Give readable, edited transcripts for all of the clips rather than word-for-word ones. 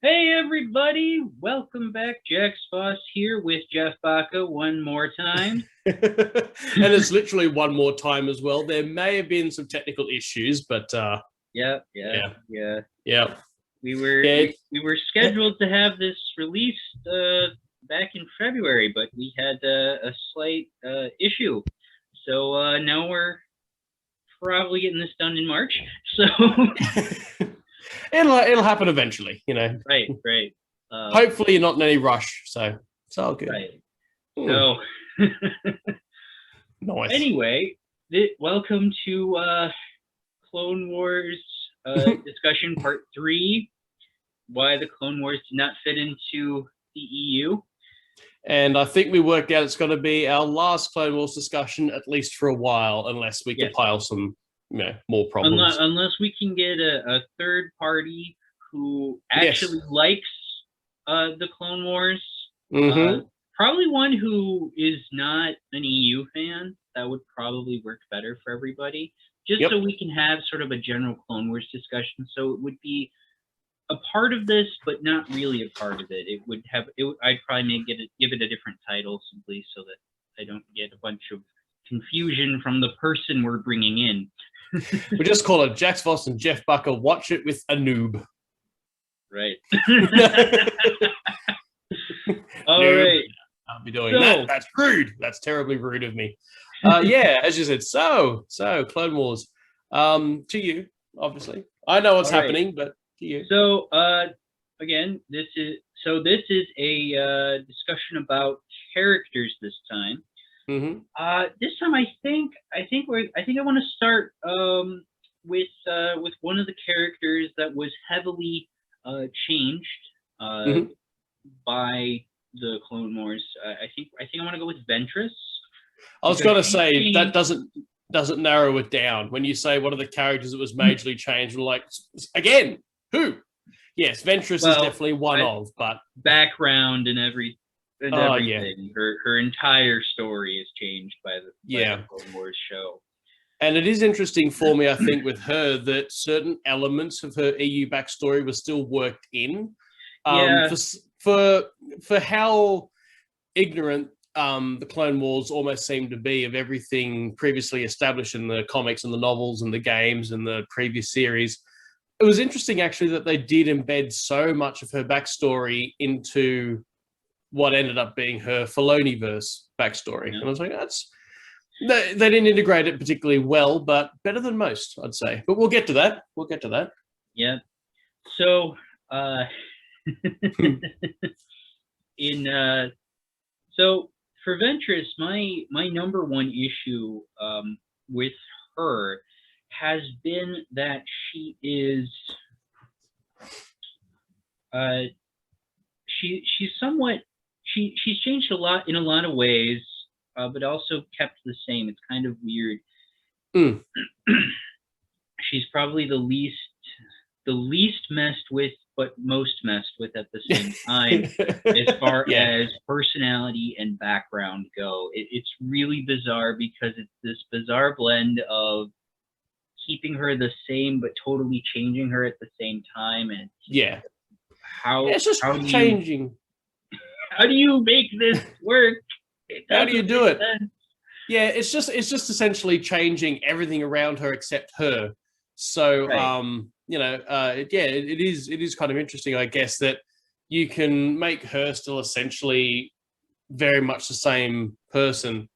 Hey everybody, welcome back. Jax Vos here with Jeffbacca one more time. And it's literally one more time as well. There may have been some technical issues, but Yeah. yeah. We were Yeah, we were scheduled to have this released back in February, but we had a slight issue. So now we're probably getting this done in March. So it'll happen eventually, you know. right. Hopefully you're not in any rush, so it's all good. Right. Hmm. So Nice. anyway, welcome to Clone Wars discussion part 3. Why the Clone Wars did not fit into the EU. And I think we worked out it's going to be our last Clone Wars discussion, at least for a while, unless we compile some, more problems. Unless we can get a third party who actually likes the Clone Wars. Probably one who is not an EU fan. That would probably work better for everybody. Just so we can have sort of a general Clone Wars discussion. So it would be a part of this, but not really a part of it. It would have. I'd probably give it a different title simply so that I don't get a bunch of confusion from the person we're bringing in. We just call it Jax Vos and Jeffbacca Watch It with a Noob. Right. All right. I'll be doing that. That's rude. That's terribly rude of me. As you said, so Clone Wars. To you, obviously. I know what's happening, but to you. So again, this is a discussion about characters this time. This time I think I want to start with one of the characters that was heavily changed by the Clone Wars. I think I want to go with Ventress. I was going to say that doesn't narrow it down. When you say one of the characters that was majorly changed, we're like, again, who? Yes, Ventress is definitely one of, but background and everything. Her entire story is changed by the Clone Wars show. And it is interesting for me, I think, with her that certain elements of her EU backstory were still worked in. For how ignorant the Clone Wars almost seemed to be of everything previously established in the comics and the novels and the games and the previous series. It was interesting, actually, that they did embed so much of her backstory into what ended up being her Filoniverse backstory. And I was like, they didn't integrate it particularly well, but better than most, I'd say. But we'll get to that. Yeah. So, so for Ventress, my number one issue with her has been that she is she's somewhat she's changed a lot in a lot of ways, but also kept the same. It's kind of weird. She's probably the least messed with, but most messed with at the same time, as far as personality and background go. It's really bizarre because it's this bizarre blend of keeping her the same but totally changing her at the same time. And it's just changing. How do you make this work? How do you do it? Yeah, it's just essentially changing everything around her except her. So it is kind of interesting, I guess, that you can make her still essentially very much the same person,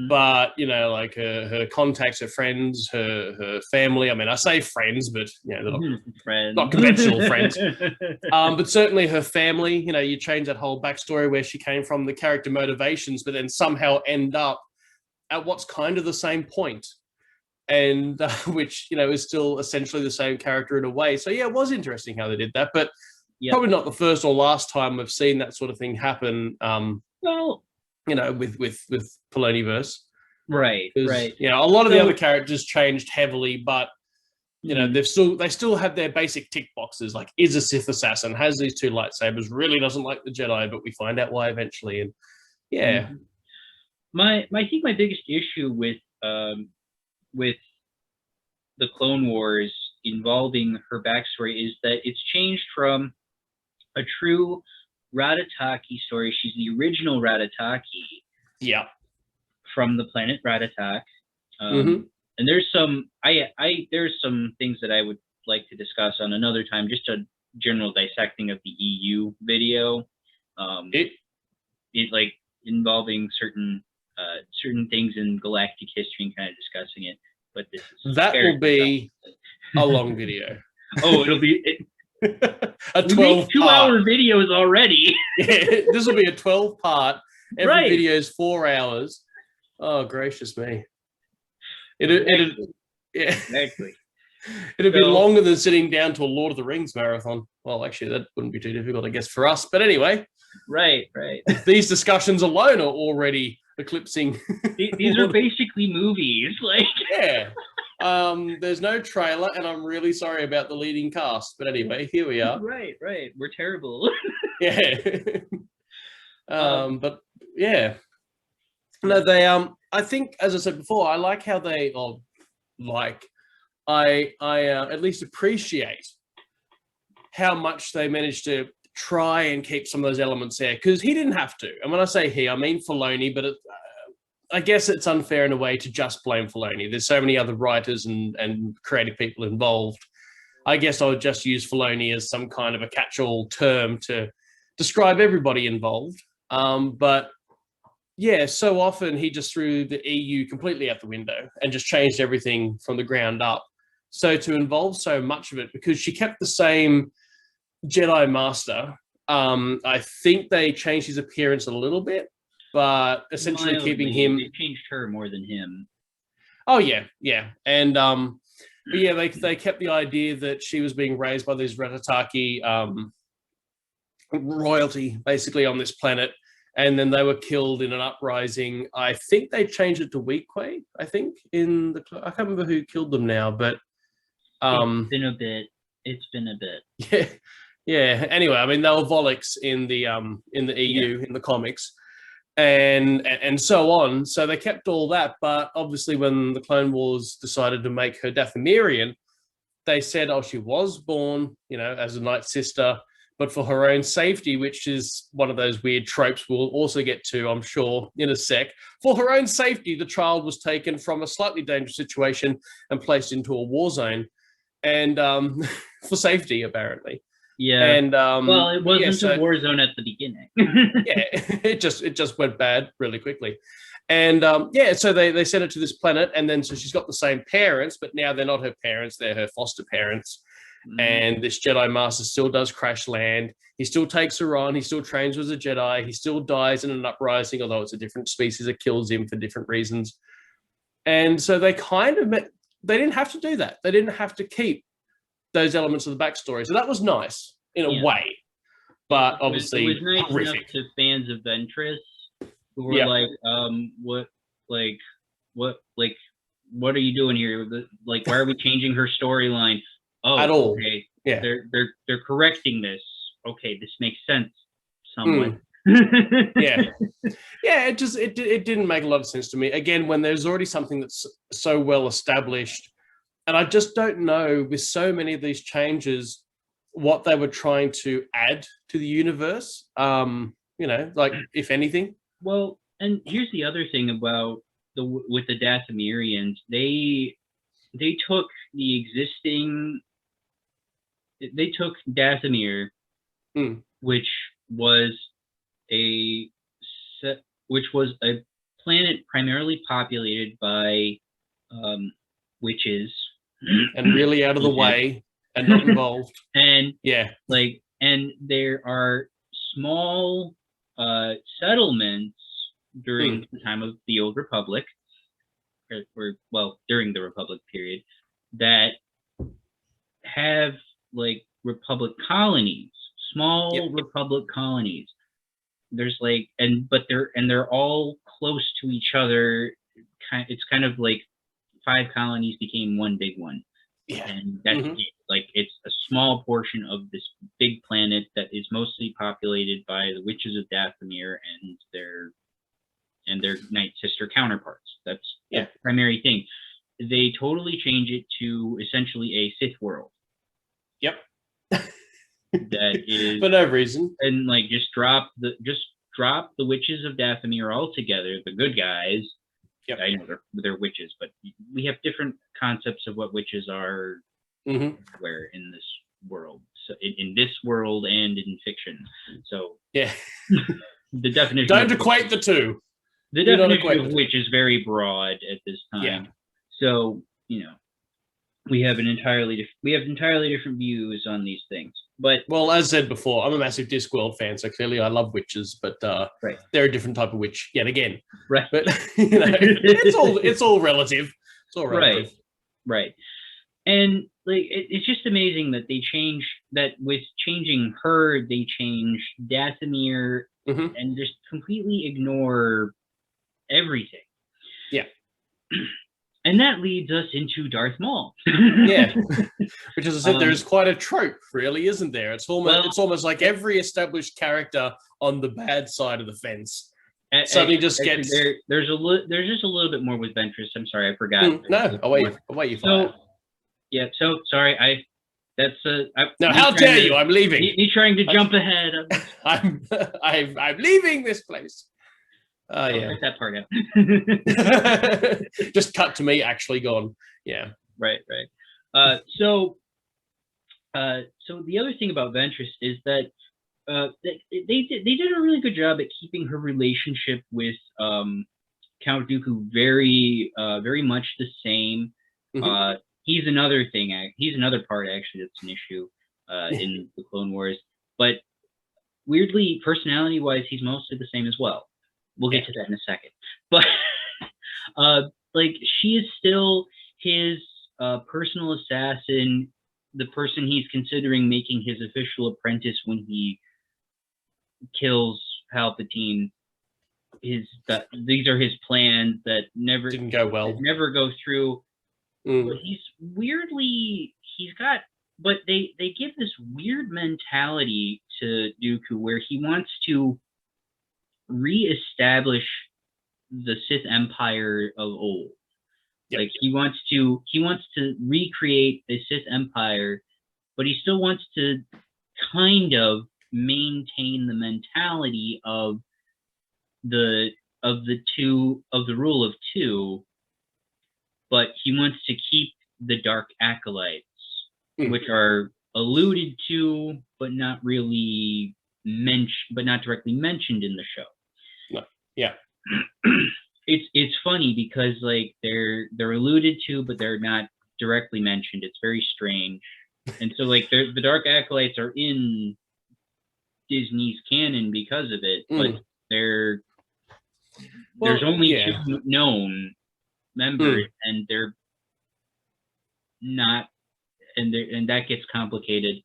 but like her contacts, her friends, her family. I mean, I say friends, but they're not conventional friends. But certainly her family. You change that whole backstory where she came from, the character motivations, but then somehow end up at what's kind of the same point. And which is still essentially the same character in a way. So it was interesting how they did that, but probably not the first or last time we've seen that sort of thing happen. With Filoniverse, right. A lot of the other characters changed heavily, but they still have their basic tick boxes, like is a Sith assassin, has these 2 lightsabers, really doesn't like the Jedi, but we find out why eventually. And I think my biggest issue with the Clone Wars involving her backstory is that it's changed from a true Ratataki story. She's the original Ratataki. Yeah. From the planet Ratatak. And there's some there's some things that I would like to discuss on another time, just a general dissecting of the EU video. It like involving certain things in galactic history and kind of discussing it. But this is will be a long video. It'll be a 12-2-hour videos already. Yeah, this will be a 12-part. Every video is 4 hours. Oh, gracious me! It'd exactly. It'd be longer than sitting down to a Lord of the Rings marathon. Well, actually, that wouldn't be too difficult, I guess, for us. But anyway, right. These discussions alone are already eclipsing. These are basically movies, like yeah. There's no trailer, and I'm really sorry about the leading cast. But anyway, here we are. Right. We're terrible. Yeah. But yeah. No, they I think, as I said before, I like how they I at least appreciate how much they managed to try and keep some of those elements there, because he didn't have to. And when I say he, I mean Filoni, but I guess it's unfair in a way to just blame Filoni. There's so many other writers and creative people involved. I guess I would just use Filoni as some kind of a catch-all term to describe everybody involved. But yeah, so often he just threw the EU completely out the window and just changed everything from the ground up. So to involve so much of it, because she kept the same Jedi Master, I think they changed his appearance a little bit, but essentially keeping him. They changed her more than him. Oh yeah, and but yeah, they kept the idea that she was being raised by these Ratataki royalty, basically, on this planet. And then they were killed in an uprising. I think they changed it to Weequay, I think, I can't remember who killed them now, but it's been a bit. Yeah. Anyway, I mean, they were Volix in the EU, in the comics, and so on. So they kept all that, but obviously when the Clone Wars decided to make her Dathomirian, they said, oh, she was born, as a Night Sister, but for her own safety, which is one of those weird tropes we'll also get to, I'm sure, in a sec. For her own safety, the child was taken from a slightly dangerous situation and placed into a war zone, and for safety, apparently. Yeah. And well, it wasn't a war zone at the beginning. Yeah, it just went bad really quickly. And so they sent her to this planet, and then so she's got the same parents, but now they're not her parents, they're her foster parents. And this Jedi Master still does crash land. He still takes her on. He still trains as a Jedi. He still dies in an uprising, although it's a different species that kills him for different reasons. And so they they didn't have to do that. They didn't have to keep those elements of the backstory. So that was nice in a way, but obviously it was nice horrific. Enough to fans of Ventress who were like, what are you doing here? Like, why are we changing her storyline? Oh, at all. Okay. Yeah. They're correcting this. Okay, this makes sense somewhat. Yeah. It didn't make a lot of sense to me. Again, when there's already something that's so well established, and I just don't know, with so many of these changes, what they were trying to add to the universe. Like, if anything. Well, and here's the other thing about with the Dathomirians, they took the existing. They took Dathomir, which was a planet primarily populated by witches, and really out of the way and not involved. And and there are small settlements during the time of the Old Republic, or during the Republic period, that have like Republic colonies, small Republic colonies. There's they're all close to each other. It's kind of like 5 colonies became one big one. Yeah. And that's it. Like, it's a small portion of this big planet that is mostly populated by the witches of Dathomir and their Night Sister counterparts. That's the primary thing. They totally change it to essentially a Sith world. Yep. that is for no reason, and like just drop the witches of Dathomir altogether, the good guys. Yep. I know they're witches, but we have different concepts of what witches are where in this world. So in this world and in fiction. So yeah, the definition. Don't equate the two. The definition of witch is very broad at this time. Yeah. So we have entirely different views on these things. But well, as said before, I'm a massive Discworld fan, so clearly I love witches, but they're a different type of witch yet again. Right. But it's all relative. It's all relative. Right. And like it's just amazing that they change that with changing her, they change Dathomir and just completely ignore everything. Yeah. And that leads us into Darth Maul. Yeah. Which, as I said, there's quite a trope, really, isn't there? It's almost like every established character on the bad side of the fence suddenly just gets... There's just a little bit more with Ventress. I'm sorry, I forgot. No, I'll wait you fire. So sorry, how dare you? I'm leaving. Me trying to jump ahead. I'm leaving this place. I'll cut that part out. Just cut to me actually gone. Yeah. Right. So the other thing about Ventress is that they did a really good job at keeping her relationship with Count Dooku very much the same. He's another thing. He's another part actually that's an issue in the Clone Wars. But weirdly, personality-wise, he's mostly the same as well. We'll get to that in a second. But like she is still his personal assassin, the person he's considering making his official apprentice when he kills Palpatine. These are his plans that never didn't go well. Never go through. But but they give this weird mentality to Dooku where he wants to reestablish the Sith Empire of old. Yep. Like he wants to recreate the Sith Empire, but he still wants to kind of maintain the mentality of the rule of two, but he wants to keep the dark acolytes, which are alluded to but not really directly mentioned in the show. No. Yeah. It's funny because like they're alluded to but they're not directly mentioned. It's very strange. And so like the dark acolytes are in Disney's canon because of it, but there's only two known members and they're not, and that gets complicated.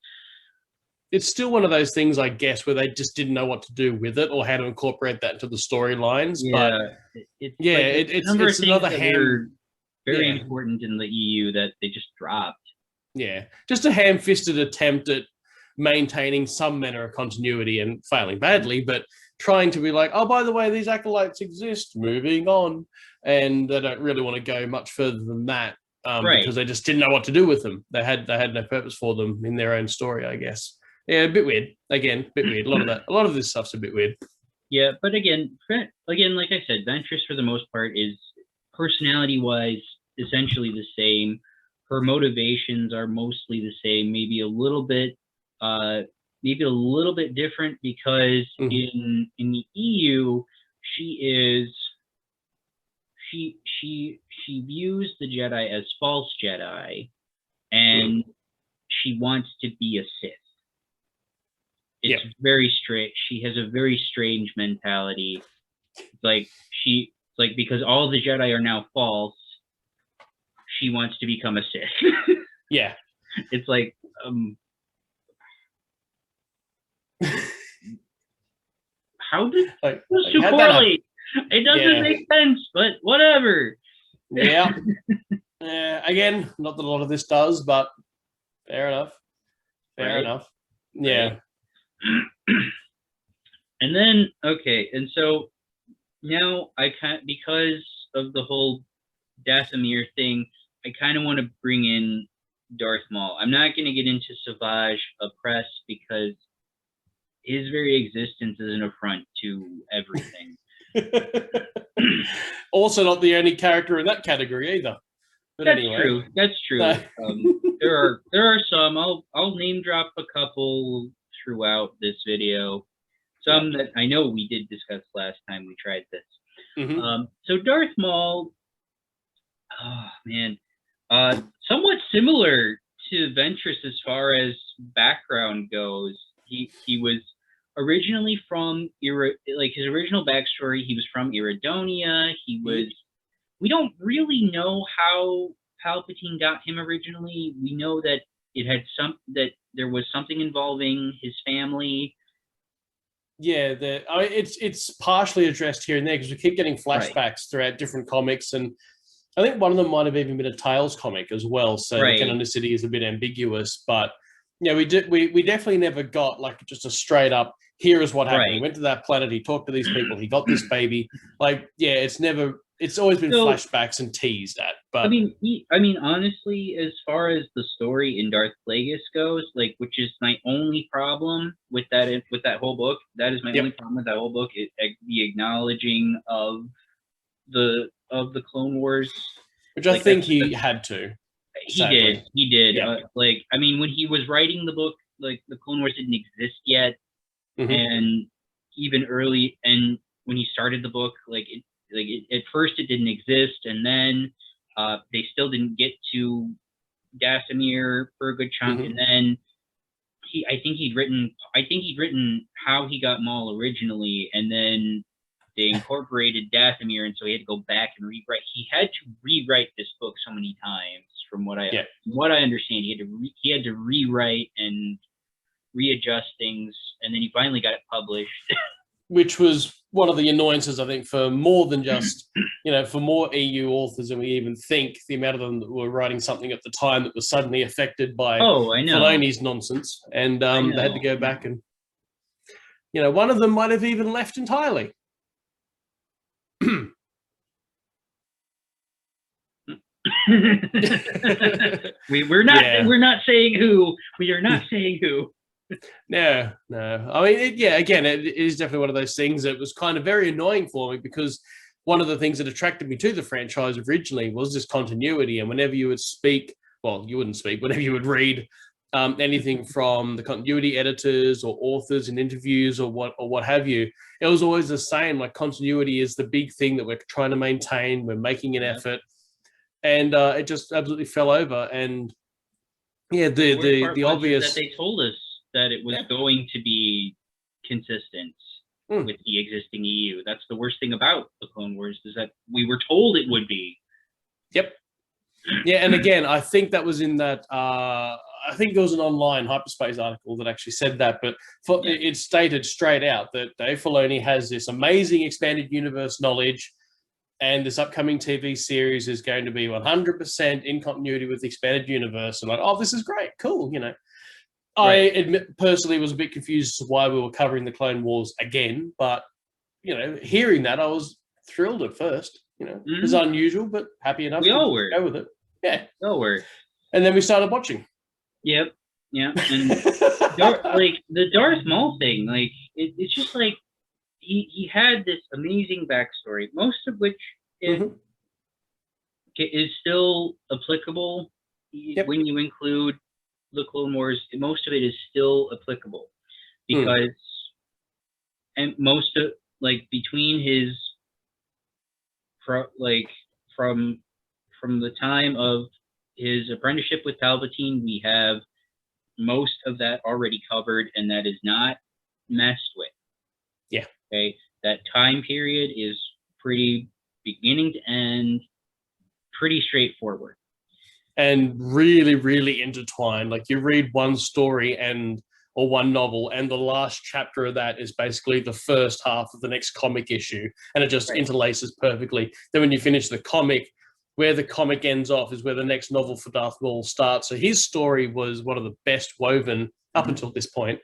It's still one of those things, I guess, where they just didn't know what to do with it or how to incorporate that into the storylines. Yeah, it's another very important in the EU that they just dropped. Yeah, just a ham-fisted attempt at maintaining some manner of continuity and failing badly, but trying to be like, oh, by the way, these acolytes exist, moving on. And they don't really want to go much further than that because they just didn't know what to do with them. They had no purpose for them in their own story, I guess. Yeah, a bit weird. Again, a bit weird. A lot of this stuff's a bit weird. Yeah, but again, like I said, Ventress for the most part is personality-wise essentially the same. Her motivations are mostly the same, maybe a little bit different because in the EU she views the Jedi as false Jedi, and she wants to be a Sith. It's very straight. She has a very strange mentality. Because all the Jedi are now false, she wants to become a Sith. Yeah. It's like, how did so correlate? It doesn't make sense, but whatever. Yeah. Again, not that a lot of this does, but fair enough. Fair enough. Yeah. And then, and so now because of the whole Dathomir thing, I kind of want to bring in Darth Maul. I'm not going to get into Savage Opress because his very existence is an affront to everything. Also not the only character in that category either. But That's anyway. true. That's true. No. There are some. I'll name drop a couple throughout this video. Some that I know we did discuss last time we tried this. Mm-hmm. So Darth Maul, oh man, somewhat similar to Ventress as far as background goes. He was originally from his original backstory. He was from Iridonia. He was. We don't really know how Palpatine got him originally. We know that that there was something involving his family. Yeah, it's partially addressed here and there because we keep getting flashbacks throughout different comics, and I think one of them might have even been a Tales comic as well. So the canonicity is a bit ambiguous, but we definitely never got like just a straight up. Here is what happened. He went to that planet. He talked to these people. He got this baby. It's always been flashbacks and teased at. But I mean, honestly, as far as the story in Darth Plagueis goes, which is my only problem with that whole book. That is my only problem with that whole book. The acknowledging of the Clone Wars, which I think he had to. He did. Yeah. When he was writing the book, the Clone Wars didn't exist yet, and even early, and when he started the book, at first it didn't exist, and then they still didn't get to Dathomir for a good chunk, and then I think he'd written how he got Maul originally, and then they incorporated Dathomir, and so he had to go back and rewrite. He had to rewrite this book so many times, from what I understand. He had to rewrite and readjust things, and then he finally got it published. Which was one of the annoyances, I think, for more than just, for more EU authors than we even think, the amount of them that were writing something at the time that was suddenly affected by Filoni's nonsense. And they had to go back and, one of them might have even left entirely. We're not saying who. We are not saying who. No. I mean, again, it is definitely one of those things that was kind of very annoying for me because one of the things that attracted me to the franchise originally was this continuity. And whenever you would speak, well, you wouldn't speak, whenever you would read anything from the continuity editors or authors in interviews or what have you, it was always the same. Like, continuity is the big thing that we're trying to maintain. We're making an effort, and it just absolutely fell over. And the obvious that they told us that it was going to be consistent with the existing EU. That's the worst thing about the Clone Wars, is that we were told it would be. Yep. Yeah, and again, I think that was in that. I think there was an online hyperspace article that actually said that, but it stated straight out that Dave Filoni has this amazing expanded universe knowledge, and this upcoming TV series is going to be 100% in continuity with the expanded universe. And this is great, cool, I admit personally was a bit confused as to why we were covering the Clone Wars again, but hearing that, I was thrilled at first. It was unusual, but happy enough to go with it. Yeah, we all were. And then we started watching. Yep. Yeah, and the Darth Maul thing, it's just he had this amazing backstory, most of which is still applicable when you include the Clone Wars. Most of it is still applicable because and most of between his from the time of his apprenticeship with Palpatine, we have most of that already covered, and that is not messed with. Yeah. Okay. That time period is pretty beginning to end, pretty straightforward. And really, really intertwined. Like, you read one story or one novel, and the last chapter of that is basically the first half of the next comic issue, and it just interlaces perfectly. Then when you finish the comic, where the comic ends off is where the next novel for Darth Maul starts. So his story was one of the best woven up until this point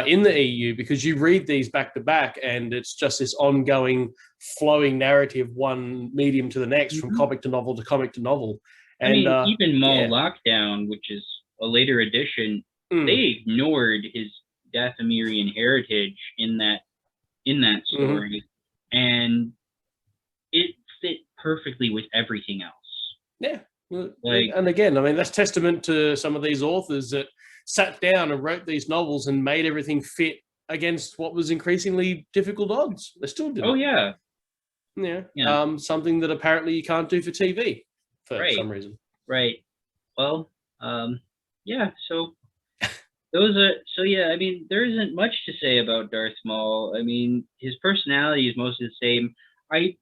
in the EU, because you read these back to back, and it's just this ongoing flowing narrative, one medium to the next, from comic to novel to comic to novel. And, even Maul Lockdown, which is a later edition, they ignored his Dathomirian heritage in that story, and it fit perfectly with everything else. Yeah. And again, I mean, that's testament to some of these authors that sat down and wrote these novels and made everything fit against what was increasingly difficult odds. They still did. Oh, yeah. Yeah. Something that apparently you can't do for TV for some reason. Right. Well, yeah, so those are, I mean, there isn't much to say about Darth Maul. I mean, his personality is mostly the same. I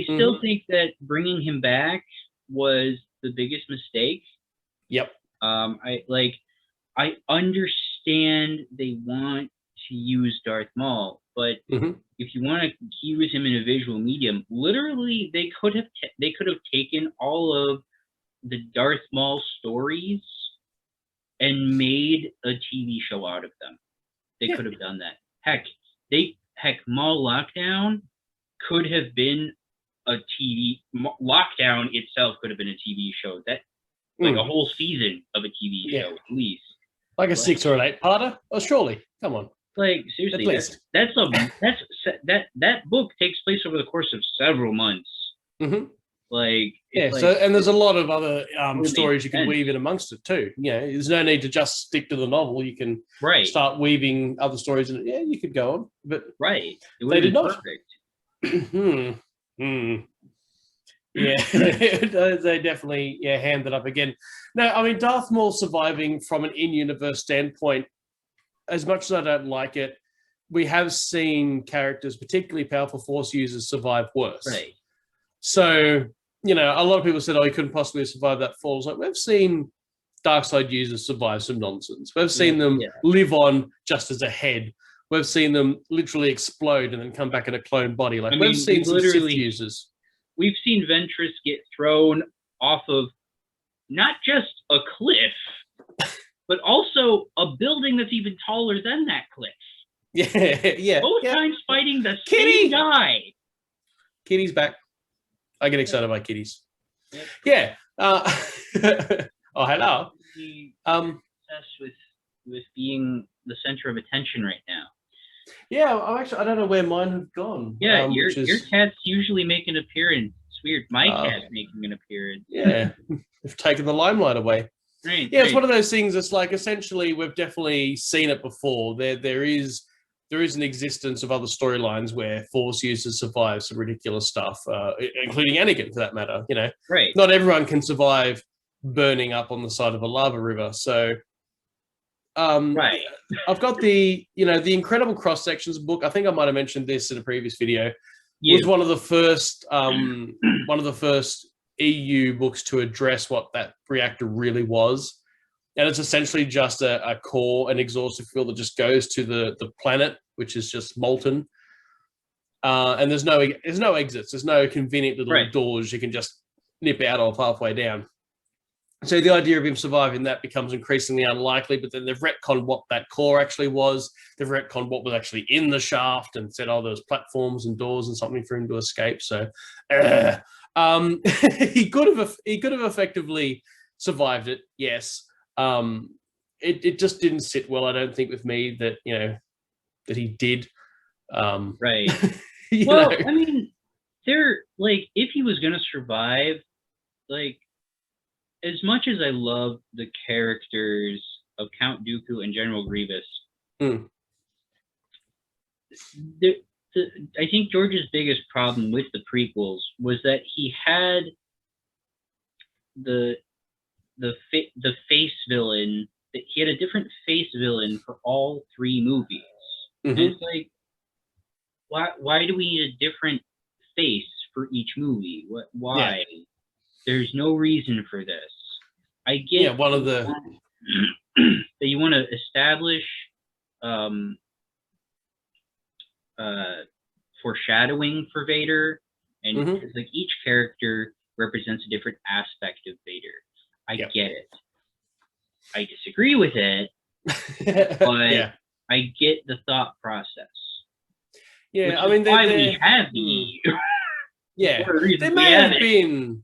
still think that bringing him back was the biggest mistake. Yep. I understand they want to use Darth Maul, but if you want to use him in a visual medium, literally they could have taken all of the Darth Maul stories and made a TV show out of them. They could have done that. Heck, Maul Lockdown could have been a TV. Lockdown itself could have been a TV show. That a whole season of a TV show at least. Like a 6 or an 8-parter? Oh, surely. Come on. Like, seriously, that book takes place over the course of several months. And there's a lot of other stories you can weave in amongst it too. There's no need to just stick to the novel. You can start weaving other stories, and you could go on. But they did not. Yeah, they definitely hammed it up again. No, I mean, Darth Maul surviving from an in-universe standpoint, as much as I don't like it, we have seen characters, particularly powerful Force users, survive worse. Right. So, a lot of people said, he couldn't possibly survive that fall. Like, we've seen dark side users survive some nonsense. We've seen them live on just as a head. We've seen them literally explode and then come back in a clone body. Like, we've seen some Sith users. We've seen Ventress get thrown off of not just a cliff, but also a building that's even taller than that cliff. Yeah. Both times fighting the same guy. Kitty's back. I get excited by kitties. Yep. Oh, hello. Obsessed with being the center of attention right now. Yeah, I don't know where mine have gone. Yeah, your cat's usually make an appearance. It's weird. My cat's making an appearance. Yeah, we've taken the limelight away. Right. It's one of those things. It's like, essentially we've definitely seen it before. There is an existence of other storylines where Force users survive some ridiculous stuff, including Anakin for that matter. Right. Not everyone can survive burning up on the side of a lava river. So. I've got the Incredible Cross Sections book. I think I might have mentioned this in a previous video. It was one of the first EU books to address what that reactor really was, and it's essentially just a core, an exhaustive fuel that just goes to the planet, which is just molten. And there's no exits. There's no convenient little doors you can just nip out of halfway down. So the idea of him surviving that becomes increasingly unlikely, but then they've retconned what that core actually was. They've retconned what was actually in the shaft and said, there's platforms and doors and something for him to escape. So he could have effectively survived it, yes. It just didn't sit well, I don't think, with me that he did. Right. I mean, if he was gonna survive, as much as I love the characters of Count Dooku and General Grievous, I think George's biggest problem with the prequels was that he had the face villain. He had a different face villain for all three movies. And it's like, why do we need a different face for each movie? Why? Yeah. There's no reason for this. I get one of the that you want to establish foreshadowing for Vader, and each character represents a different aspect of Vader. I get it. I disagree with it, but I get the thought process. Yeah, I mean, why we have the there may have been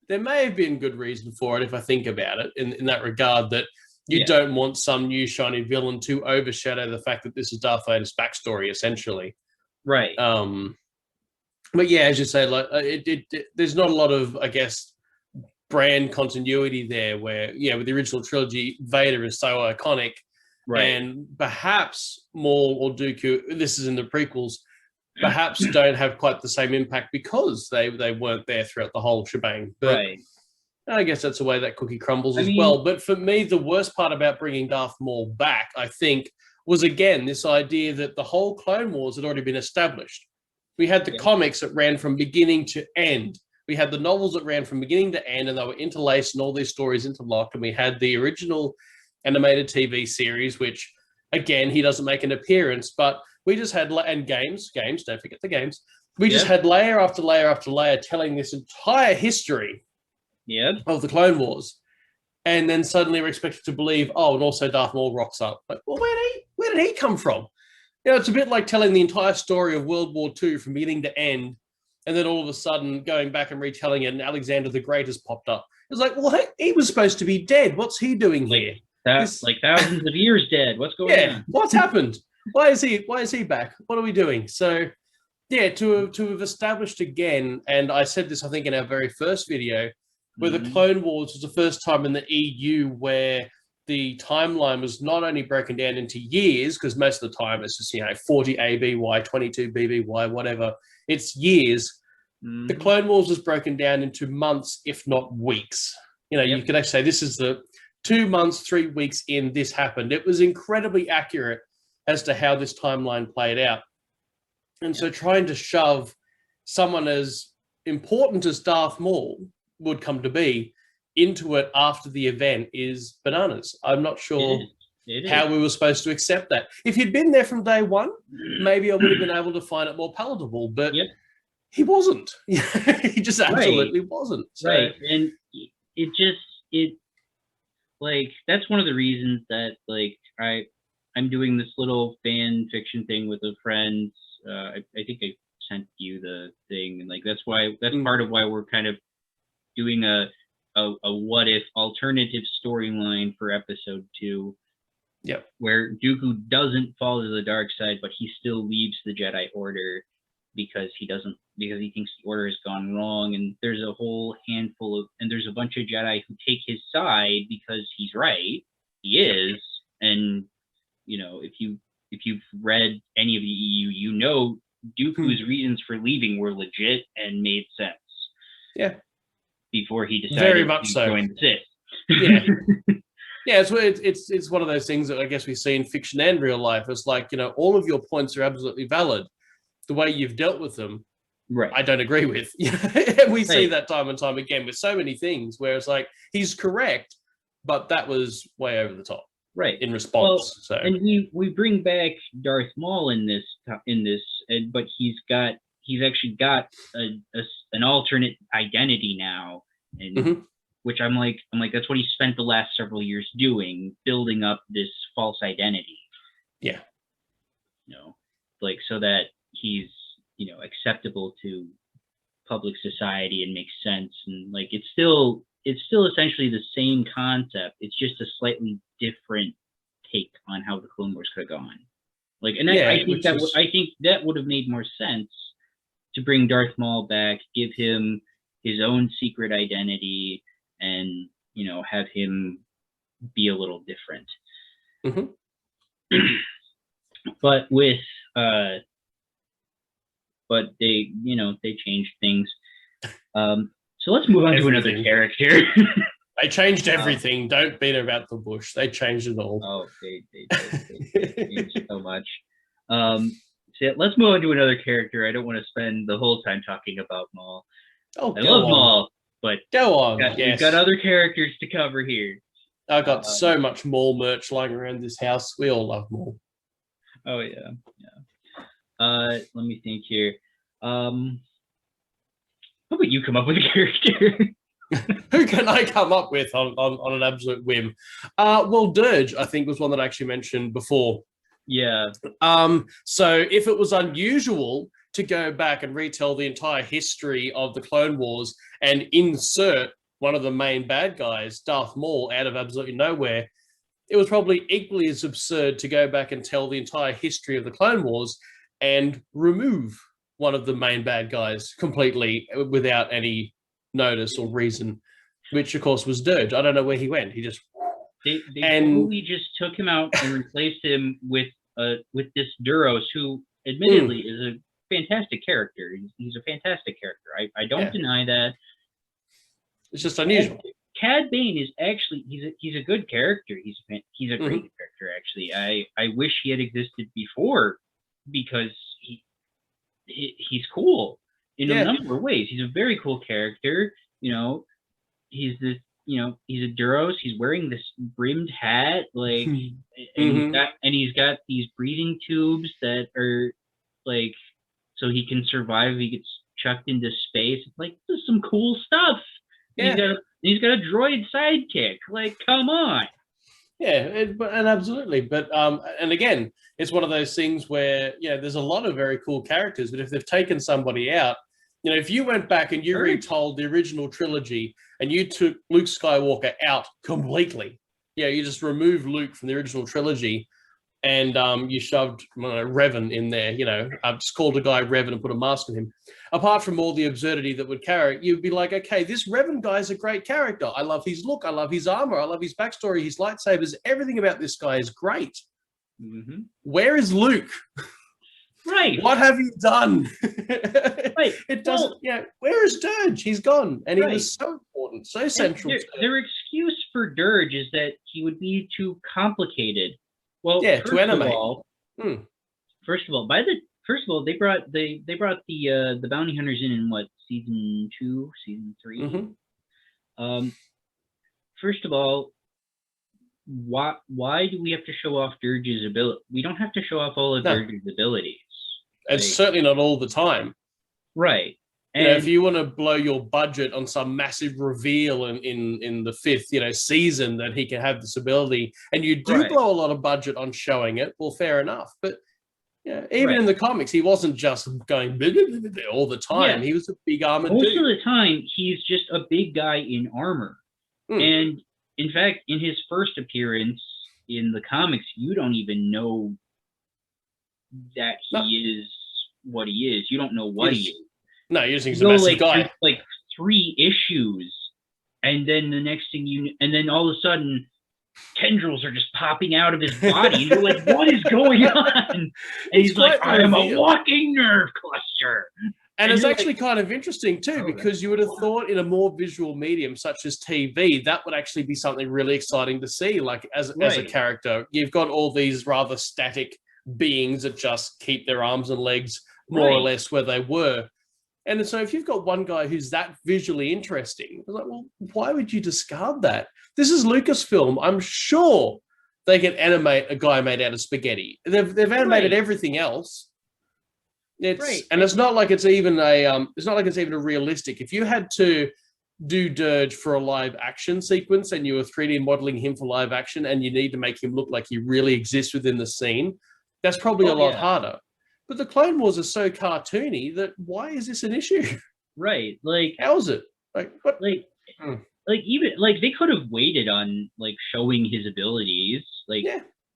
there may have been good reason for it if I think about it in that regard, that you don't want some new shiny villain to overshadow the fact that this is Darth Vader's backstory, essentially. Right. But yeah, as you say, like there's not a lot of, I guess, brand continuity there where, with the original trilogy, Vader is so iconic. Right. And perhaps Maul or Dooku, this is in the prequels, perhaps don't have quite the same impact because they weren't there throughout the whole shebang. But I guess that's the way that cookie crumbles as well. But for me, the worst part about bringing Darth Maul back, I think, was, again, this idea that the whole Clone Wars had already been established. We had the comics that ran from beginning to end. We had the novels that ran from beginning to end, and they were interlaced and all these stories interlocked. And we had the original animated TV series, which, again, he doesn't make an appearance, but we just had, and games, don't forget the games. We just had layer after layer after layer telling this entire history of the Clone Wars. And then suddenly we're expected to believe, oh, and also Darth Maul rocks up. Like, well, where did he come from? It's a bit like telling the entire story of World War II from beginning to end, and then all of a sudden going back and retelling it, and Alexander the Great has popped up. It's like, well, he was supposed to be dead. What's he doing here? That's like thousands of years dead. What's going on? What's happened? Why is he back? What are we doing? So, to have established again, and I said this, I think, in our very first video, where the Clone Wars was the first time in the EU where the timeline was not only broken down into years, because most of the time it's just, 40 ABY, 22 BBY, whatever. It's years. The Clone Wars was broken down into months, if not weeks. You could actually say this is the 2 months, 3 weeks in, this happened. It was incredibly accurate as to how this timeline played out. And so trying to shove someone as important as Darth Maul would come to be into it after the event is bananas. I'm not sure how we were supposed to accept that. If he'd been there from day one, maybe I would have been able to find it more palatable, but he wasn't. He just absolutely wasn't. So. Right. And that's one of the reasons that I'm doing this little fan fiction thing with a friend. I think I sent you the thing, and that's part of why we're kind of doing a what if alternative storyline for episode 2. Yep. Where Dooku doesn't fall to the dark side, but he still leaves the Jedi Order because he thinks the Order has gone wrong, and there's a whole handful of, and there's a bunch of Jedi who take his side because he's right. He is, and if you've read any of the EU, Dooku's reasons for leaving were legit and made sense. Yeah. Before he decided very much to so. Join the Sith. Yeah, it's one of those things that I guess we see in fiction and real life. It's like, all of your points are absolutely valid. The way you've dealt with them, I don't agree with. And we see that time and time again with so many things where it's like, he's correct, but that was way over the top. Right. In response. Well, and we bring back Darth Maul in this, but he's actually got an alternate identity now, and which I'm like that's what he spent the last several years doing, building up this false identity. Yeah. So that he's acceptable to public society and makes sense, and it's still essentially the same concept. It's just a slightly different take on how the Clone Wars could have gone. I think that would have made more sense to bring Darth Maul back, give him his own secret identity, and have him be a little different. But they changed things. So let's move on to another character. They changed everything. Don't beat about the bush. They changed it all. Oh, they changed so much. So let's move on to another character. I don't want to spend the whole time talking about Maul. Oh, I love Maul, but go on. We've got other characters to cover here. I got so much Maul merch lying around this house. We all love Maul. Oh yeah. Let me think here. How about you come up with a character? Who can I come up with on an absolute whim? Well, Durge, I think, was one that I actually mentioned before. Yeah. So if it was unusual to go back and retell the entire history of the Clone Wars and insert one of the main bad guys, Darth Maul, out of absolutely nowhere, it was probably equally as absurd to go back and tell the entire history of the Clone Wars and remove one of the main bad guys completely without any notice or reason, which of course was Durge. I don't know where he went. He just they totally just took him out and replaced him with this Duros, who admittedly is a fantastic character. He's a fantastic character. I don't deny that. It's just unusual. Cad Bane is actually he's a good character. He's a great character actually. I wish he had existed before, because he's cool in a number of ways. He's a very cool character. You know, he's this. You know, he's a Duros. He's wearing this brimmed hat, like, and he's got these breathing tubes that are like, so he can survive if he gets chucked into space. It's like, this is some cool stuff. Yeah. He's got a droid sidekick. Like, come on. Yeah, and absolutely. But and again, it's one of those things where there's a lot of very cool characters, but if they've taken somebody out, if you went back and you retold the original trilogy and you took Luke Skywalker out completely, you just removed Luke from the original trilogy and you shoved Revan in there, just called a guy Revan and put a mask on him. Apart from all the absurdity that would carry it, you'd be like, okay, this Revan guy's a great character. I love his look. I love his armor. I love his backstory, his lightsabers. Everything about this guy is great. Where is Luke? Right. What have you done? Right. It doesn't. Where is Durge? He's gone, and he was so important, so central. Their excuse for Durge is that he would be too complicated. Well, to animate. First of all, they brought the bounty hunters in what, season 2, season 3. First of all, why do we have to show off Durge's ability? We don't have to show off all of Durge's abilities. It's certainly not all the time. Right. And if you want to blow your budget on some massive reveal in the 5th, season that he can have this ability, and you do blow a lot of budget on showing it, well, fair enough. But even in the comics, he wasn't just going all the time. He was a big armored dude. Most of the time, he's just a big guy in armor. And in fact, in his first appearance in the comics, you don't even know that he is what he is. You don't know what he is. No, you're just he's a massive guy. Like 3 issues, and then the next thing and then all of a sudden, tendrils are just popping out of his body. And you're like, what is going on? And he's like, I am a walking nerve cluster. And it's actually kind of interesting too, because you would have thought in a more visual medium such as TV, that would actually be something really exciting to see. Like as a character, you've got all these rather static beings that just keep their arms and legs more or less where they were. And so if you've got one guy who's that visually interesting, it's like, well, why would you discard that? This is Lucasfilm. I'm sure they can animate a guy made out of spaghetti. They've animated everything else. And it's not like it's even a realistic. If you had to do Durge for a live action sequence and you were 3D modeling him for live action and you need to make him look like he really exists within the scene, that's probably a lot harder. But the Clone Wars are so cartoony that why is this an issue? Right. Like, how is it? Like, what? Like even like they could have waited on like showing his abilities,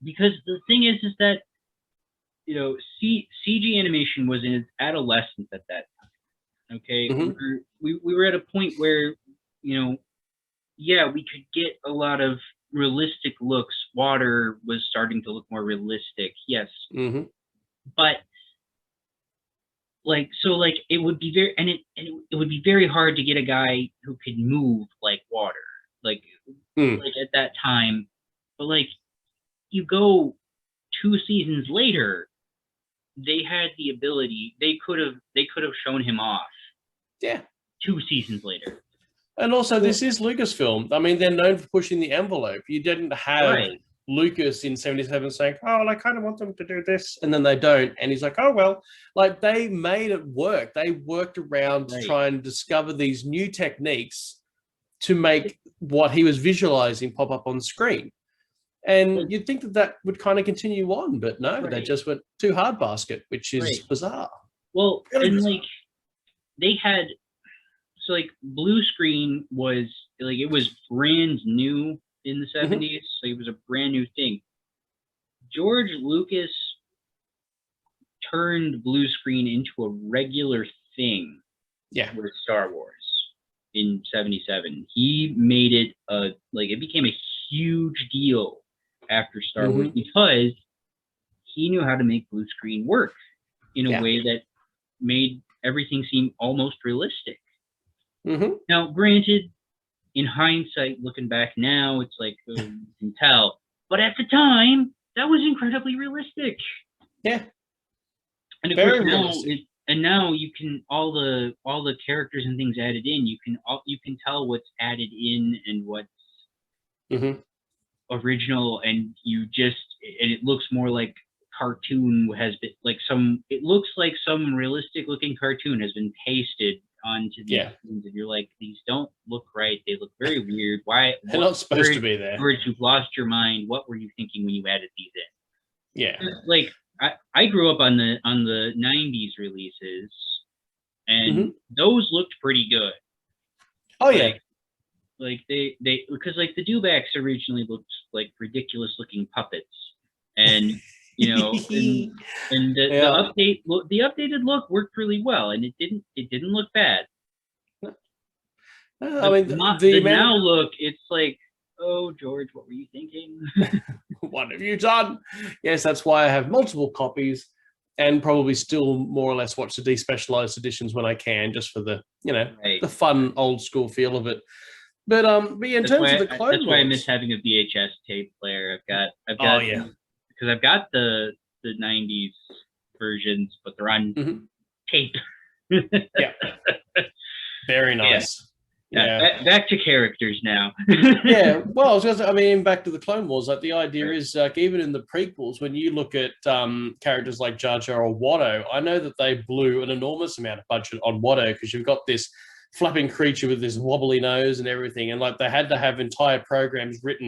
because the thing is that CG animation was in its adolescence at that time. Okay, we were at a point where we could get a lot of realistic looks. Water was starting to look more realistic, yes, but it would be it would be very hard to get a guy who could move like water, like at that time. But like, you go 2 seasons later, they had the ability. They could have shown him off. Yeah. 2 seasons later. And also, this is Lucasfilm. I mean, they're known for pushing the envelope. You didn't have Lucas in 77 saying, oh, I kind of want them to do this. And then they don't. And he's like, oh, well, like they made it work. They worked around to try and discover these new techniques to make what he was visualizing pop up on screen. And you'd think that would kind of continue on, but no, they just went too hard basket, which is bizarre. Well, and like they had, so like blue screen was like it was brand new in the 70s, so it was a brand new thing. George Lucas turned blue screen into a regular thing with Star Wars in 77. He made it it became a huge deal after Star Wars because he knew how to make blue screen work in a way that made everything seem almost realistic. Now, granted, in hindsight, looking back now, it's like you can tell, but at the time, that was incredibly realistic. Yeah, and of course now you can all the characters and things added in. You can tell what's added in and what's original, and it looks more like cartoon has been it looks like some realistic looking cartoon has been pasted onto these scenes, and you're like, these don't look right. They look very weird. Why? They're not supposed to be there. George, you've lost your mind. What were you thinking when you added these in? Yeah. Like I grew up on the 90s releases, and those looked pretty good. Oh yeah. Like they because like the Dewbacks originally looked like ridiculous looking puppets, and you know, and the updated look worked really well, and it didn't look bad. I mean, the now look, it's like, oh George, what were you thinking? What have you done? Yes, that's why I have multiple copies, and probably still more or less watch the despecialized editions when I can, just for the the fun old school feel of it. But in terms of the Clone Wars, that's why I miss having a VHS tape player. I've got because I've got the 90s versions, but they're on tape. Very nice. Back to characters now. Well, I was going to say, I mean, back to the Clone Wars, like the idea is like even in the prequels, when you look at characters like Jar Jar or Watto, I know that they blew an enormous amount of budget on Watto because you've got this flapping creature with this wobbly nose and everything, and like they had to have entire programs written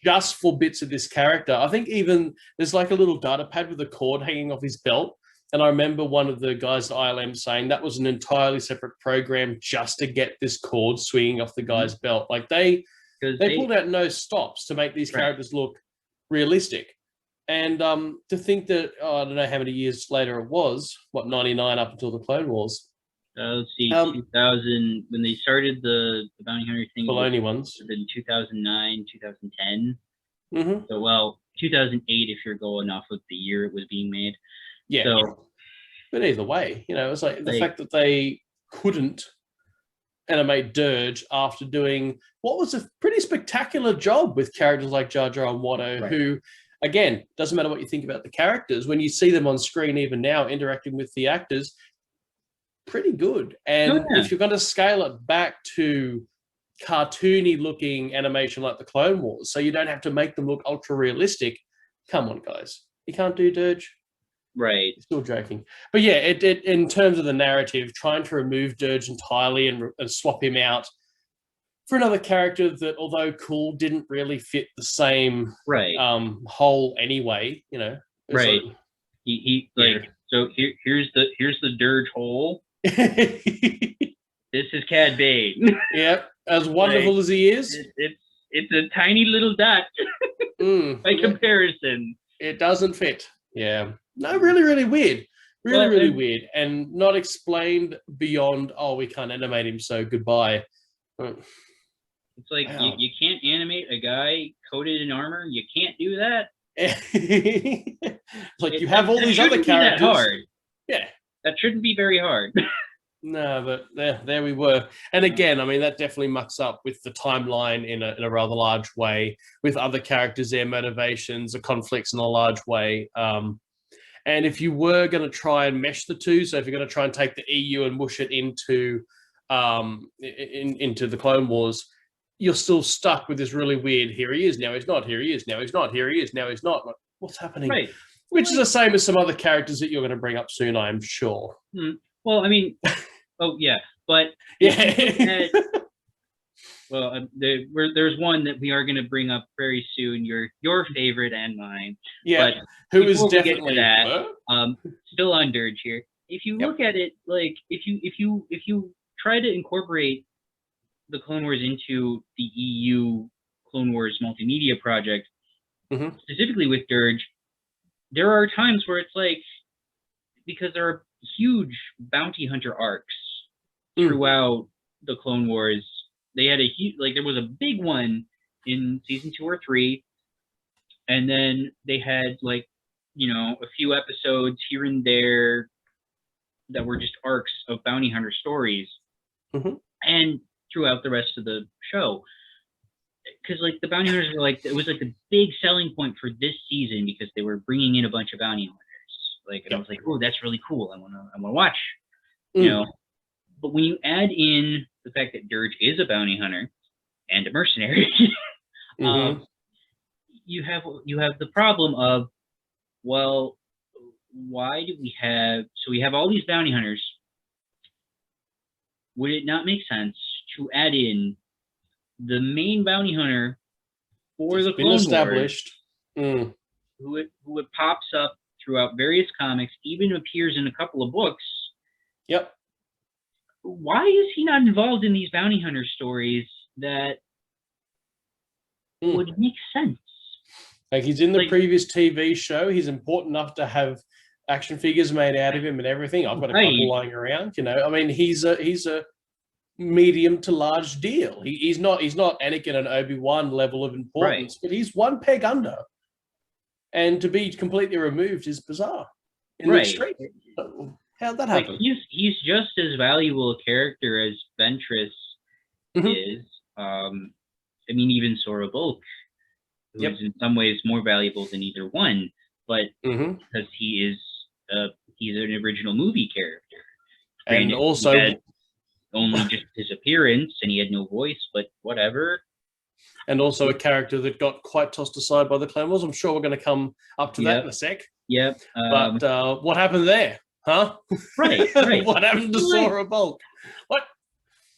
just for bits of this character. I think even there's like a little data pad with a cord hanging off his belt, and I remember one of the guys at ILM saying that was an entirely separate program just to get this cord swinging off the guy's belt. Like they pulled out no stops to make these characters look realistic. And to think that I don't know how many years later it was, 99 up until the Clone Wars. Let's see, 2000, when they started the bounty hunter thing. Filoni ones. In 2009, 2010. So, well, 2008 if you're going off of the year it was being made. Yeah. So, but either way, it was like the fact that they couldn't animate Durge after doing what was a pretty spectacular job with characters like Jar Jar and Watto, who, again, doesn't matter what you think about the characters, when you see them on screen even now interacting with the actors, pretty good. And if you're going to scale it back to cartoony looking animation like the Clone Wars, so you don't have to make them look ultra realistic, come on guys, you can't do Durge. Right. Still joking. But yeah, it in terms of the narrative, trying to remove Durge entirely and swap him out for another character that, although cool, didn't really fit the same hole anyway, Right. So here's the Durge hole. This is Cad Bane. Yep, as wonderful as he is, it's a tiny little dot by comparison. It doesn't fit. Yeah, no, really weird, really weird, and not explained beyond. Oh, we can't animate him, so goodbye. It's like you can't animate a guy coated in armor. You can't do that. Like you have all these other characters. That hard. Yeah, that shouldn't be very hard. No, but there we were. And again, I mean, that definitely mucks up with the timeline in a rather large way, with other characters, their motivations, the conflicts in a large way. And if you were going to try and mesh the two, so if you're going to try and take the EU and mush it into the Clone Wars, you're still stuck with this really weird, here he is, now he's not, here he is, now he's not, here he is, now he's not. Like, what's happening? Right. Which is the same as some other characters that you're going to bring up soon, I'm sure. Well, I mean, but there's one that we are going to bring up very soon. Your favorite and mine. Yeah, but who is definitely that? Still on Durge here. If you look at it, like if you try to incorporate the Clone Wars into the EU Clone Wars multimedia project, specifically with Durge, there are times where it's like, because there are huge bounty hunter arcs throughout the Clone Wars. They had a huge, like, there was a big one in season 2 or 3, and then they had, like, you know, a few episodes here and there that were just arcs of bounty hunter stories, and throughout the rest of the show. Because, like, the bounty hunters were, like, it was, like, the big selling point for this season because they were bringing in a bunch of bounty hunters. Like, and I was like, oh, that's really cool. I wanna watch, you know. But when you add in the fact that Durge is a bounty hunter and a mercenary, you have the problem of, well, why do we have, so we have all these bounty hunters. Would it not make sense to add in the main bounty hunter for the Clone Wars, who it pops up throughout various comics, even appears in a couple of books? Yep. Why is he not involved in these bounty hunter stories that would make sense? Like, he's in the previous TV show. He's important enough to have action figures made out of him and everything. I've got a couple lying around, you know. I mean, he's a medium to large deal. He's not Anakin and Obi-Wan level of importance, but he's one peg under. And to be completely removed is bizarre. In the extreme. How'd that happen? He's just as valuable a character as Ventress is. I mean, even Sora Bulq, who's in some ways more valuable than either one, but because he's an original movie character. And also he had only just his appearance, and he had no voice, but whatever. And also a character that got quite tossed aside by the Clone Wars. I'm sure we're going to come up to that in a sec. Yep. But what happened there? Huh? Right. What happened to Sora Bulq? What?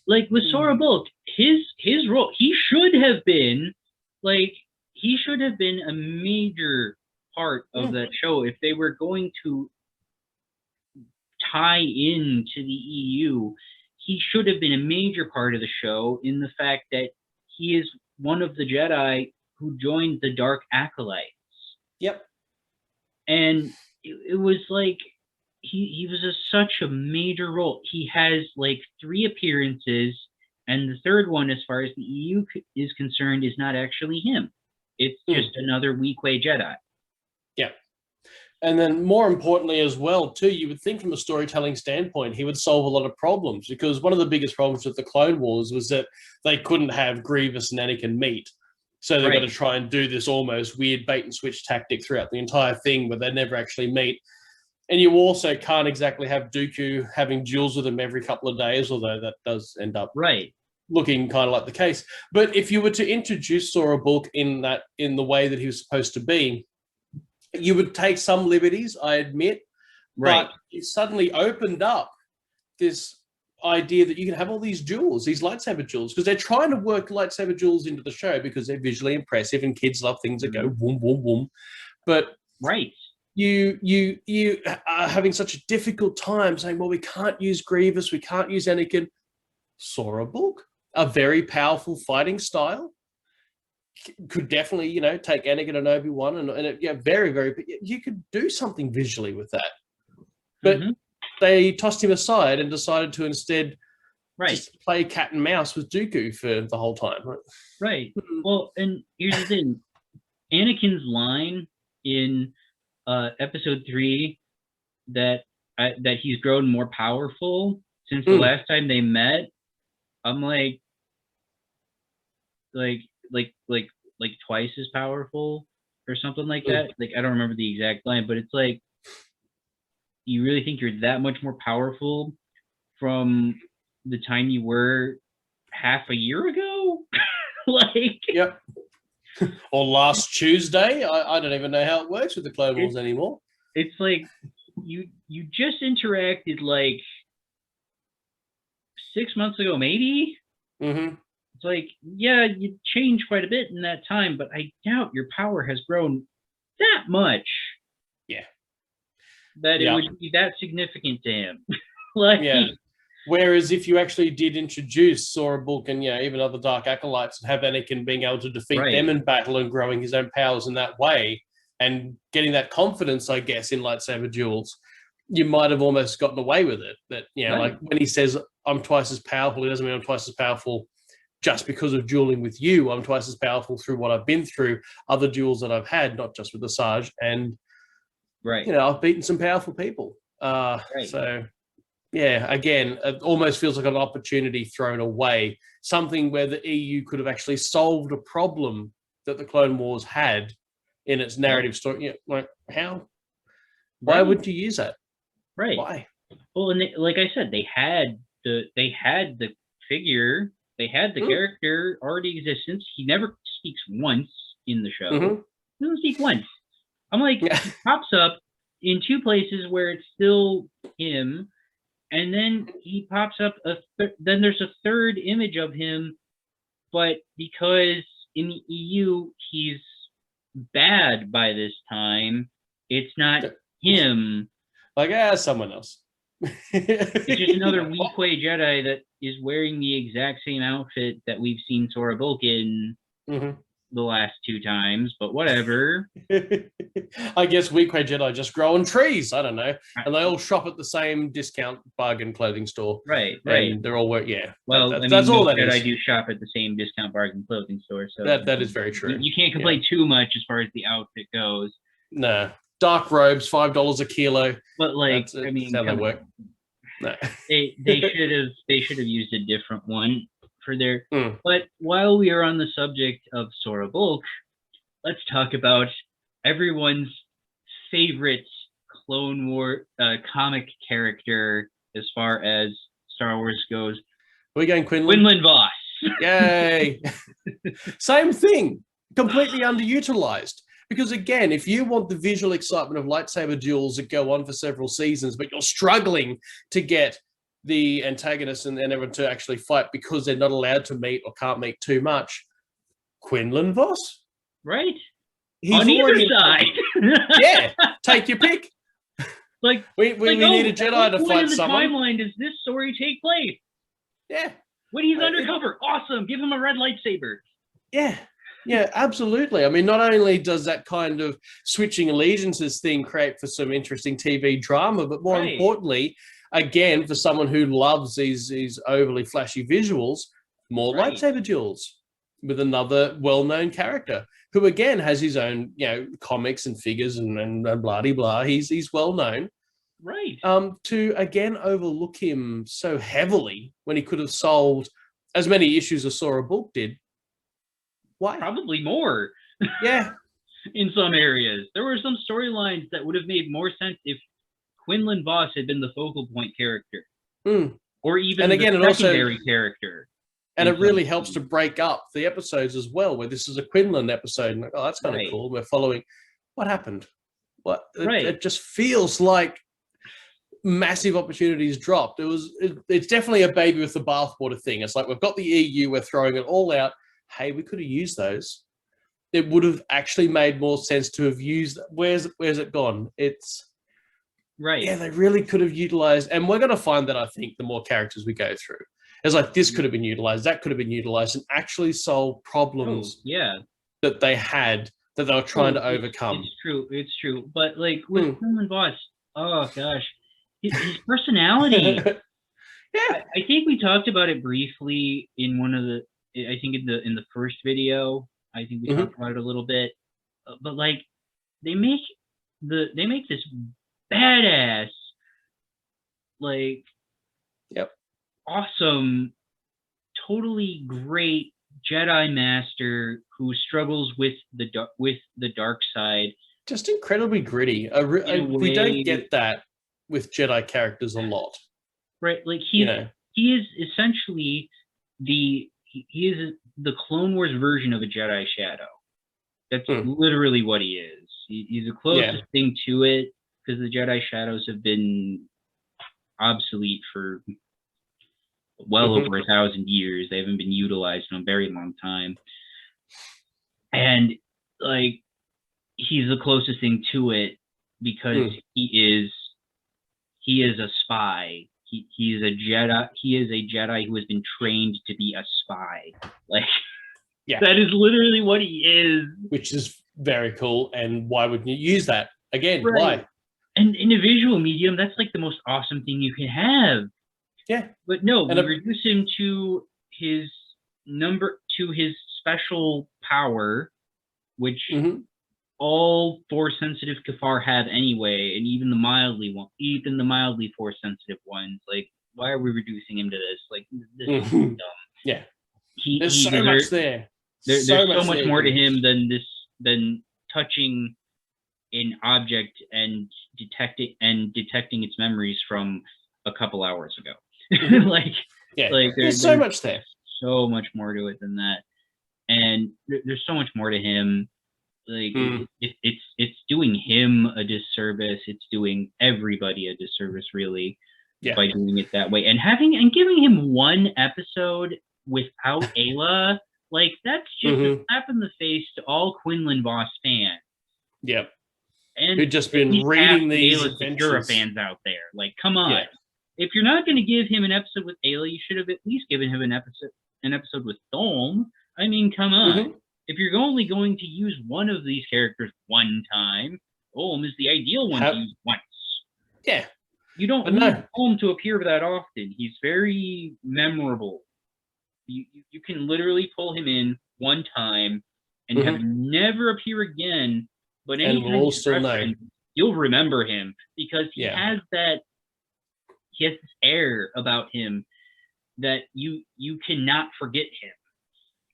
Like, with Sora Bulq, his role, he should have been a major part of that show if they were going to tie into the EU. He should have been a major part of the show in the fact that he is one of the Jedi who joined the Dark Acolytes. Yep. And it was like, he was such a major role. He has like 3 appearances, and the third one, as far as the EU is concerned, is not actually him. It's just another weak-way Jedi. Yeah. And then more importantly as well, too, you would think from a storytelling standpoint, he would solve a lot of problems, because one of the biggest problems with the Clone Wars was that they couldn't have Grievous and Anakin meet. So they've got to try and do this almost weird bait and switch tactic throughout the entire thing where they never actually meet. And you also can't exactly have Dooku having duels with him every couple of days, although that does end up looking kind of like the case. But if you were to introduce Sora Bulq in the way that he was supposed to be, you would take some liberties, I admit, but it suddenly opened up this idea that you can have all these duels, these lightsaber duels, because they're trying to work lightsaber duels into the show because they're visually impressive and kids love things that go boom, boom, boom. But you are having such a difficult time saying, well, we can't use Grievous, we can't use Anakin. Sora Bulq, a very powerful fighting style, could definitely, you know, take Anakin and Obi-Wan and very, very, you could do something visually with that. But they tossed him aside and decided to instead just play cat and mouse with Dooku for the whole time. Well, and here's the thing. Anakin's line in episode 3 that he's grown more powerful since the last time they met, I'm like twice as powerful or something like that. Like, I don't remember the exact line, but it's like, you really think you're that much more powerful from the time you were half a year ago? Or last Tuesday. I don't even know how it works with the Clone Wars anymore. It's like you just interacted like 6 months ago, maybe. It's like, yeah, you changed quite a bit in that time, but I doubt your power has grown that much. That it would be that significant to him. Whereas if you actually did introduce Sora, Bulq, and even other Dark Acolytes, and have Anakin being able to defeat them in battle and growing his own powers in that way, and getting that confidence, I guess, in lightsaber duels, you might have almost gotten away with it. That like when he says, "I'm twice as powerful," it doesn't mean I'm twice as powerful just because of dueling with you. I'm twice as powerful through what I've been through, other duels that I've had, not just with Asajj, and I've beaten some powerful people. So. Yeah, again, it almost feels like an opportunity thrown away. Something where the EU could have actually solved a problem that the Clone Wars had in its narrative story. Like how? Why would you use that? Right. Why? Well, and like I said, they had the figure, they had the character already existent. He never speaks once in the show. He doesn't speak once. I'm like, he pops up in two places where it's still him. And then he pops up, then there's a third image of him, but because in the EU he's bad by this time, it's not him. Like, someone else. It's just another Weequay Jedi that is wearing the exact same outfit that we've seen Sora Bulq in the last two times, but whatever. I guess Weequay Jedi just grow on trees. I don't know. And they all shop at the same discount bargain clothing store. Right. And they're all Well, that's all that Jedi is. do shop at the same discount bargain clothing store. So that is very true. You can't complain too much as far as the outfit goes. No. Dark robes, $5 a kilo. But like, that's how they work. No. they should have used a different one for their. But while we are on the subject of Sora Bulq, let's talk about everyone's favorite Clone War comic character as far as Star Wars goes. Are we going Quinlan? Quinlan Vos. Yay! Same thing. Completely underutilized. Because again, if you want the visual excitement of lightsaber duels that go on for several seasons, but you're struggling to get the antagonists and everyone to actually fight because they're not allowed to meet or can't meet too much, Quinlan Vos. Right. He's on either side. Yeah, take your pick. Like we need a Jedi to fight someone. In the timeline does this story take place? Yeah. When he's undercover, awesome. Give him a red lightsaber. Yeah, absolutely. I mean, not only does that kind of switching allegiances thing create for some interesting TV drama, but more importantly, again, for someone who loves these overly flashy visuals, more lightsaber duels with another well-known character who, again, has his own, comics and figures and blah-de-blah. He's well-known. Right. To, again, overlook him so heavily when he could have solved as many issues as Sora Bulq did. Why? Probably more. Yeah. In some areas. There were some storylines that would have made more sense if Quinlan Vos had been the focal point character. Or even the secondary character. And it really helps to break up the episodes as well, where this is a Quinlan episode. And like, oh, that's kind of cool. We're following what happened. It just feels like massive opportunities dropped. It's definitely a baby with the bathwater thing. It's like we've got the EU, we're throwing it all out. Hey, we could have used those. It would have actually made more sense to have used. Where's it gone? It's right. Yeah, they really could have utilized, and we're going to find that, I think, the more characters we go through. It's like this could have been utilized, that could have been utilized, and actually solve problems that they had that they were trying to overcome. It's true. But like with Quinlan Vos, oh gosh, his personality. I think we talked about it briefly in one of the. I think in the first video, I think we talked about it a little bit, but like they make this badass, like, awesome, totally great Jedi Master who struggles with the dark side. Just incredibly gritty. We don't get that with Jedi characters a lot, right? Like he is essentially he is the Clone Wars version of a Jedi Shadow. That's literally what he is. He's the closest thing to it, because the Jedi Shadows have been obsolete for well over 1,000 years. They haven't been utilized in a very long time. And like he's the closest thing to it because he is a spy he's a Jedi. He is a Jedi who has been trained to be a spy. Like, yeah, that is literally what he is. Which is very cool. And why wouldn't you use that again? Right. Why? And in a visual medium, that's like the most awesome thing you can have. Yeah. But no, we reduce him to his special power, which all force-sensitive Kafar have anyway, and even the mildly force-sensitive ones. Like, why are we reducing him to this? Like, this is dumb. Yeah. There's so much there. There's so much more to him than touching an object and detecting its memories from a couple hours ago. There's so much there. So much more to it than that, and there's so much more to him. Like, it's doing him a disservice. It's doing everybody a disservice, really, by doing it that way, and giving him one episode without Aayla. Like, that's just a slap in the face to all Quinlan Vos fans. Yep. And who've just been reading these Aayla Secura fans out there. Like, come on. Yeah. If you're not going to give him an episode with Aayla, you should have at least given him an episode with Thulm. I mean, come on. If you're only going to use one of these characters one time, Thulm is the ideal one to use once. Yeah. You don't need Thulm to appear that often. He's very memorable. You can literally pull him in one time and have him never appear again. But anytime you'll remember him because he has this air about him that you cannot forget him.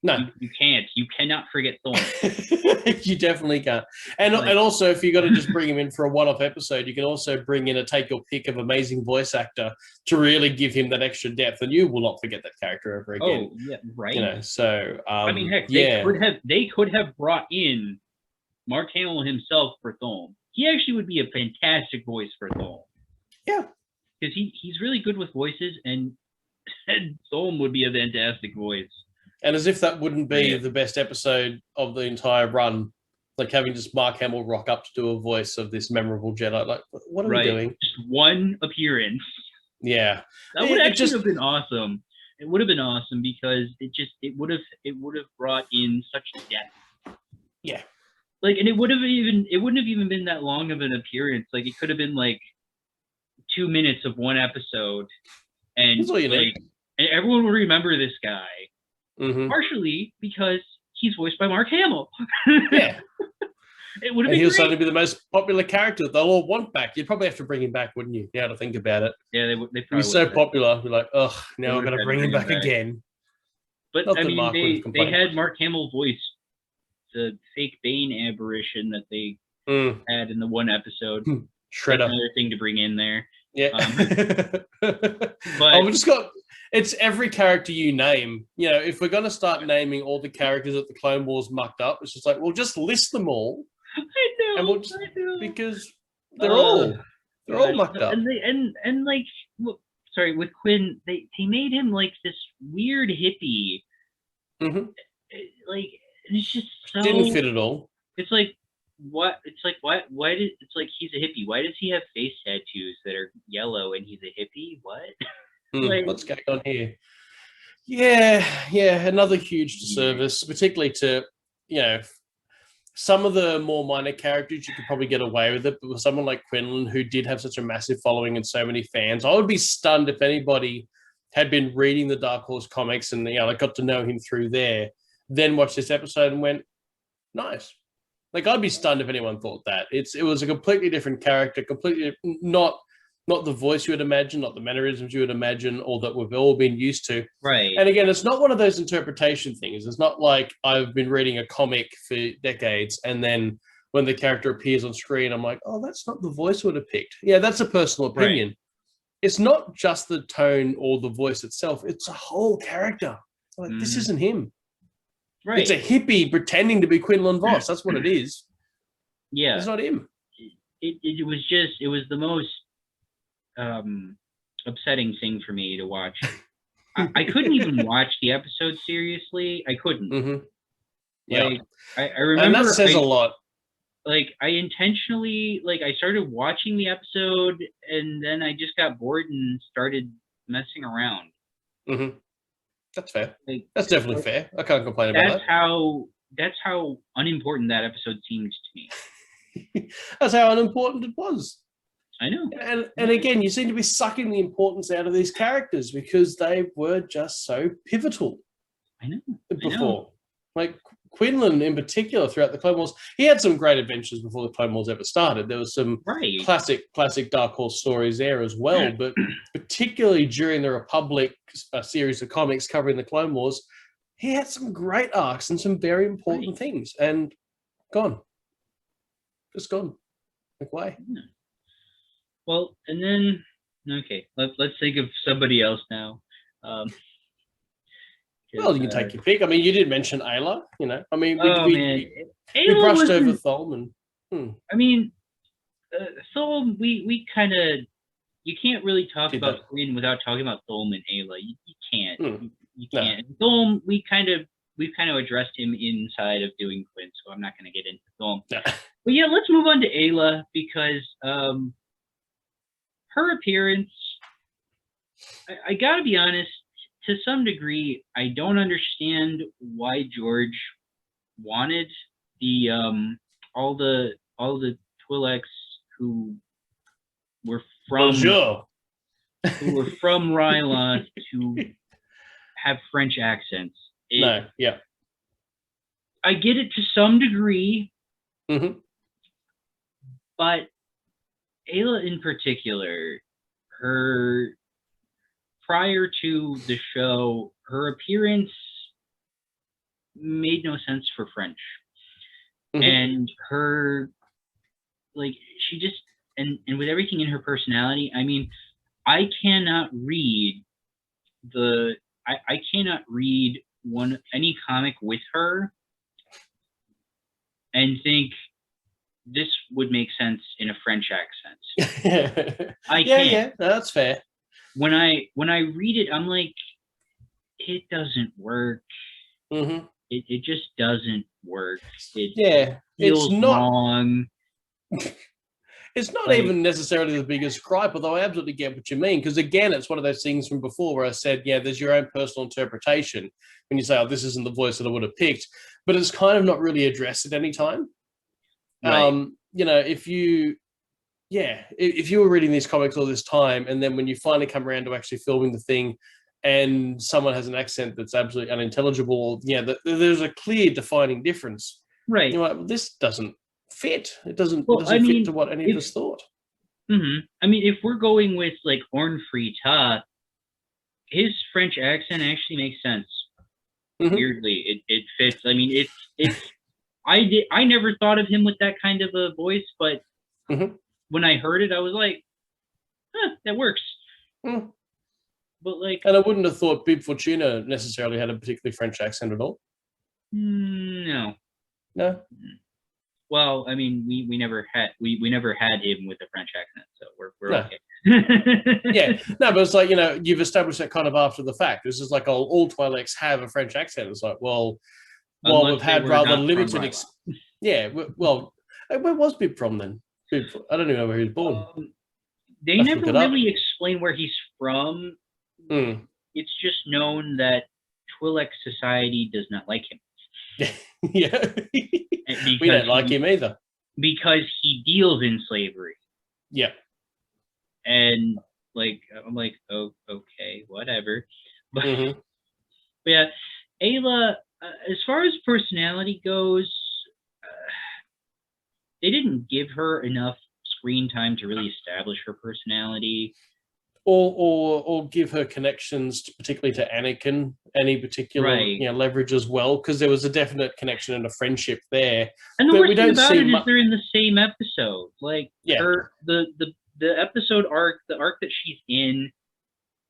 No, you can't. You cannot forget Thulm. You definitely can't. And also, if you got to just bring him in for a one-off episode, you can also bring in take your pick of amazing voice actor to really give him that extra depth, and you will not forget that character ever again. Oh yeah, right. You know, so I mean, heck, they could have brought in Mark Hamill himself for Thulm. He actually would be a fantastic voice for Thulm. Yeah, because he's really good with voices, and Thulm would be a fantastic voice. And as if that wouldn't be the best episode of the entire run, like having just Mark Hamill rock up to do a voice of this memorable Jedi. Like, what are we doing? Just one appearance. Yeah, that would actually have been awesome. It would have been awesome because it would have brought in such depth. Yeah, like, and it wouldn't have even been that long of an appearance. Like, it could have been like 2 minutes of one episode, and that's all you need. And everyone will remember this guy. Partially because he's voiced by Mark Hamill. Yeah. It would have been he'll great. suddenly be the most popular character they'll all want back. You'd probably have to bring him back, wouldn't you? Now to think about it. Yeah, they probably He's so popular. We're like, oh, now we're going to bring him back again. But I mean, they had Mark Hamill voice the fake Bane apparition that they had in the one episode. Shredder. That's another thing to bring in there. Yeah. But we just got. It's every character you name. You know, if we're going to start naming all the characters that the Clone Wars mucked up, it's just like, we'll just list them all. I know. Because they're all mucked up. And like, sorry, with Quinn, they made him like this weird hippie. Like, it's just so didn't fit at all. It's like, what? It's like, why did? It's like, he's a hippie. Why does he have face tattoos that are yellow and he's a hippie? What? Like, what's going on here? Yeah, another huge disservice, particularly to, you know, some of the more minor characters. You could probably get away with it, but with someone like Quinlan, who did have such a massive following and so many fans, I would be stunned if anybody had been reading the Dark Horse comics and, you know, I got to know him through there, then watched this episode and went, nice. Like, I'd be stunned if anyone thought that. It was a completely different character, completely not the voice you would imagine, not the mannerisms you would imagine, or that we've all been used to. Right. And again, it's not one of those interpretation things. It's not like I've been reading a comic for decades, and then when the character appears on screen, I'm like, oh, that's not the voice I would have picked. Yeah, that's a personal opinion. Right. It's not just the tone or the voice itself. It's a whole character. Like, this isn't him. Right. It's a hippie pretending to be Quinlan Vos. That's what it is. Yeah. It's not him. It was the most upsetting thing for me to watch. I couldn't even watch the episode seriously. I couldn't. Yeah, like, I remember, and that says a lot. like I intentionally like I started watching the episode and then I just got bored and started messing around. Mm-hmm. That's fair. Like, that's definitely fair. I can't complain about that. That's how unimportant that episode seemed to me. That's how unimportant it was. I know. And again, you seem to be sucking the importance out of these characters because they were just so pivotal. I know. Before. Like Quinlan in particular throughout the Clone Wars, he had some great adventures before the Clone Wars ever started. There was some classic Dark Horse stories there as well, but particularly during the Republic series of comics covering the Clone Wars, he had some great arcs and some very important things, and gone. Just gone. Like, why? Yeah. Well, and then, okay, let's think of somebody else now. Well, you can take your pick. I mean, you did mention Aayla, you know. I mean, we brushed over Thulm. I mean, Thulm, we kind of, you can't really talk about Quinn without talking about Thulm and Aayla. You can't. You can't. No. Thulm, we've kind of addressed him inside of doing Quinn, so I'm not going to get into Thulm. No. But yeah, let's move on to Aayla because her appearance, I got to be honest, to some degree, I don't understand why George wanted the all the Twi'leks who were from Ryloth to have French accents. I get it to some degree, but Aayla in particular, her prior to the show, her appearance made no sense for French. And her, like, she just, and with everything in her personality, I mean, I cannot read any comic with her and think this would make sense in a French accent. I can't. Yeah, that's fair. When I read it, I'm like, it doesn't work. It just doesn't work. It's not wrong. It's not even necessarily the biggest gripe, although I absolutely get what you mean. Because again, it's one of those things from before where I said, yeah, there's your own personal interpretation when you say, oh, this isn't the voice that I would have picked, but it's kind of not really addressed at any time. Right. You know, if you were reading these comics all this time, and then when you finally come around to actually filming the thing, and someone has an accent that's absolutely unintelligible, there's a clear defining difference. Right. You're like, well, this doesn't fit. It doesn't fit to what any of us thought. I mean, if we're going with like Orn Free Ta, his French accent actually makes sense. Weirdly, it fits. I mean, it's. I never thought of him with that kind of a voice, but when I heard it, I was like, that works. But like, and I wouldn't have thought Bib Fortuna necessarily had a particularly French accent at all. No. Well, I mean, we never had him with a French accent, so we're okay. But it's like, you've established that kind of after the fact. This is like all Twi'leks have a French accent. It's like, well, we've had rather limited. Well, where was Bib from then? I don't even know where he was born. They never really explain where he's from. It's just known that Twi'lek society does not like him. We don't like him either. Because he deals in slavery. Yeah. And like, I'm like, oh, okay, whatever. But, but yeah, Aayla, as far as personality goes, they didn't give her enough screen time to really establish her personality. Or give her connections, particularly to Anakin, any particular leverage as well, because there was a definite connection and a friendship there. And the worst thing about it is they're in the same episode. Like the episode arc, the arc that she's in,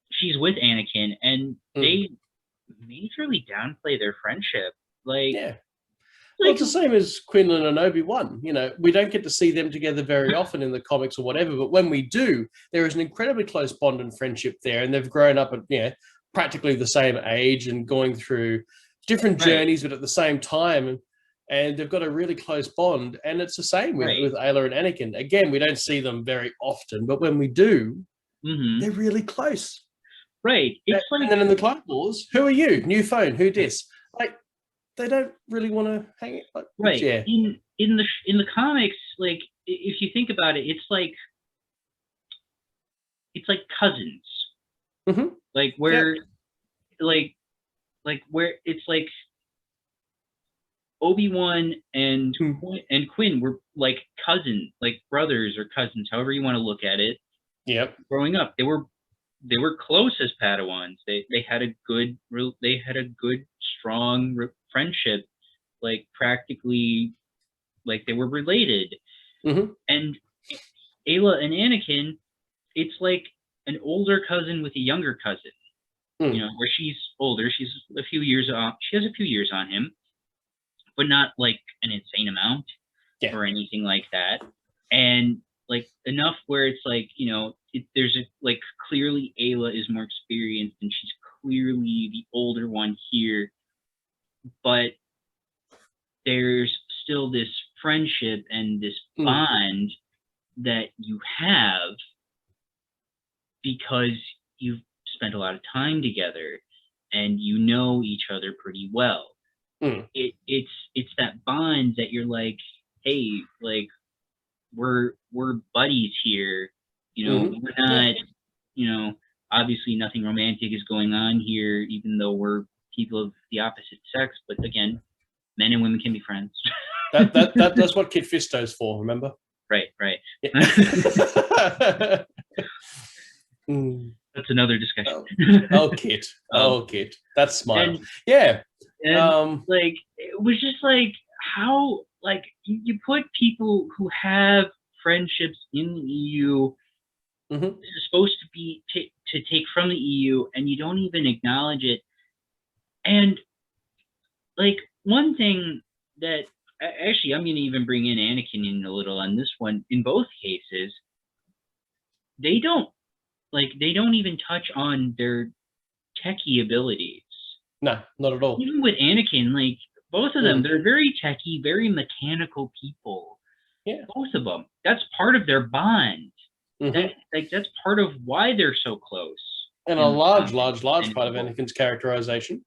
she's with Anakin, and they majorly downplay their friendship. Well, it's the same as Quinlan and Obi-Wan. We don't get to see them together very often in the comics or whatever, but when we do, there is an incredibly close bond and friendship there, and they've grown up at practically the same age and going through different journeys, but at the same time. and they've got a really close bond. And it's the same with Aayla and Anakin. Again, we don't see them very often, but when we do, they're really close. Right. It's and then in the Clone Wars, who are you? New phone. Who dis? Like, they don't really want to hang it. Like, right. Yeah. In the comics, like, if you think about it, it's like cousins. Like where, like where it's like Obi-Wan and Quinn were like cousins, like brothers or cousins, however you want to look at it. Yep. Growing up, they were close as Padawans. They had a good strong friendship, like practically like they were related. And Aayla and Anakin, it's like an older cousin with a younger cousin. You know, where she's older, she's a few years on. She has a few years on him, but not like an insane amount or anything like that. And like enough where it's like, you know, there's like clearly Aayla is more experienced and she's clearly the older one here, but there's still this friendship and this bond that you have because you've spent a lot of time together and you know each other pretty well. It's that bond that you're like, hey, like we're buddies here, you know. We're not, you know, obviously nothing romantic is going on here, even though we're people of the opposite sex. But again, men and women can be friends. That's what Kid Fisto's for, remember? Right. That's another discussion. Kid. That's smile. And like it was just like how like you put people who have friendships in the EU supposed to be to take from the EU, and you don't even acknowledge it. And like one thing that actually I'm going to even bring in Anakin in a little on this one. In both cases, they don't even touch on their techie abilities. No, not at all. Even with Anakin, like both of them, they're very techie, very mechanical people. Yeah, both of them. That's part of their bond. That's part of why they're so close. And a large part of Anakin's characterization.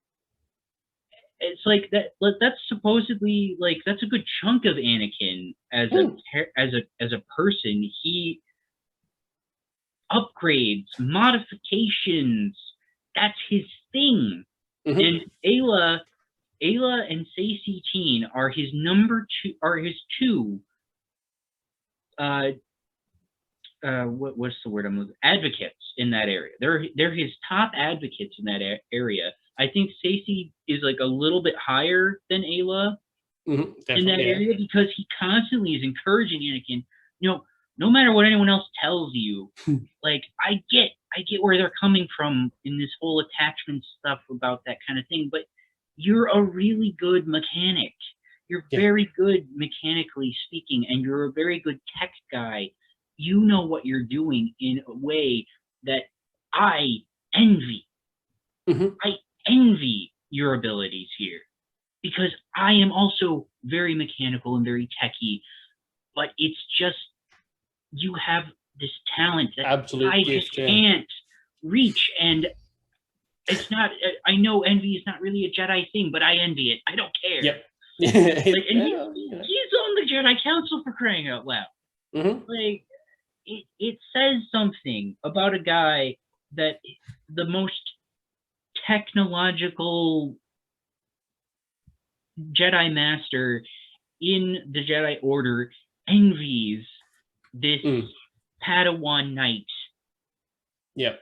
It's like that. That's supposedly like that's a good chunk of Anakin as a person. He upgrades, modifications. That's his thing. And Aayla and Saesee Tiin are his two. What's the word I'm looking? Advocates in that area. They're his top advocates in that area. I think Saesee is like a little bit higher than Aayla in that area because he constantly is encouraging Anakin. You know, no matter what anyone else tells you, like I get where they're coming from in this whole attachment stuff about that kind of thing, but you're a really good mechanic. You're very good mechanically speaking, and you're a very good tech guy. You know what you're doing in a way that I envy. I envy your abilities here because I am also very mechanical and very techy, but it's just you have this talent that I just can't reach, and it's not. I know envy is not really a Jedi thing, but I envy it. I don't care. Yep. He's on the Jedi Council for crying out loud. Like it says something about a guy that the most technological Jedi Master in the Jedi Order envies this Padawan Knight. Yep.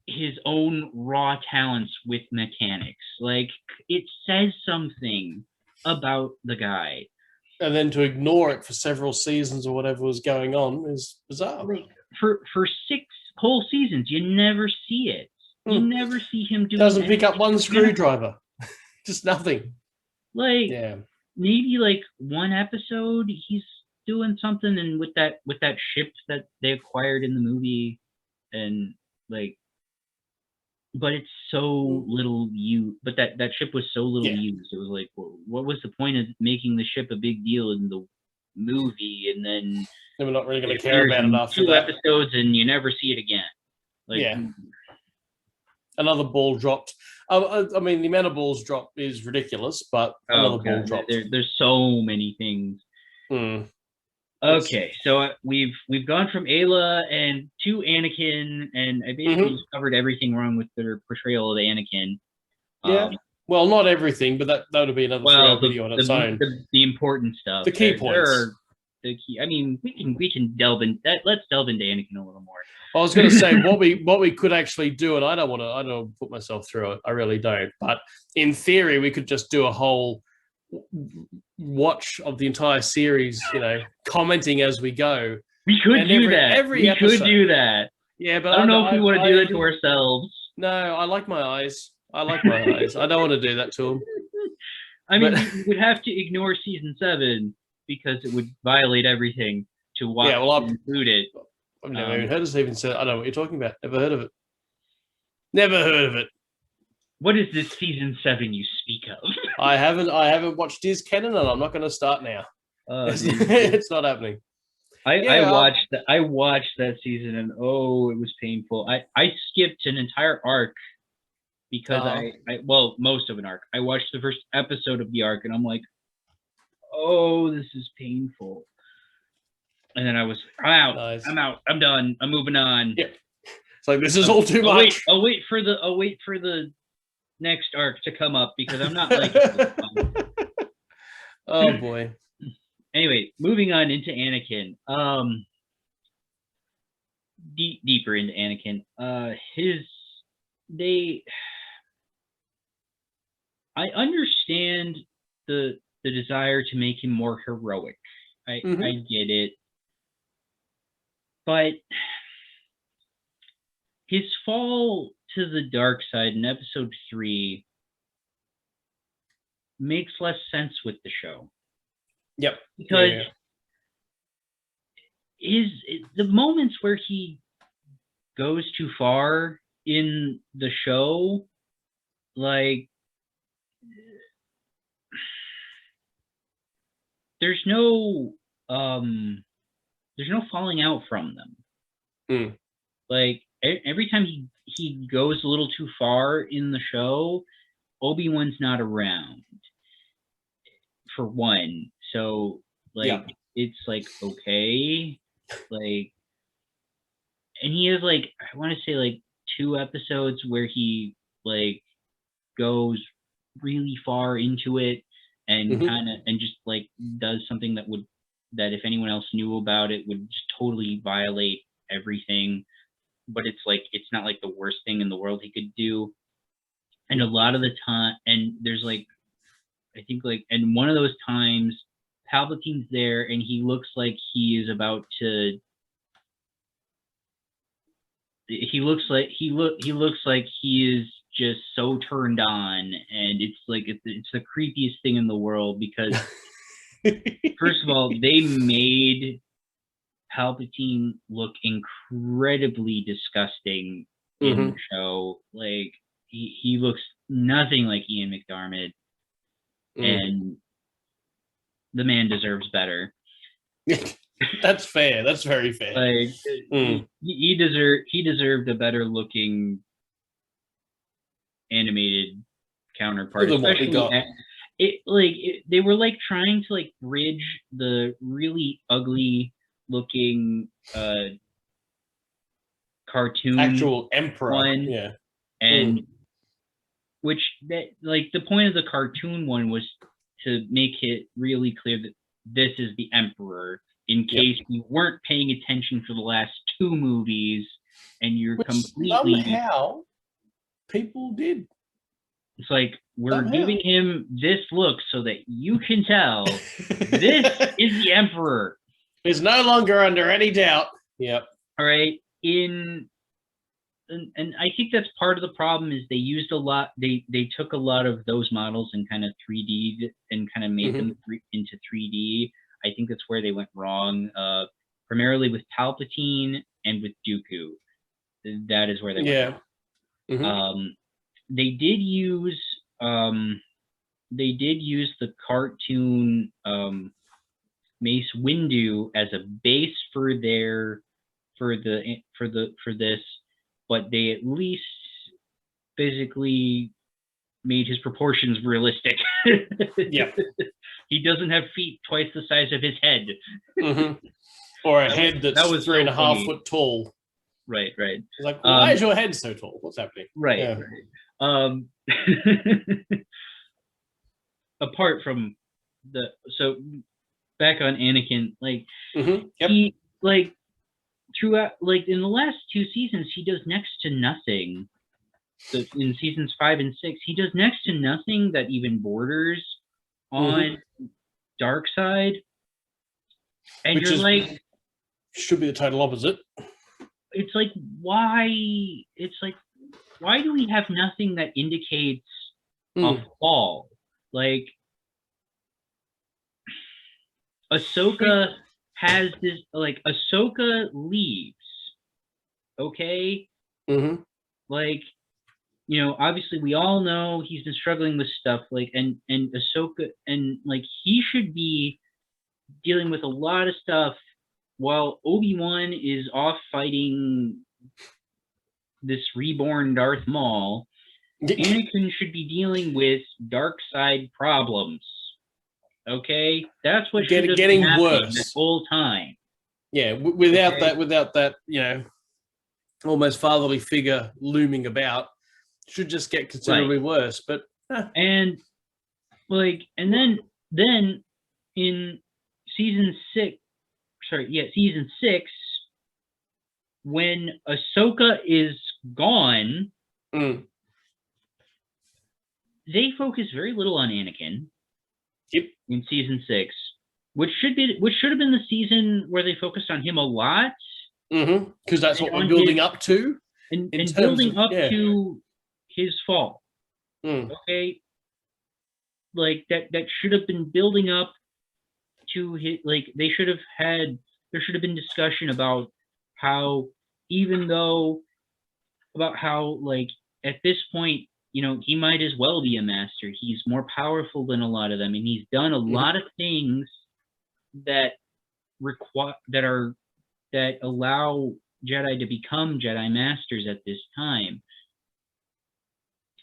His own raw talents with mechanics. Like it says something about the guy. And then to ignore it for several seasons or whatever was going on is bizarre. Like for 6 whole seasons, you never see it. You never see him doing. Doesn't pick up one screwdriver. Just nothing. Like maybe like one episode he's doing something, and with that ship that they acquired in the movie, and like but it's so little used. But that ship was so little used. It was like, well, what was the point of making the ship a big deal in the movie, and then we're not really going to care about it after 2 episodes, and you never see it again. Like, another ball dropped. I mean, the amount of balls dropped is ridiculous, but another ball dropped. There's so many things. Okay, so we've gone from Aayla and to Anakin, and I basically covered everything wrong with their portrayal of Anakin. Well, not everything, but that would be another video on its own. The important stuff, the key points. I mean, we can delve in that. Let's delve into Anakin a little more. I was going to say what we could actually do, and I don't want to put myself through it. I really don't. But in theory, we could just do a whole watch of the entire series, commenting as we go. We could do that. We could do that. Yeah, but I don't know if we want to do that to ourselves. No, I like my eyes. I like my eyes. I don't want to do that to them. I mean, we would have to ignore season 7 because it would violate everything to watch and include it. I've never even heard of even said. I don't know what you're talking about. Never heard of it. Never heard of it. What is this season 7 you speak of? I haven't watched Diz Canon, and I'm not going to start now. It's not happening. I watched that season, and it was painful. I skipped an entire arc because most of an arc. I watched the first episode of the arc, and I'm like, this is painful. And then I'm out. Nice. I'm out. I'm done. I'm moving on. Yeah. It's like, this is all too much. I'll wait for the next arc to come up because I'm not like it. Oh boy. Anyway, moving on into Anakin. Deeper into Anakin. I understand the desire to make him more heroic. I get it. But his fall to the dark side in episode 3 makes less sense with the show. Yep. Because the moments where he goes too far in the show, like, there's no falling out from them. Like, every time he goes a little too far in the show, Obi-Wan's not around, for one. So, like, it's like, okay. Like, and he has, like, I want to say, like, 2 episodes where he, like, goes really far into it and and just, like, does something that if anyone else knew about it would just totally violate everything. But it's like, it's not like the worst thing in the world he could do. And a lot of the time, and there's like, I think like, and one of those times Palpatine's there and he looks like he is about to, he looks like he is just so turned on, and it's like, it's the creepiest thing in the world because first of all, they made Palpatine look incredibly disgusting in the show. Like, he looks nothing like Ian McDiarmid, and the man deserves better. That's fair. That's very fair. Like, he deserved a better looking animated counterpart. Especially they were like trying to like bridge the really ugly looking cartoon actual Emperor one, and which that, like, the point of the cartoon one was to make it really clear that this is the Emperor, in case you weren't paying attention for the last 2 movies and you're completely somehow people did. It's like, we're giving him this look so that you can tell this is the Emperor. It's no longer under any doubt. Yep. All right. And I think that's part of the problem is they used a lot. They took a lot of those models and kind of 3D'd and kind of made them into 3D. I think that's where they went wrong. Primarily with Palpatine and with Dooku. That is where they went wrong. They did use the cartoon Mace Windu as a base for this, but they at least basically made his proportions realistic. Yep. He doesn't have feet twice the size of his head. Or a head that's 3.5 foot tall. Right. It's like, why is your head so tall? What's happening? Right. Apart from back on Anakin, like he like throughout, like in the last 2 seasons, he does next to nothing. So in seasons 5 and 6, he does next to nothing that even borders on dark side. And which should be the total opposite. It's like, why do we have nothing that indicates a fall? Like, Ahsoka has this, like, Ahsoka leaves, okay? Like, you know, obviously we all know he's been struggling with stuff, like, and Ahsoka, and, like, he should be dealing with a lot of stuff while Obi-Wan is off fighting this reborn Darth Maul. Anakin should be dealing with dark side problems. Okay, that's what should have been happening this whole time. Yeah, without that, you know, almost fatherly figure looming about, should just get considerably worse. But and like, and then in season 6, when Ahsoka is gone, they focus very little on Anakin. In season 6, which should have been the season where they focused on him a lot. Because that's what we're building up to. And building up to his fall. Okay. Like that should have been building up to his, like, there should have been discussion about how, like, at this point, you know, he might as well be a master. He's more powerful than a lot of them, and he's done a lot of things that allow Jedi to become Jedi masters at this time.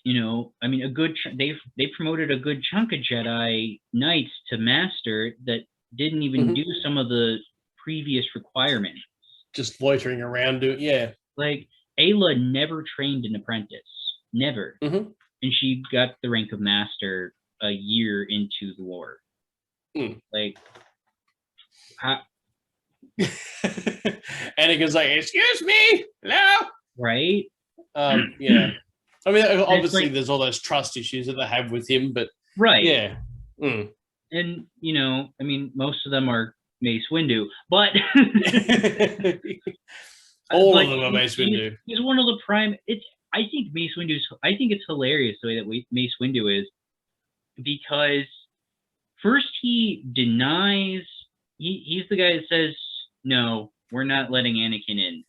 You know, I mean, they promoted a good chunk of Jedi Knights to master that didn't even do some of the previous requirements. Just loitering around doing, like Aayla never trained an apprentice. Never. And she got the rank of master a year into the war. Like, Anakin's like, excuse me, hello? Right? Yeah. I mean, obviously, like, there's all those trust issues that they have with him, but... Right. Yeah. And, you know, I mean, most of them are Mace Windu, but... all of them are Mace Windu. He's one of the prime... I think it's hilarious the way that Mace Windu is, because first he denies, he's the guy that says, no, we're not letting Anakin in.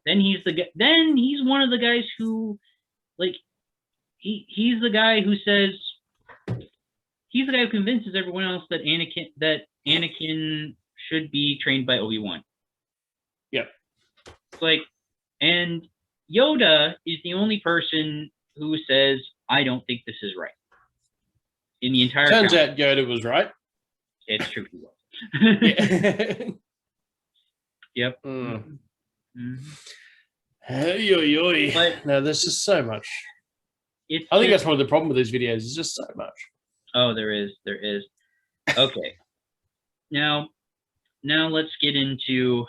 Then he's one of the guys who, like, he's the guy who says, he's the guy who convinces everyone else that Anakin should be trained by Obi-Wan. Yep. It's like, and Yoda is the only person who says, I don't think this is right. In the entire Turns out Yoda was right. It's true, he was. Yep. But no, there's just so much. I think that's one of the problem with these videos, is just so much. Oh, there is. Okay. Now let's get into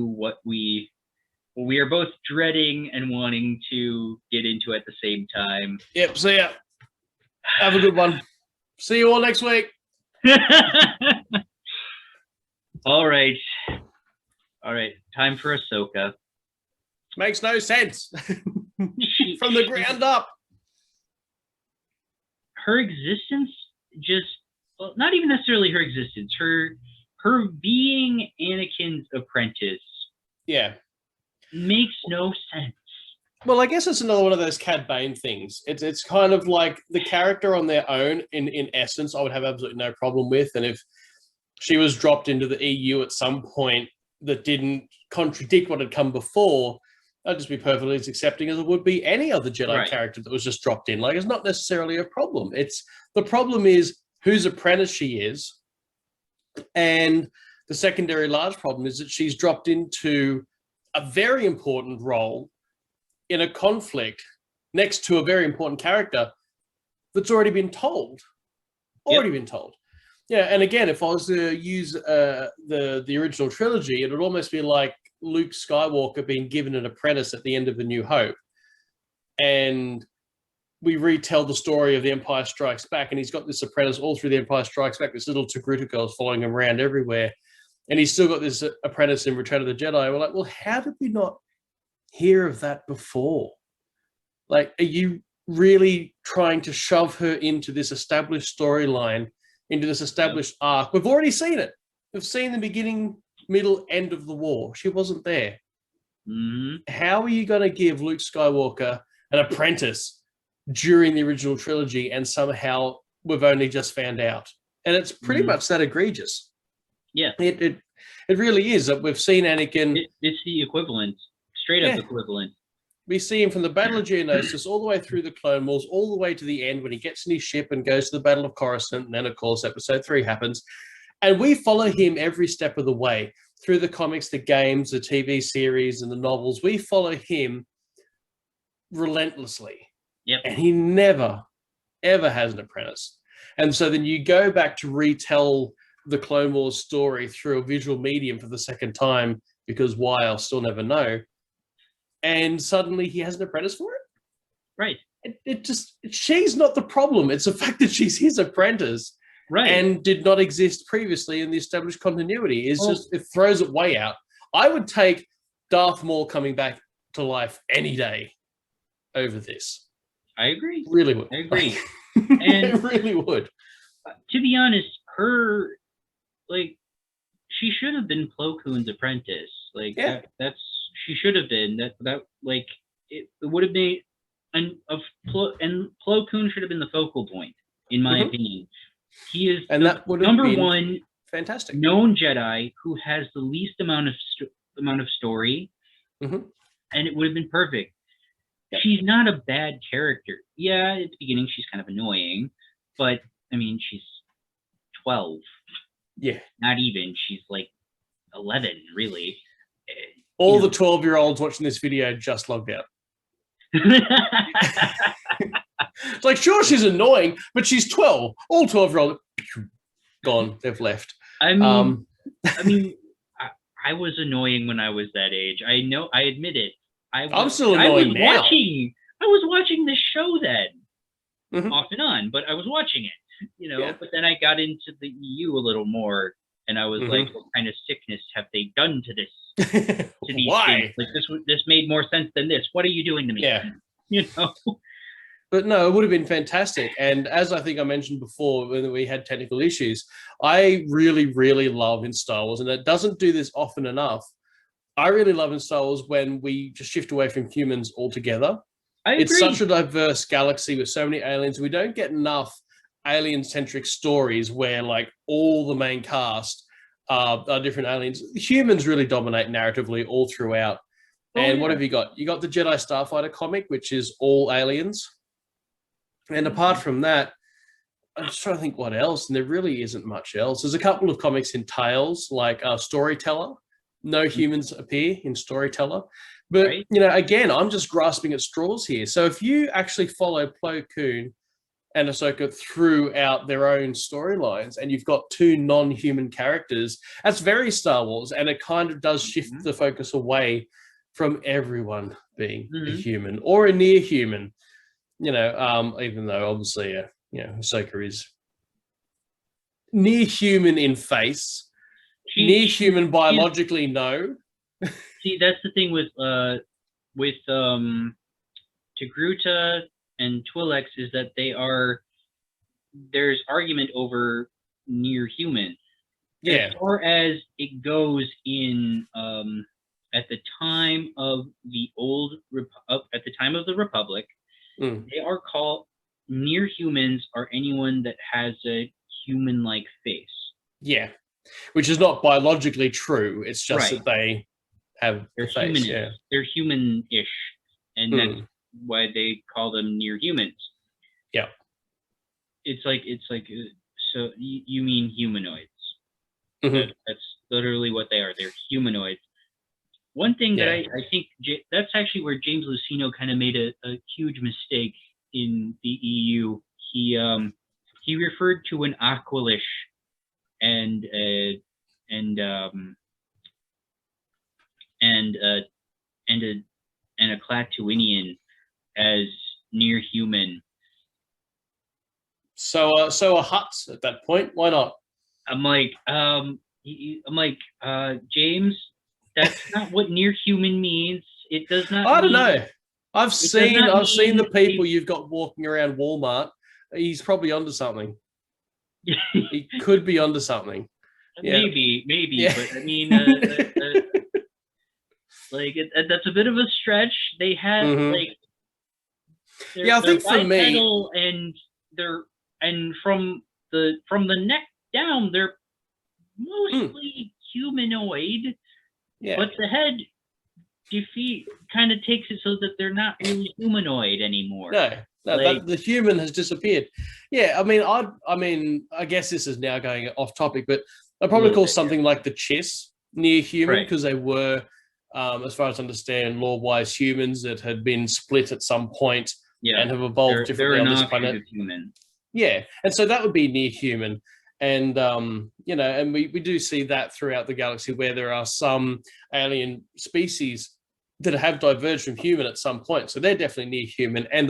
what we are both dreading and wanting to get into at the same time. Yep, see ya. Have a good one. See you all next week. All right. Time for Ahsoka. Makes no sense. From the ground up. Her existence not even necessarily her existence, her being Anakin's apprentice. Yeah. makes no sense. Well, I guess it's another one of those Cad Bane things. It's kind of like the character on their own, in essence, I would have absolutely no problem with. And if she was dropped into the EU at some point that didn't contradict what had come before, I'd just be perfectly as accepting as it would be any other Jedi character that was just dropped in. Like, it's not necessarily a problem. The problem is whose apprentice she is. And the secondary large problem is that she's dropped into a very important role in a conflict next to a very important character that's already been told. Been told. Yeah, and again, if I was to use the original trilogy, it would almost be like Luke Skywalker being given an apprentice at the end of A New Hope. And we retell the story of The Empire Strikes Back, and he's got this apprentice all through The Empire Strikes Back, this little Togruta girl's following him around everywhere. And he's still got this apprentice in Return of the Jedi. We're like, well, how did we not hear of that before? Like, are you really trying to shove her into this established storyline, into this established arc? We've already seen it. We've seen the beginning, middle, end of the war. She wasn't there. How are you going to give Luke Skywalker an apprentice during the original trilogy and somehow we've only just found out? And it's pretty much that egregious. Yeah. It really is. We've seen Anakin. It's the equivalent. Straight up equivalent. We see him from the Battle of Geonosis all the way through the Clone Wars, all the way to the end when he gets in his ship and goes to the Battle of Coruscant. And then, of course, Episode 3 happens. And we follow him every step of the way through the comics, the games, the TV series, and the novels. We follow him relentlessly. Yep. And he never, ever has an apprentice. And so then you go back to retell the Clone Wars story through a visual medium for the second time, because why, I'll still never know. And suddenly he has an apprentice for it? Right. She's not the problem. It's the fact that she's his apprentice. Right. And did not exist previously in the established continuity. It throws it way out. I would take Darth Maul coming back to life any day over this. I agree. Really would. I agree. And I really would. To be honest, she should have been Plo Koon's apprentice. She should have been it would have been, and Plo Koon should have been the focal point, in my opinion. He is that number one fantastic known Jedi who has the least amount of story, and it would have been perfect. Yep. She's not a bad character. Yeah, at the beginning she's kind of annoying, but I mean she's 12. Yeah, not even. She's like 11, really. All the 12-year-olds watching this video just logged out. It's like, sure, she's annoying, but she's 12. All 12-year-olds gone. They've left. I mean, I was annoying when I was that age. I know. I admit it. I'm still annoying now. I was watching this show then, off and on, but I was watching it. But then I got into the EU a little more, and I was like, what kind of sickness have they done to this? To these Why? Things? Like this made more sense than this. What are you doing to me? Yeah. But no, it would have been fantastic. And as I think I mentioned before, when we had technical issues, I really, really love in Star Wars, and it doesn't do this often enough. I really love in Star Wars when we just shift away from humans altogether. It's such a diverse galaxy with so many aliens. We don't get enough alien-centric stories where like all the main cast are different aliens. Humans really dominate narratively all throughout. What have you got? You got the Jedi Starfighter comic, which is all aliens. And apart from that, I'm just trying to think what else, and there really isn't much else. There's a couple of comics in Tales, like Storyteller. No humans appear in Storyteller. But, again, I'm just grasping at straws here. So if you actually follow Plo Koon and Ahsoka throughout their own storylines, and you've got two non-human characters, that's very Star Wars, and it kind of does shift the focus away from everyone being a human or a near human. Even though obviously, Ahsoka is near human in face, near human biologically, no. See, that's the thing with Togruta and Twi'leks is that there's argument over near human. Yeah. As far as it goes in at the time of the at the time of the Republic, they are called near humans, or anyone that has a human-like face. Yeah, which is not biologically true. It's just that they have they're the face. Human-ish. Yeah, they're human-ish, and that's why they call them near humans. Yeah, it's like so you mean humanoids? That's literally what they are. They're humanoids. One thing that I think that's actually where James Luceno kind of made a huge mistake in the EU. He referred to an Aqualish and a Clatuinian as near human. So a Hutt at that point. Why not? I'm like, James, that's not what near human means. It does not. I don't know. I've seen the people you've got walking around Walmart. He's probably onto something. He could be onto something. Yeah. Maybe. Yeah. But I mean, that's a bit of a stretch. They have I think for me, and from the neck down, they're mostly humanoid. Yeah. But the head defeat kind of takes it so that they're not really humanoid anymore. No, the human has disappeared. Yeah, I mean, I guess this is now going off topic, but I'd probably call something like the Chiss near human, because they were, as far as I understand, lore-wise humans that had been split at some point and have evolved differently on this planet. Human. Yeah, and so that would be near human. And, and we do see that throughout the galaxy, where there are some alien species that have diverged from human at some point. So they're definitely near human, and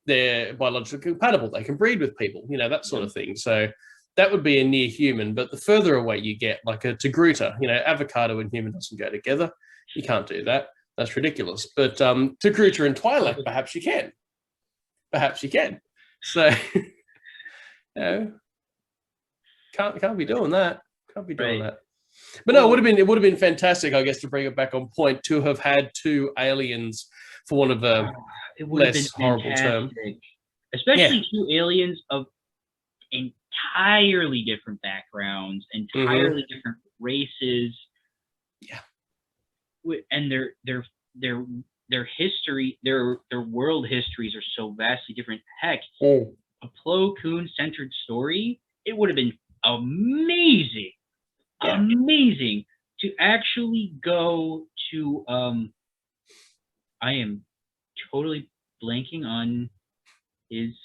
they're biologically compatible. They can breed with people, that sort of thing. So that would be a near human. But the further away you get, like a Togruta, avocado and human doesn't go together. You can't do that. That's ridiculous. But Togruta and Twi'lek, perhaps you can. So, can't be doing that. But no, it would have been fantastic, I guess, to bring it back on point, to have had two aliens, for one of a less horrible term. Especially two aliens of entirely different backgrounds, entirely different races. Yeah. And their history, their world histories are so vastly different. Heck, a Plo Koon centered story, it would have been amazing to actually go to I am totally blanking on his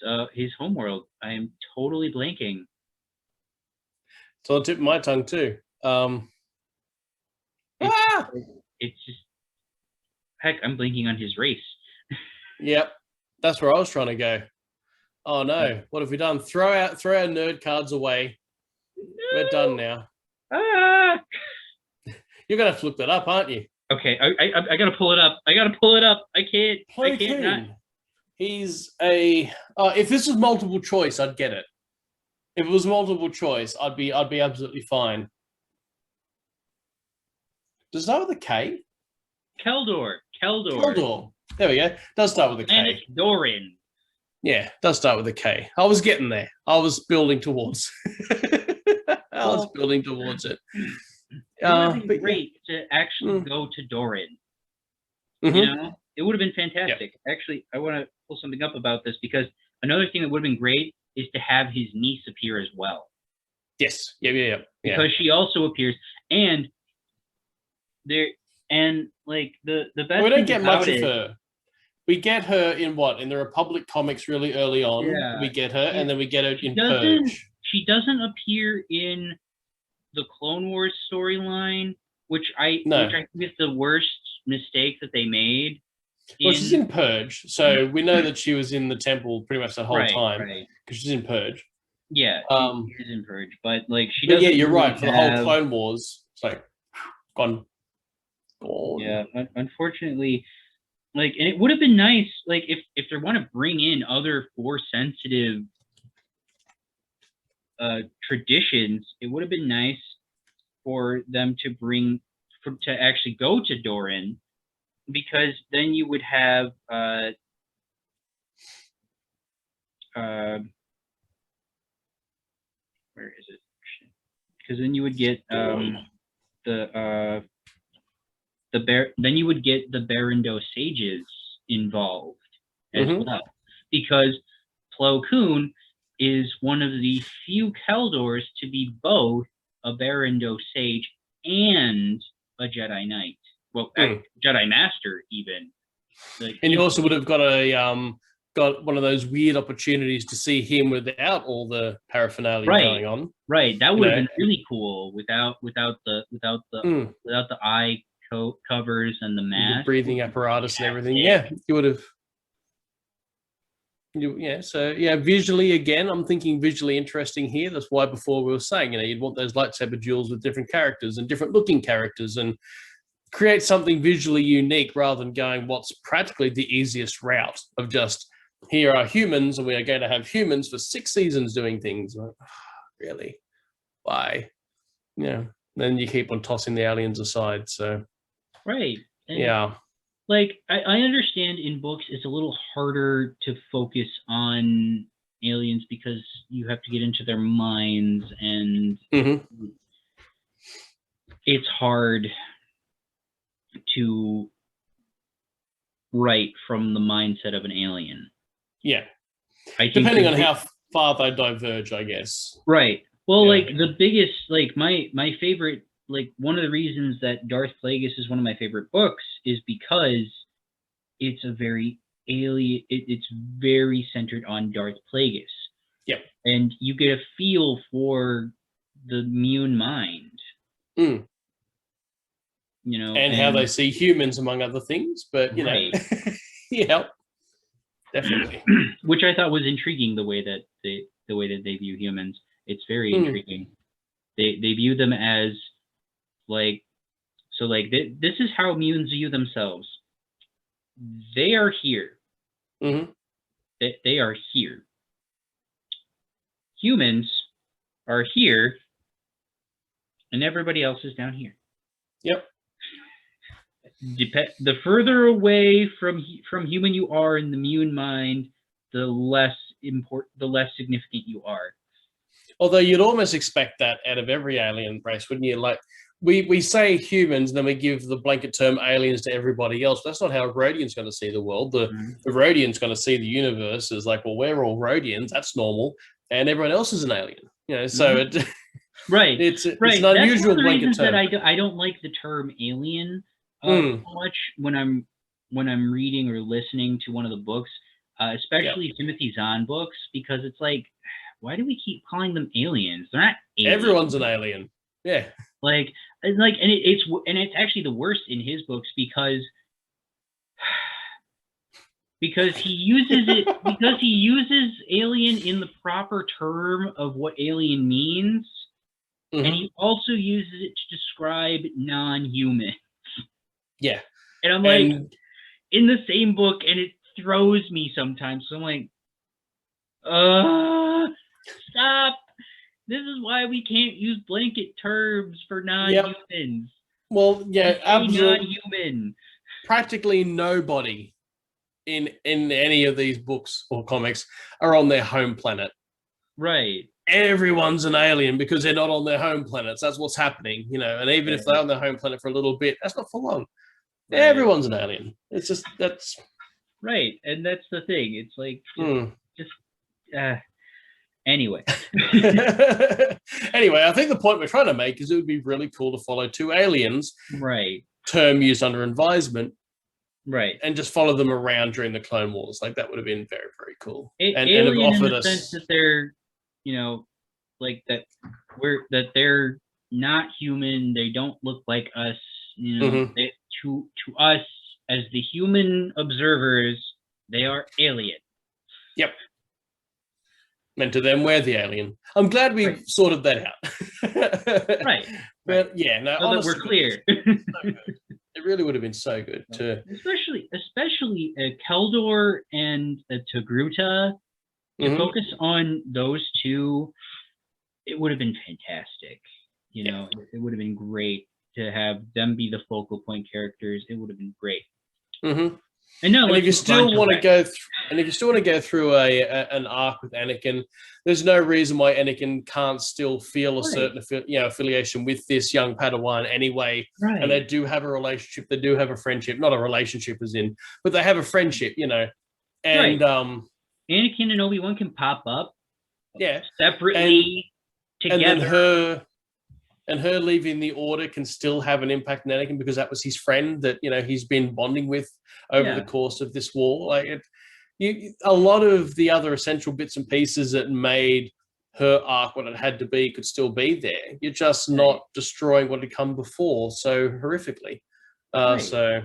homeworld. I am totally blanking. It's on the tip of my tongue too. It's just, heck, I'm blanking on his race. Yep, that's where I was trying to go. Oh no, what have we done? Throw our nerd cards away. No. We're done now. You're gonna have to look that up, aren't you? Okay, I gotta pull it up. I can't not. He's a. If this was multiple choice, I'd get it. If it was multiple choice, I'd be absolutely fine. Does it start with a K? Keldor. There we go. Does start with a K. And it's Doran. Yeah, does start with a K. I was getting there. I was building towards. I was building towards it. It would have been great to actually go to Doran. It would have been fantastic. Yep. Actually, I want to pull something up about this, because another thing that would have been great is to have his niece appear as well. Yes. Yeah. Because she also appears, and the best. We don't get much of her. We get her in the Republic comics really early on. Yeah. We get her, and then we get her in Purge. She doesn't appear in the Clone Wars storyline, which I think is the worst mistake that they made. Well, she's in Purge, so we know that she was in the temple pretty much that whole time, because she's in Purge. Yeah, she is in Purge, but she doesn't. Yeah, you're right. For the whole Clone Wars, it's like gone. Yeah, unfortunately. And it would have been nice, if they want to bring in other Force-sensitive traditions, it would have been nice for them to bring to actually go to Doran, because then you would have where is it? Because then you would get then you would get the Barriss Sages involved as well, because Plo Koon is one of the few Keldors to be both a Barriss Sage and a Jedi Knight. Well, Jedi Master even. And you also would have got got one of those weird opportunities to see him without all the paraphernalia going on. Right, that would have been really cool without the eye covers and the mask, the breathing apparatus and everything. Yeah, you would have. So visually again, I'm thinking visually interesting here. That's why before we were saying, you'd want those lightsaber duels with different characters and different looking characters, and create something visually unique rather than going what's practically the easiest route of just, here are humans and we are going to have humans for 6 seasons doing things. Like, really? Why? Then you keep on tossing the aliens aside. So, right. And like, I understand in books it's a little harder to focus on aliens because you have to get into their minds, and it's hard to write from the mindset of an alien. Yeah. Depending on how far they diverge, I guess. Right. Well, like the biggest, like my favorite, like one of the reasons that Darth Plagueis is one of my favorite books is because it's a very alien, it's very centered on Darth Plagueis. Yep. And you get a feel for the Mune mind. And how they see humans, among other things. But, definitely. Which I thought was intriguing, the way that they view humans. It's very intriguing. They view them as this is how Munes view themselves. They are here. They are here. Humans are here, and everybody else is down here. Yep. The further away from human you are in the Mune mind, the less significant you are. Although you'd almost expect that out of every alien race, wouldn't you? Like, we say humans, and then we give the blanket term aliens to everybody else. That's not how a Rhodian's going to see the world. The Rhodian's going to see the universe as like, well, we're all Rhodians, that's normal, and everyone else is an alien. So it right. It's an That's unusual one of the blanket reasons term. that I don't like the term alien so much when I'm reading or listening to one of the books, especially Timothy Zahn books, because it's like, why do we keep calling them aliens? They're not aliens. Everyone's an alien. Yeah. It's actually the worst in his books because he uses alien in the proper term of what alien means, and he also uses it to describe non-human. Yeah. And I'm like, in the same book, and it throws me sometimes. So I'm like, stop. This is why we can't use blanket terms for non-humans. Yep. Well, yeah, absolutely. Non-human. Practically nobody in any of these books or comics are on their home planet. Right. Everyone's an alien because they're not on their home planets. That's what's happening, And even if they're on their home planet for a little bit, that's not for long. Right. Everyone's an alien. It's just that's right, and that's the thing. It's like anyway. Anyway, I think the point we're trying to make is it would be really cool to follow 2 aliens, right? Term used under advisement, right? And just follow them around during the Clone Wars. Like that would have been very, very cool. And alien in the sense that they're, like that they're not human. They don't look like us. They, to us as the human observers, they are alien. Yep. And to them, we're the alien. I'm glad we sorted that out. Right. But yeah, no, so honestly, that we're clear. It really would have been so good to, especially a Keldor and a Togruta. To focus on those 2, it would have been fantastic. It would have been great to have them be the focal point characters, it would have been great. And if you still want to go through an arc with Anakin, there's no reason why Anakin can't still feel a certain affiliation with this young Padawan anyway. Right. And they do have a relationship. They do have a friendship. Not a relationship as in, but they have a friendship, you know. And Anakin and Obi-Wan can pop up separately together. And her leaving the Order can still have an impact on Anakin because that was his friend that, you know, he's been bonding with over the course of this war. Like a lot of the other essential bits and pieces that made her arc what it had to be could still be there. You're just not destroying what had come before so horrifically. So,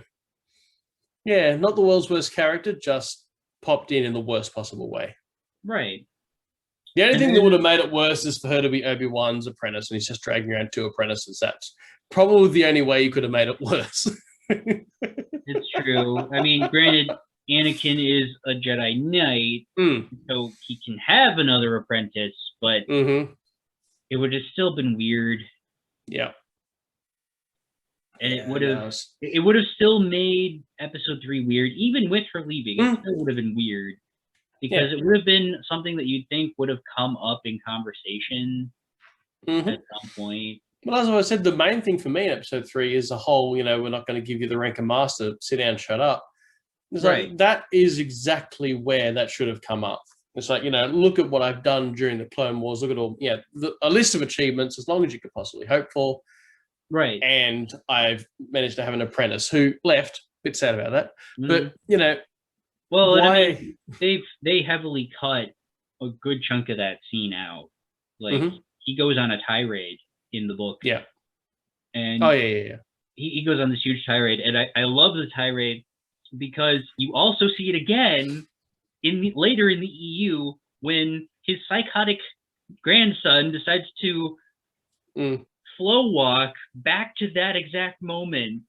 yeah, not the world's worst character, just popped in the worst possible way. Right. The only thing that would have made it worse is for her to be Obi-Wan's apprentice, and he's just dragging around 2 apprentices. That's probably the only way you could have made it worse. It's true. I mean, granted, Anakin is a Jedi Knight, so he can have another apprentice, but it would have still been weird. Yeah. And it would have still made Episode 3 weird, even with her leaving. It still would have been weird. Because it would have been something that you'd think would have come up in conversation at some point. Well, as I said, the main thing for me in Episode 3 is the whole, you know, we're not going to give you the rank of master, sit down, shut up. It's like, that is exactly where that should have come up. It's like, you know, look at what I've done during the Clone Wars. Look at all, a list of achievements, as long as you could possibly hope for. Right. And I've managed to have an apprentice who left. A bit sad about that. But, you know, well, I mean, they heavily cut a good chunk of that scene out. Like he goes on a tirade in the book. Yeah. And he goes on this huge tirade, and I love the tirade because you also see it again later in the EU when his psychotic grandson decides to flow walk back to that exact moment,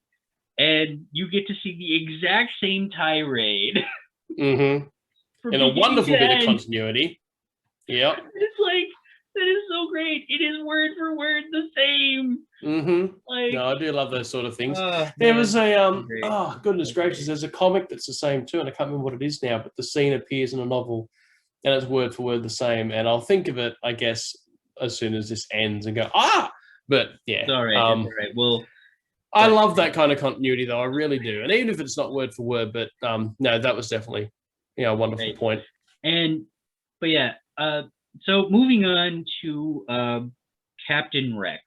and you get to see the exact same tirade. In a wonderful bit of continuity. Yep. It's like, that is so great. It is word for word the same. Like, no, I do love those sort of things. There was a goodness gracious, there's a comic that's the same too, and I can't remember what it is now, but the scene appears in a novel and it's word for word the same. And I'll think of it, I guess, as soon as this ends and go, but yeah. It's all right. Well, I love that kind of continuity, though. I really do. And even if it's not word for word, but no, that was definitely, a wonderful point. But yeah, so moving on to Captain Rex.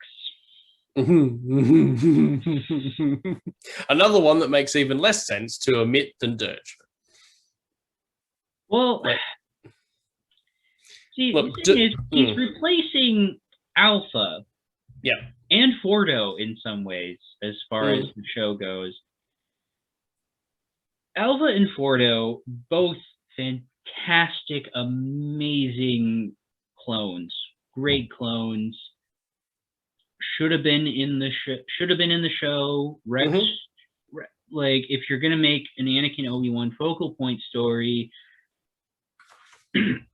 Another one that makes even less sense to omit than Durge. Well, see, the thing is, he's replacing Alpha. Yeah. And Fordo in some ways, as far as the show goes. Alpha and Fordo, both fantastic, amazing clones. Great clones. Should have been in the show. Rex, like, if you're gonna make an Anakin Obi-Wan focal point story,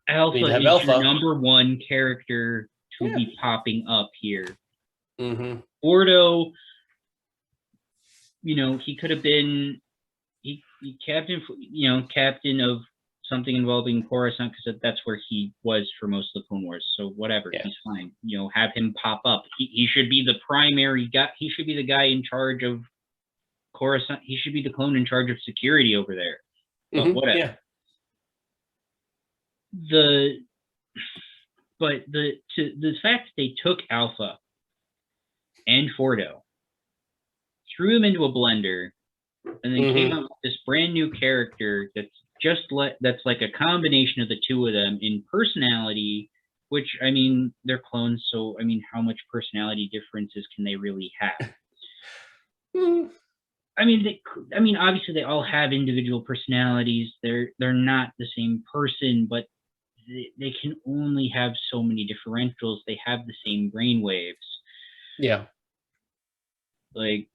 Alpha is your number one character to be popping up here. Fordo, he could have been captain of something involving Coruscant, because that's where he was for most of the Clone Wars. So whatever, he's fine. Have him pop up. He should be the primary guy. He should be the guy in charge of Coruscant. He should be the clone in charge of security over there. But whatever. Yeah. The fact that they took Alpha and Fordo, threw them into a blender, and then came up with this brand new character that's like a combination of the two of them in personality, which, I mean, they're clones, so, I mean, how much personality differences can they really have? I mean, obviously they all have individual personalities. They're not the same person, but they can only have so many differentials. They have the same brain waves. Yeah. Like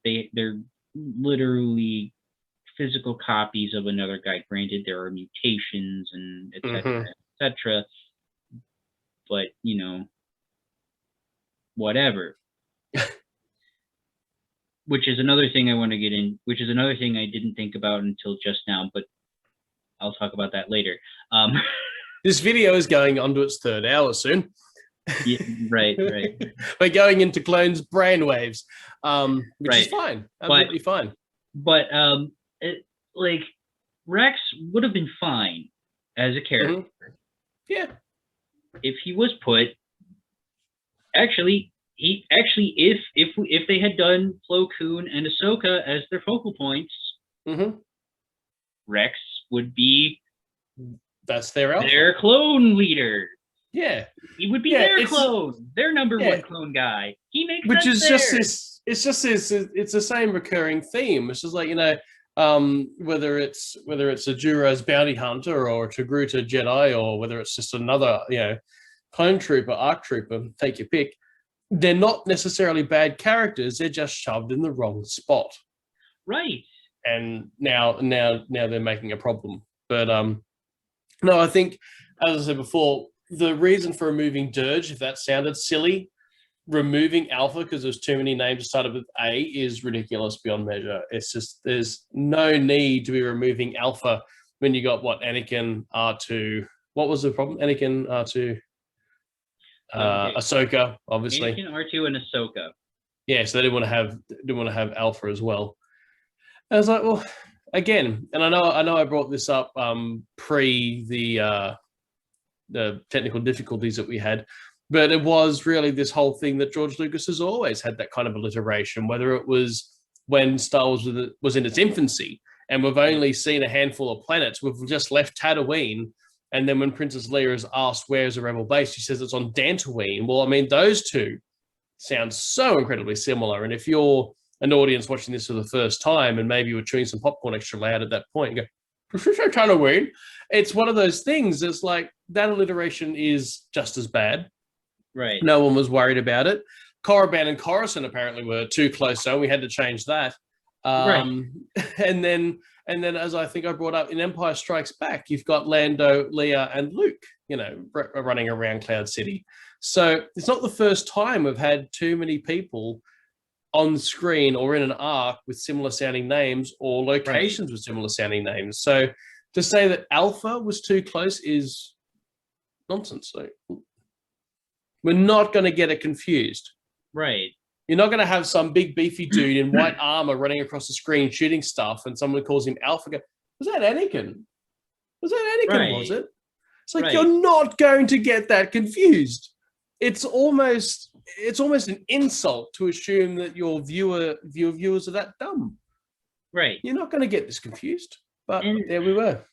they're literally physical copies of another guy. Granted, there are mutations and etc. But whatever. which is another thing I want to get in, which is another thing I didn't think about until just now, but I'll talk about that later. This video is going onto its 3rd hour soon. Yeah, right. We're going into clones' brainwaves, which is fine, absolutely fine. But like Rex would have been fine as a character. Yeah, if he was put. Actually, if they had done Plo Koon and Ahsoka as their focal points, Rex would be their clone leader. Yeah, he would be their clone, their number one clone guy. He makes which sense is just this. It's the same recurring theme. It's just like, you know, whether it's a Duro's bounty hunter or a Togruta Jedi, or whether it's just another, you know, clone trooper, ARC trooper, take your pick. They're not necessarily bad characters. They're just shoved in the wrong spot. Right. And now they're making a problem. But no, I think, as I said before, the reason for removing Durge, if that sounded silly, removing Alpha because there's too many names that started with A is ridiculous beyond measure. It's just, there's no need to be removing Alpha when you got Anakin, R2. What was the problem? Anakin, R2, Ahsoka, obviously. Anakin, R2, and Ahsoka. Yeah, so they didn't want to have Alpha as well. I was like, well, again, and I know I brought this up pre the technical difficulties that we had, but it was really this whole thing that George Lucas has always had, that kind of alliteration, whether it was when Star Wars was in its infancy and we've only seen a handful of planets. We've just left Tatooine, and then when Princess Leia is asked where's the rebel base, she says it's on Dantooine. Well, I mean, those two sound so incredibly similar, and if you're an audience watching this for the first time and maybe you were chewing some popcorn extra loud at that point, you go, Tatooine. It's one of those things that's like, that alliteration is just as bad. Right. No one was worried about it. Korriban and Coruscant apparently were too close, so we had to change that. Right. And then, as I think I brought up, in Empire Strikes Back, you've got Lando, Leia, and Luke, you know, running around Cloud City. So it's not the first time we've had too many people on screen or in an arc with similar sounding names, or locations with similar sounding names. So to say that Alpha was too close is nonsense. So we're not going to get it confused. Right. You're not going to have some big beefy dude in white armor running across the screen shooting stuff, and someone calls him Alpha. Was that Anakin? Was it? It's like, you're not going to get that confused. It's almost an insult to assume that your viewers are that dumb. Right. You're not going to get this confused. But there we were.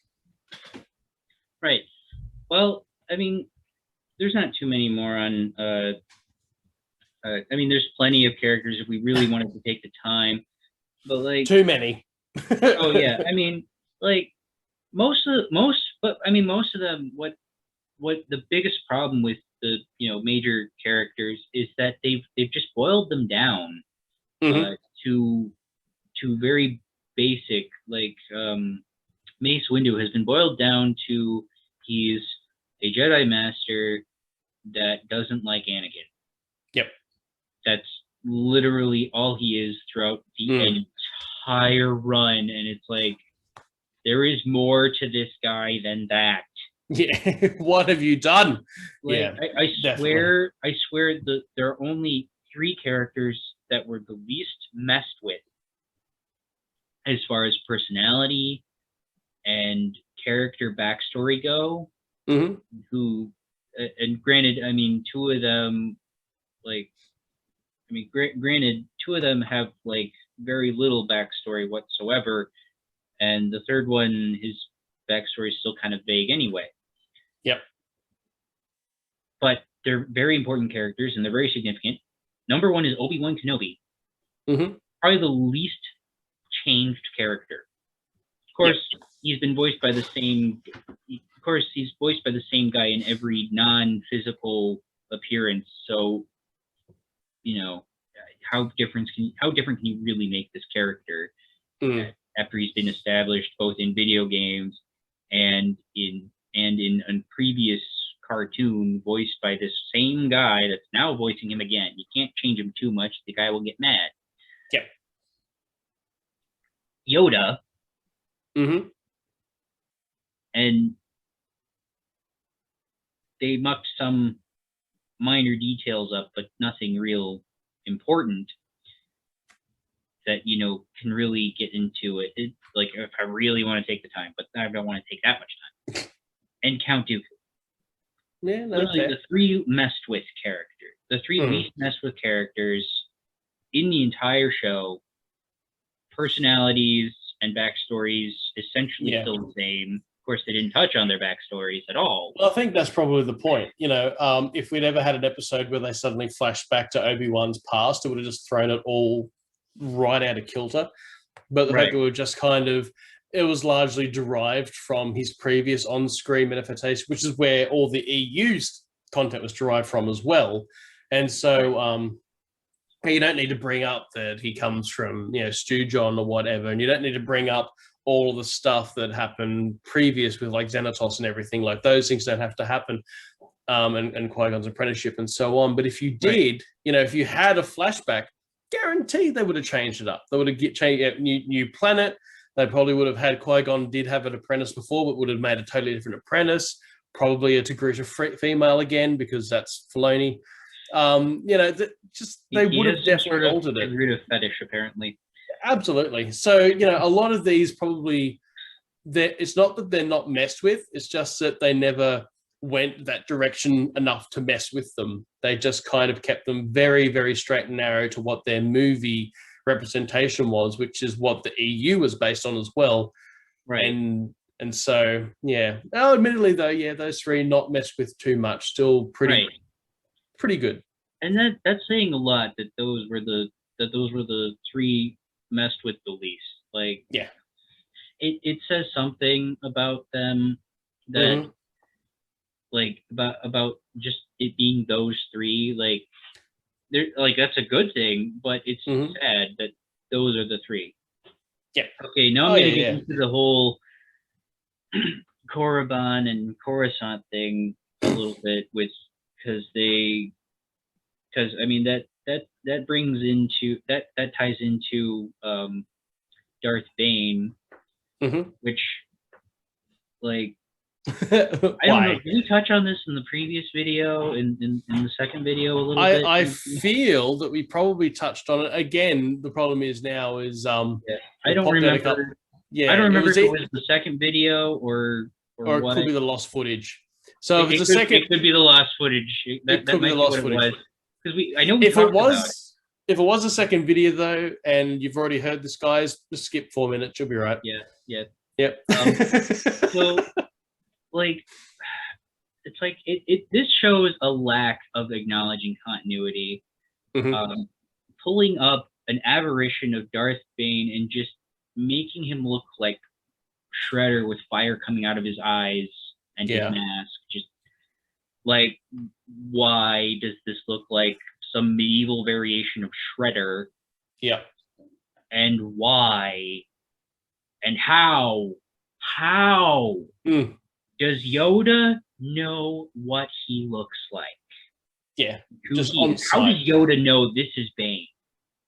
Right. Well, I mean, there's not too many more on. I mean, there's plenty of characters if we really wanted to take the time, but like too many. Oh yeah, I mean, like most of them. What the biggest problem with the major characters is that they've just boiled them down to very basic. Like Mace Windu has been boiled down to, he's a Jedi Master that doesn't like Anakin. Yep. That's literally all he is throughout the entire run, and it's like, there is more to this guy than that. Yeah, what have you done? Like, yeah, I swear that there are only 3 characters that were the least messed with as far as personality and character backstory go. Who, and granted, I mean, 2 of them, granted, 2 of them have like very little backstory whatsoever, and the third one, his backstory is still kind of vague anyway. Yep. But they're very important characters, and they're very significant. Number 1 is Obi-Wan Kenobi. Probably the least changed character. Of course, he's been voiced by the same. Of course, he's voiced by the same guy in every non-physical appearance. So, how different can you really make this character after he's been established both in video games and in a previous cartoon voiced by this same guy that's now voicing him again? You can't change him too much; the guy will get mad. Yep. Yoda. Mm-hmm. And they mucked some minor details up, but nothing real important that, you know, can really get into it. Like, if I really want to take the time, but I don't want to take that much time. And Count Dooku. Yeah, no, literally the three messed with characters. The three least messed with characters in the entire show. Personalities and backstories essentially still the same. Of course, they didn't touch on their backstories at all. Well, I think that's probably the point. You know, if we'd ever had an episode where they suddenly flashed back to Obi-Wan's past, it would have just thrown it all right out of kilter. But the fact that we were just kind of, it was largely derived from his previous on-screen manifestation, which is where all the EU's content was derived from as well. And so you don't need to bring up that he comes from, you know, Stew John or whatever, and you don't need to bring up all of the stuff that happened previous with like Xanatos and everything. Like those things don't have to happen, and Qui-Gon's apprenticeship and so on. But if you did, you know, if you had a flashback, guaranteed they would have changed it up. They would have changed a new planet. They probably would have had Qui-Gon did have an apprentice before, but would have made a totally different apprentice. Probably a Togruta female again, because that's Filoni. You know, they would have definitely altered it. Togruta fetish, apparently. Absolutely. So, you know, a lot of these probably, it's not that they're not messed with, it's just that they never went that direction enough to mess with them. They just kind of kept them very, very straight and narrow to what their movie representation was, which is what the EU was based on as well. Right. And so, yeah. Oh, admittedly, though, yeah, those three not messed with too much. Still pretty good. And that's saying a lot that those were the three messed with the least. Like, yeah, it says something about them that like about just it being those three. Like, they're like, that's a good thing, but it's sad that those are the three. Yeah. Okay, now I'm gonna get into the whole Korriban and Coruscant thing a little bit, because I mean that brings into that ties into Darth Bane, which, like, I don't know. Did we touch on this in the previous video, in the second video a little bit? I feel that we probably touched on it. Again, the problem is now is I don't remember. I don't remember if it was the second video or it what. Could be the lost footage. So if it's the second, it could be the lost footage. That could be the lost footage. Because I know we talked about it. If it was a second video though, and you've already heard this, guys, just skip 4 minutes. You'll be right. Yeah. Yep. So, like, it's like this shows a lack of acknowledging continuity, pulling up an aberration of Darth Bane and just making him look like Shredder with fire coming out of his eyes and his mask. Just like, why does this look like some medieval variation of Shredder? Yeah. And why? And how does Yoda know what he looks like? Yeah. Just on sight. How does Yoda know this is Bane?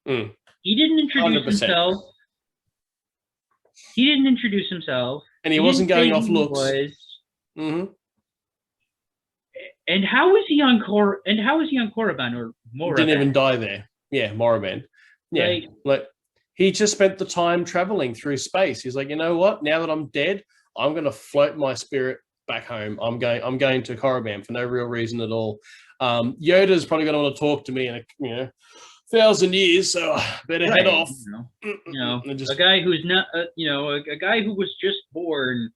He didn't introduce 100%. Himself. He didn't introduce himself. And he wasn't going off looks. And how is he on Korriban or Moraban? Didn't even die there. Yeah, Moraban. Yeah. Like he just spent the time traveling through space. He's like, you know what? Now that I'm dead, I'm going to float my spirit back home. I'm going to Korriban for no real reason at all. Yoda's probably going to want to talk to me in 1,000 years, so I better head off. A guy who's not, a guy who was just born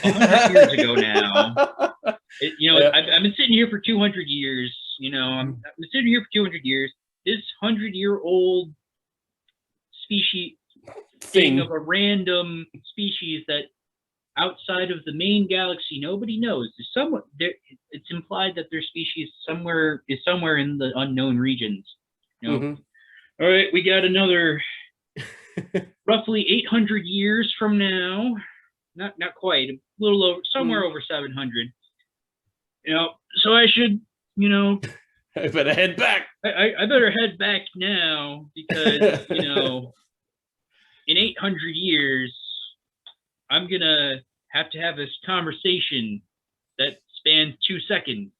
100 years ago now. I've been sitting here for 200 years. I've been sitting here for 200 years. This 100-year-old species thing of a random species that outside of the main galaxy nobody knows. It's implied that their species is somewhere in the unknown regions. All right, we got another roughly 800 years from now. Not quite, a little over, somewhere over 700. So I should, I better head back. I better head back now because, in 800 years, I'm gonna have to have this conversation that spans 2 seconds.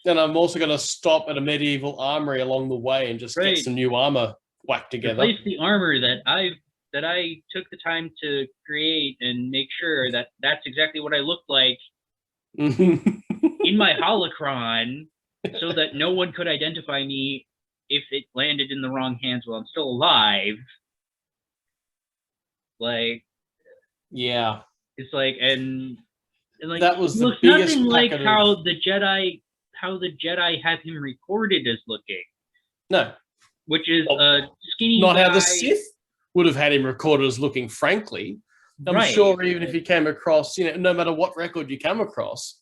Then I'm also gonna stop at a medieval armory along the way and just get some new armor whacked together. Replace the armor that I took the time to create and make sure that that's exactly what I looked like in my holocron, so that no one could identify me if it landed in the wrong hands while I'm still alive. Like, yeah, it's like, and like that was the biggest nothing like how the Jedi have him recorded as looking. No, which is a skinny not guy. How the Sith would have had him recorded as looking. Frankly, I'm sure even if you came across, no matter what record you come across,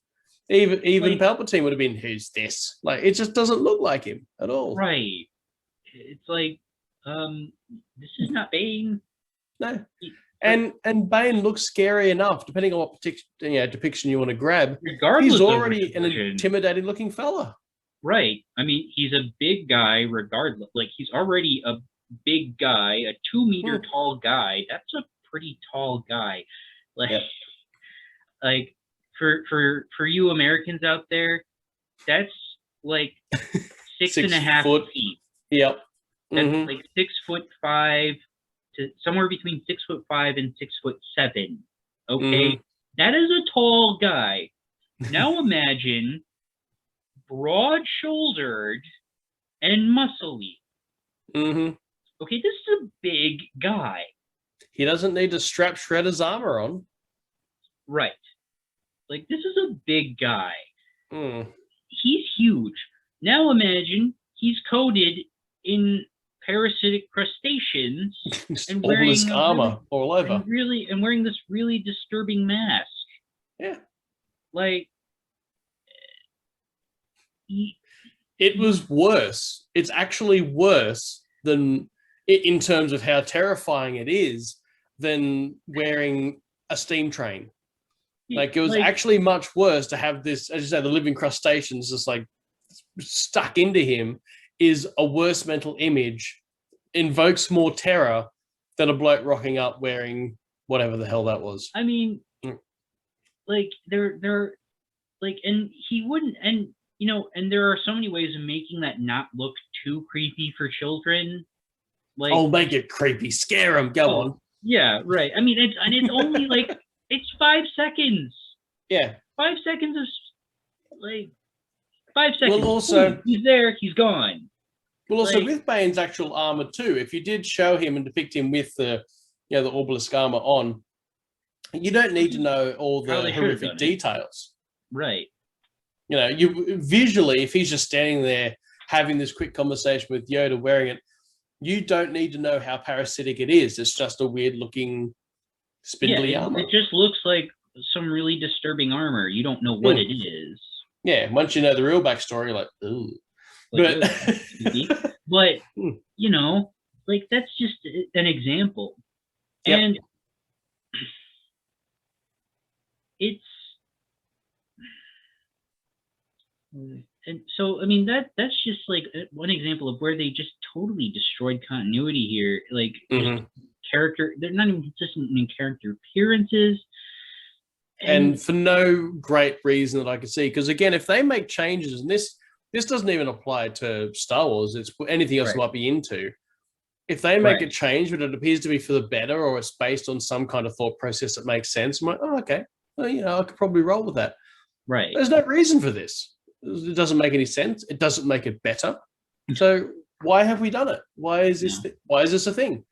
even Palpatine would have been, who's this? Like, it just doesn't look like him at all. Right. It's like, this is not Bane. No. And Bane looks scary enough, depending on what depiction you want to grab. Regardless, he's already an intimidating looking fella. Right. I mean, he's a big guy regardless. Like, he's already a big guy, a 2 meter tall guy. That's a pretty tall guy. Like, like for you Americans out there, that's like 6.5 feet. Yep. That's like 6'5" to somewhere between 6'5" and 6'7". Okay, that is a tall guy. Now imagine broad-shouldered and muscly. Okay, this is a big guy. He doesn't need to strap Shredder's armor on. Right. Like, this is a big guy. He's huge. Now imagine he's coated in parasitic crustaceans and wearing armor all over. And wearing this really disturbing mask. Yeah. Like, it was worse. It's actually worse than, in terms of how terrifying it is, than wearing a steam train. Like, it was actually much worse to have this, as you say, the living crustaceans just like stuck into him is a worse mental image, invokes more terror than a bloke rocking up wearing whatever the hell that was. I mean, like, they're like, and he wouldn't, and and there are so many ways of making that not look too creepy for children. Like, oh, make it creepy, scare them. Go on. Yeah, right. I mean, it's only like it's 5 seconds. Yeah, 5 seconds of 5 seconds. Well, also, he's there, he's gone. Well, also with Bane's actual armor too, if you did show him and depict him with the obelisk armor on, you don't need to know all the horrific details. Right. You visually, if he's just standing there having this quick conversation with Yoda wearing it, you don't need to know how parasitic it is. It's just a weird looking spindly armor. It just looks like some really disturbing armor. You don't know what it is. Yeah, once you know the real backstory, like, ooh. But like, that's just an example. Yep. And it's, and so, I mean, that's just like one example of where they just totally destroyed continuity here. Like, character, they're not even consistent in character appearances. And for no great reason that I can see. Because again, if they make changes, and this doesn't even apply to Star Wars, it's anything else you might be into. If they make a change, but it appears to be for the better, or it's based on some kind of thought process that makes sense, I'm like, oh, okay. Well, I could probably roll with that. Right. There's no reason for this. It doesn't make any sense. It doesn't make it better. So why have we done it? Why is this? Why is this a thing?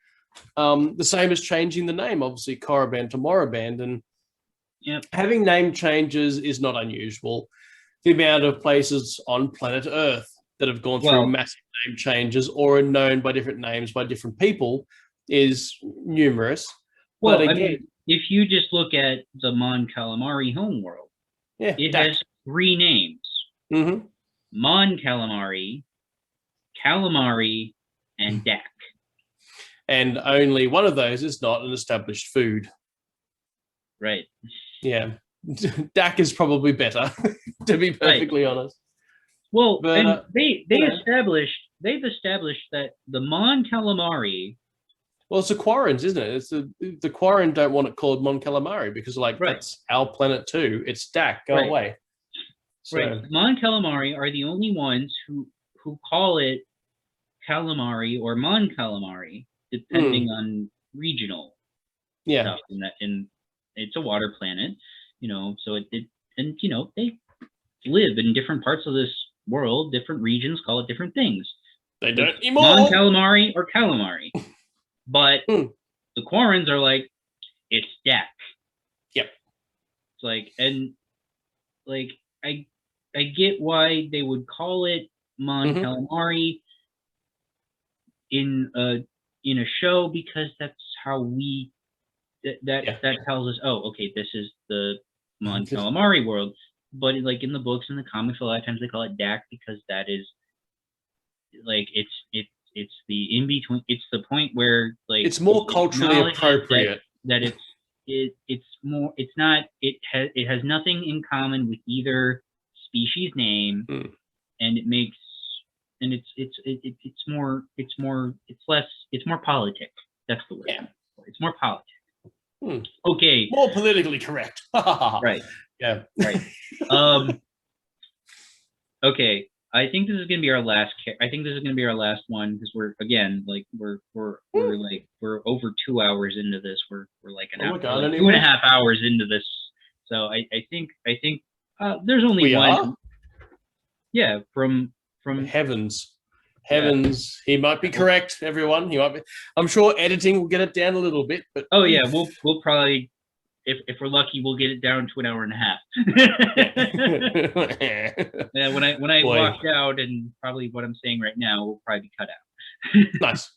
The same as changing the name, obviously, Korriban to Moraband, and having name changes is not unusual. The amount of places on planet Earth that have gone through massive name changes or are known by different names by different people is numerous. Well, but again, I mean, if you just look at the Mon Calamari homeworld, it has 3 names. Mon Calamari, Calamari, and Dak. And only one of those is not an established food. Right. Yeah. Dak is probably better, to be perfectly honest. Well, but, and they've established that the Mon Calamari Well, it's the Quarrens, isn't it? It's the Quarren don't want it called Mon Calamari because that's our planet too. It's Dak. Go away. So, right. Mon Calamari are the only ones who call it calamari or Mon Calamari, depending on regional stuff. And it's a water planet, so and they live in different parts of this world. Different regions call it different things. They don't anymore. Mon Calamari or calamari. But the Quarrens are like, it's Dak. Yep. It's like, and like, I get why they would call it Mon Calamari in a show, because that's how that tells us, oh, okay, this is the Mon Calamari world. But like in the books and the comics, a lot of times they call it Dak because that is like it's the in between. It's the point where like it's more culturally appropriate. That it's more. It's not. It has nothing in common with either species name, and it makes and it's more politic. That's the word. Yeah. It's more politic. Okay. More politically correct. Right. Yeah. Right. Okay. I think this is gonna be our last. I think this is gonna be our last one because we're over 2 hours into this. We're like an hour, 2.5 hours into this. So I think there's only one. Are? Yeah, from heavens. He might be correct, everyone. He might be. I'm sure editing will get it down a little bit, but we'll probably. If we're lucky, we'll get it down to an hour and a half. Yeah, when I walked out, and probably what I'm saying right now will probably be cut out. Nice.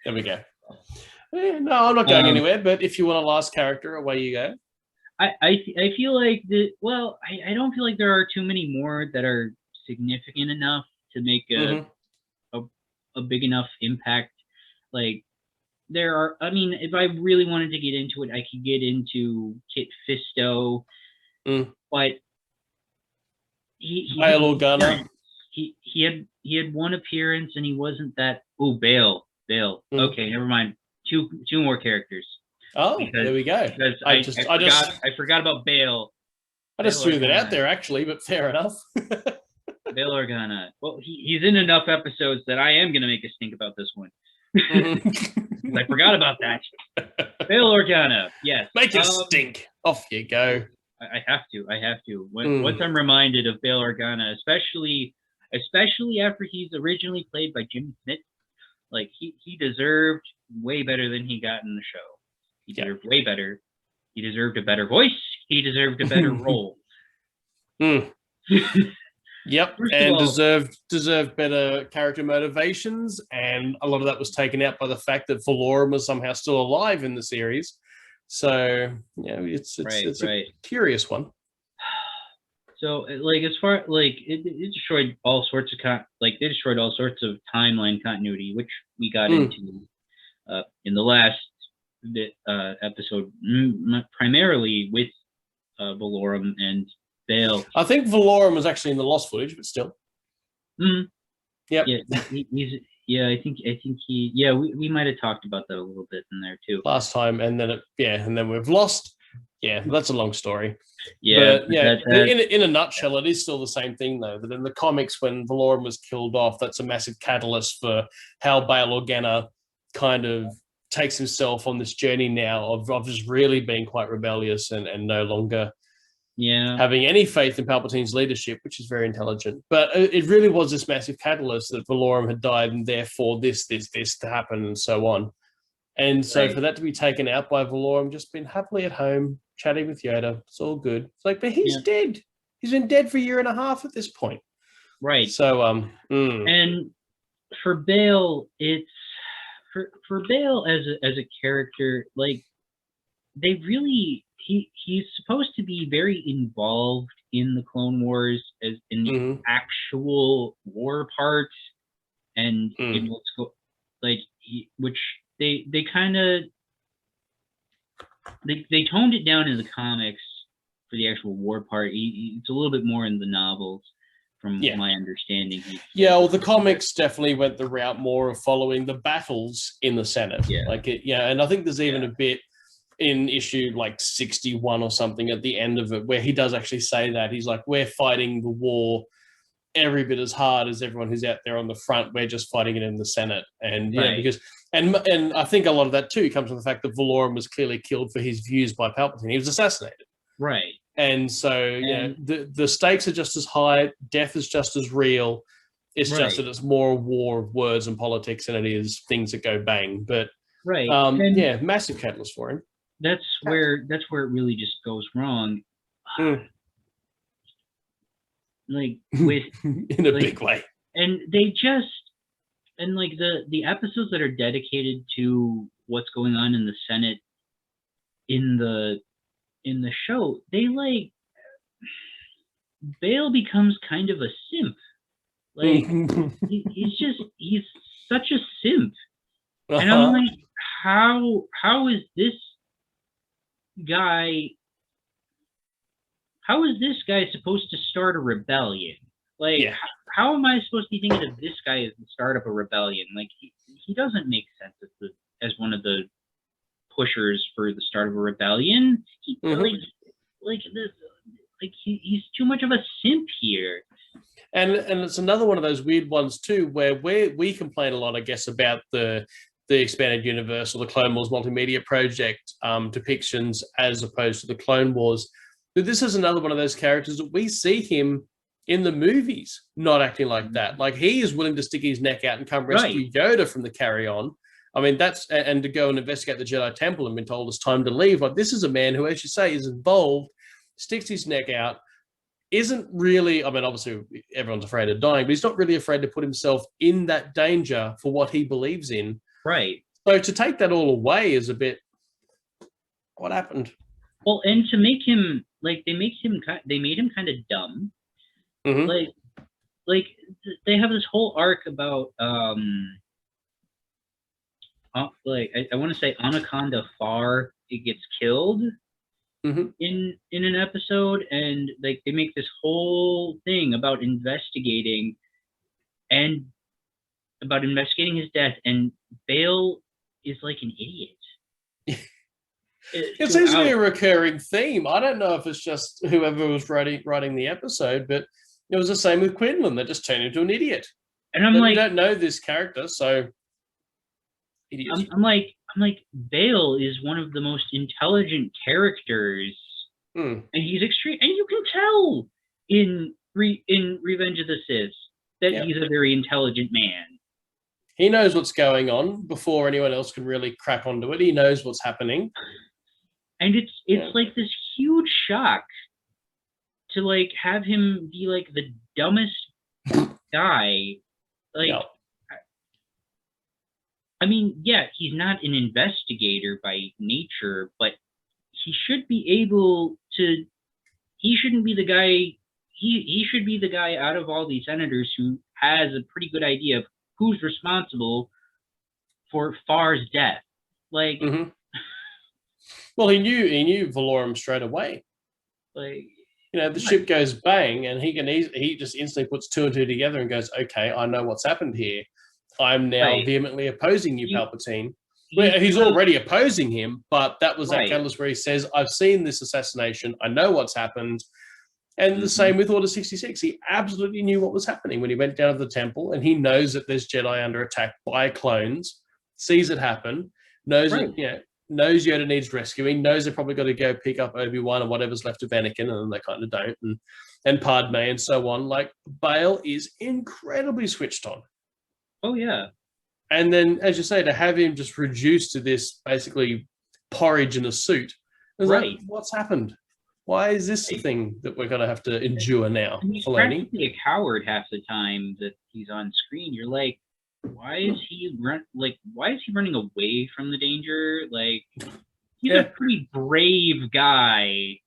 There we go. No, I'm not going anywhere. But if you want a last character, away you go. I feel like I don't feel like there are too many more that are significant enough to make a big enough impact. Like. There are, I mean, if I really wanted to get into it, I could get into Kit Fisto, but he had one appearance and he wasn't that. Oh, Bail. Okay, never mind. Two more characters. Oh, there we go. Because I forgot about Bail. I just threw that out there actually, but fair enough. Bail Organa. Well, he's in enough episodes that I am going to make a stink about this one. I forgot about that. Bail Organa, yes. Make it stink. Off you go. I have to. Once I'm reminded of Bail Organa, especially after he's originally played by Jimmy Smith, like he deserved way better than he got in the show. He deserved way better. He deserved a better voice. He deserved a better role. Yep, and deserved better character motivations, and a lot of that was taken out by the fact that Valorum was somehow still alive in the series. So it's a curious one. So like as far like it destroyed all sorts of they destroyed all sorts of timeline continuity, which we got into in the last episode, primarily with Valorum and Bail. I think Valorum was actually in the lost footage, but still. Yep. Yeah, I think he. Yeah, we might have talked about that a little bit in there too last time, and then we've lost. Yeah, that's a long story. Yeah, but in a nutshell, it is still the same thing though. That in the comics, when Valorum was killed off, that's a massive catalyst for how Bail Organa kind of takes himself on this journey now of just really being quite rebellious and no longer. Yeah, having any faith in Palpatine's leadership, which is very intelligent. But it really was this massive catalyst that Valorum had died, and therefore this to happen, and so on. And so for that to be taken out by Valorum, just been happily at home, chatting with Yoda, it's all good. It's like, but he's dead. He's been dead for a year and a half at this point. Right. So, and for Bail, it's for Bail as a character, like they really. He's supposed to be very involved in the Clone Wars as in the actual war part, and in what's which they kind of they toned it down in the comics for the actual war part. It's a little bit more in the novels, from my understanding. Yeah, well, the comics definitely went the route more of following the battles in the Senate. Yeah, and I think there's even a bit in issue like 61 or something at the end of it where he does actually say that. He's like, we're fighting the war every bit as hard as everyone who's out there on the front. We're just fighting it in the Senate. And because I think a lot of that too comes from the fact that Valorum was clearly killed for his views by Palpatine. He was assassinated. Right. And so the stakes are just as high, death is just as real. It's just that it's more a war of words and politics than it is things that go bang. But massive catalyst for him. That's where it really just goes wrong. Like with in a big way. And the episodes that are dedicated to what's going on in the Senate in the show, Bail becomes kind of a simp. Like he's such a simp. And I'm like, how is this guy supposed to start a rebellion? Like, how am I supposed to be thinking of this guy as the start of a rebellion? Like, he doesn't make sense as one of the pushers for the start of a rebellion. He's too much of a simp here. And it's another one of those weird ones too, where we complain a lot, I guess, about the expanded universe or the Clone Wars multimedia project depictions as opposed to the Clone Wars. But this is another one of those characters that we see him in the movies not acting like that. Like, he is willing to stick his neck out and come rescue Yoda from the carry-on. I mean, and to go and investigate the Jedi Temple and been told it's time to leave. Like, this is a man who, as you say, is involved, sticks his neck out, isn't really, I mean, obviously everyone's afraid of dying, but he's not really afraid to put himself in that danger for what he believes in. Right. So to take that all away is a bit, what happened? Well, and to make him, like, they made him kind of dumb. Like they have this whole arc about I want to say Anaconda Far, it gets killed in an episode, and like they make this whole thing about investigating his death, and Bail is like an idiot. It seems to be a recurring theme. I don't know if it's just whoever was writing the episode, but it was the same with Quinlan. They just turned into an idiot. And I'm like, we don't know this character, so idiot. I'm like, Bail is one of the most intelligent characters, and he's extreme. And you can tell in Revenge of the Sith that he's a very intelligent man. He knows what's going on before anyone else can really crack onto it. He knows what's happening. And it's like this huge shock to like have him be like the dumbest guy. Like, I mean, yeah, he's not an investigator by nature, but he should be able to. He shouldn't be the guy. He should be the guy out of all these senators who has a pretty good idea of who's responsible for Far's death. Like, well, he knew Valorum straight away. Like, the ship goes bang, and he just instantly puts two and two together and goes, okay, I know what's happened here. I'm now vehemently opposing you, Palpatine. He's already opposing him, but that was that catalyst where he says, I've seen this assassination. I know what's happened. And the same with Order 66. He absolutely knew what was happening when he went down to the temple, and he knows that there's Jedi under attack by clones, sees it happen, knows that, knows Yoda needs rescuing, knows they've probably got to go pick up Obi-Wan and whatever's left of Anakin, and they kind of don't, and Padme and so on. Like, Bail is incredibly switched on. Oh, yeah. And then, as you say, to have him just reduced to this basically porridge in a suit, like, what's happened? Why is this the thing that we're going to have to endure now? He's practically a coward half the time that he's on screen. You're like, why is he running away from the danger? Like, he's a pretty brave guy.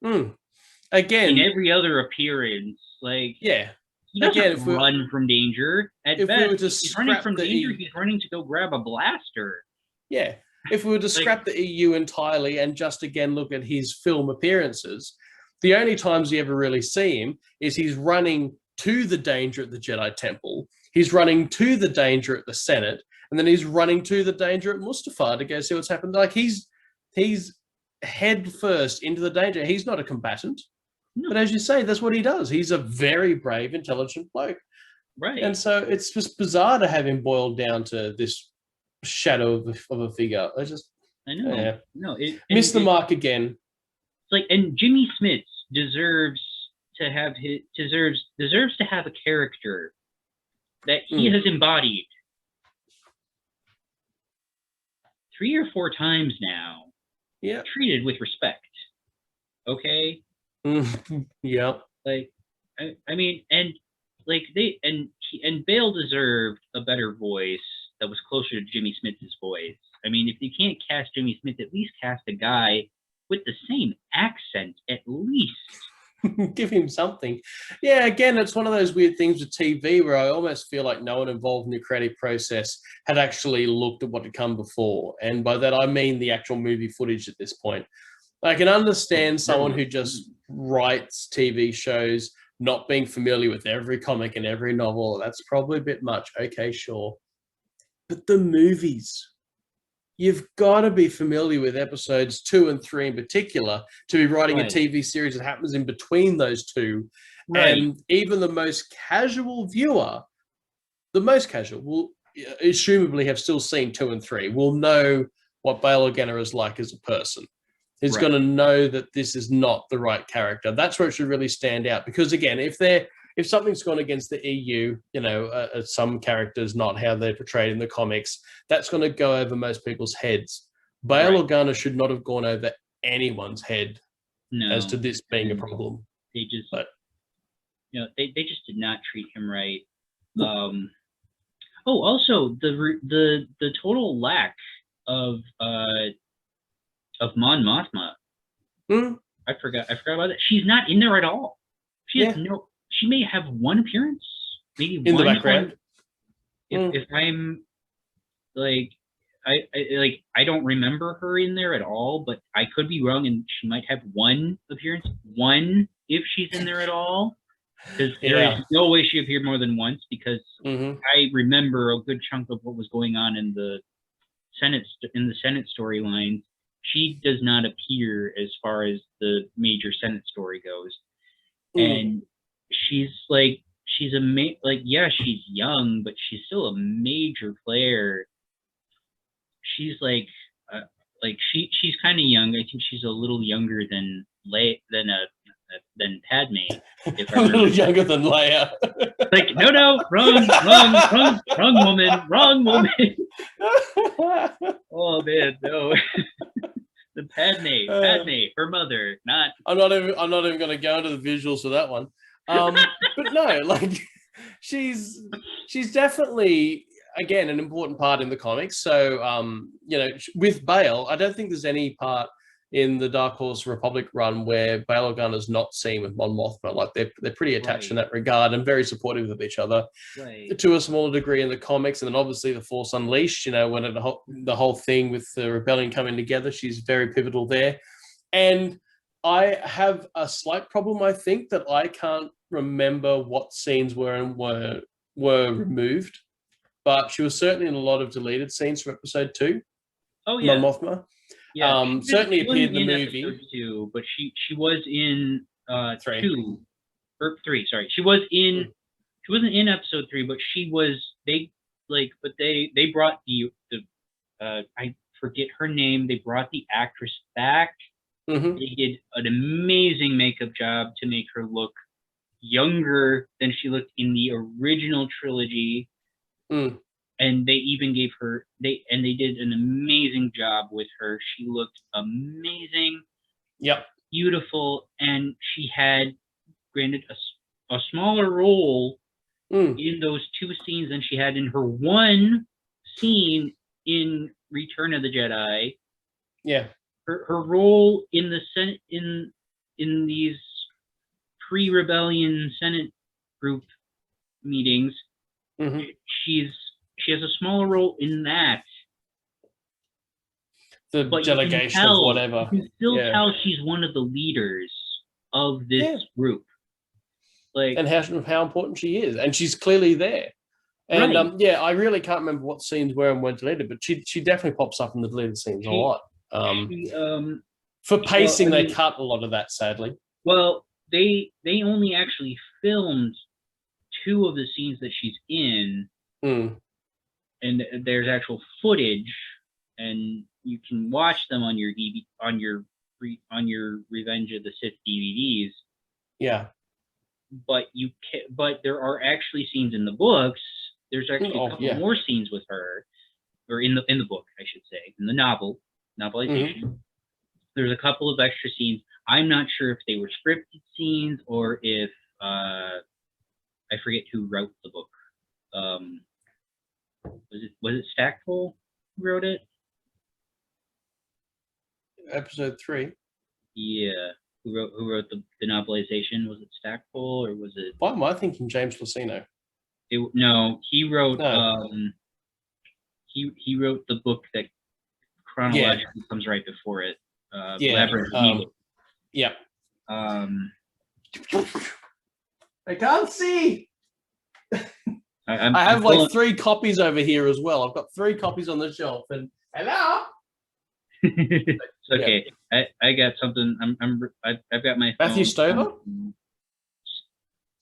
Again, in every other appearance, like, he doesn't run from danger. At best, he's running from danger. He's running to go grab a blaster. Yeah. If we were to scrap the EU entirely and just again look at his film appearances, the only times you ever really see him is he's running to the danger at the Jedi Temple. He's running to the danger at the Senate, and then he's running to the danger at Mustafar to go see what's happened. Like he's head first into the danger. He's not a combatant, but as you say, that's what he does. He's a very brave, intelligent bloke, right? And so it's just bizarre to have him boiled down to this shadow of a figure. I know, no, missed the mark again. It's like, and Jimmy Smits deserves to have a character that he has embodied 3 or 4 times now. Yeah, treated with respect. Okay. Yeah. Like, I mean, and like and Bale deserved a better voice that was closer to Jimmy Smits' voice. I mean, if you can't cast Jimmy Smits, at least cast a guy with the same accent, at least. Give him something. Yeah, again, it's one of those weird things with TV where I almost feel like no one involved in the creative process had actually looked at what had come before. And by that, I mean the actual movie footage at this point. I can understand someone who just writes TV shows not being familiar with every comic and every novel. That's probably a bit much. Okay, sure. But the movies, you've got to be familiar with episodes 2 and 3 in particular to be writing a TV series that happens in between those two. Right. And even the most casual viewer, will assumably have still seen 2 and 3, will know what Bail Organa is like as a person. He's going to know that this is not the right character. That's where it should really stand out. Because again, if something's gone against the EU, some characters not how they're portrayed in the comics, that's going to go over most people's heads. Bail Organa should not have gone over anyone's head as to this being a problem. They just, they just did not treat him right. Also the total lack of Mon Mothma. I forgot about that. She's not in there at all. She has no. She may have one appearance, maybe in the background. If I'm like, I don't remember her in there at all, but I could be wrong, and she might have one appearance, if she's in there at all, because there is no way she appeared more than once. Because I remember a good chunk of what was going on in the Senate storyline. She does not appear as far as the major Senate story goes, and she's she's young, but she's still a major player. She's she's kind of young. I think she's a little younger than Padme. A little younger than Leia. Wrong woman. Oh man, no. The Padme, her mother, not. I'm not even going to go into the visuals for that one. But no, she's definitely, again, an important part in the comics. So, with Bail, I don't think there's any part in the Dark Horse Republic run where Bail Organa's not seen with Mon Mothma. Like they're pretty attached in that regard and very supportive of each other to a smaller degree in the comics. And then obviously the Force Unleashed, when the whole thing with the rebellion coming together, she's very pivotal there. And I have a slight problem, I think, that I can't remember what scenes were removed, but she was certainly in a lot of deleted scenes from episode 2. Oh yeah, Mon Mothma. Yeah, certainly appeared in the movie. Episode 2, but she was in 3. 2 or 3. Sorry, she wasn't in episode 3, but she was. They brought the I forget her name. They brought the actress back. They did an amazing makeup job to make her look younger than she looked in the original trilogy. And they even gave her they did an amazing job with her. She looked amazing. Yep. Beautiful, and she had granted a smaller role in those 2 scenes than she had in her one scene in Return of the Jedi. Yeah. Her role in the Senate in these pre-rebellion Senate group meetings, she has a smaller role in that. The delegation of whatever. You can still tell she's one of the leaders of this group. Like, and how important she is, and she's clearly there. And right. yeah, I really can't remember what scenes were and weren't deleted, but she definitely pops up in the deleted scenes a lot. For pacing, they cut a lot of that, sadly. Well, they only actually filmed 2 of the scenes that she's in, and there's actual footage, and you can watch them on your Revenge of the Sith DVDs. Yeah, but there are actually scenes in the books. There's actually a couple more scenes with her, or in the book, I should say, in the novelization. There's a couple of extra scenes. I'm not sure if they were scripted scenes or if I forget who wrote the book. Was it Stackpole who wrote it? Episode 3. Yeah. Who wrote the novelization? Was it Stackpole or was it? Why am I thinking James Luceno? No, he wrote. He wrote the book that chronologically comes right before it. Labyrinth. Yeah. I can't see. I have like 3 copies over here as well. I've got 3 copies on the shelf. And hello. It's okay. Yeah. I got something. I've got my phone. Matthew Stover.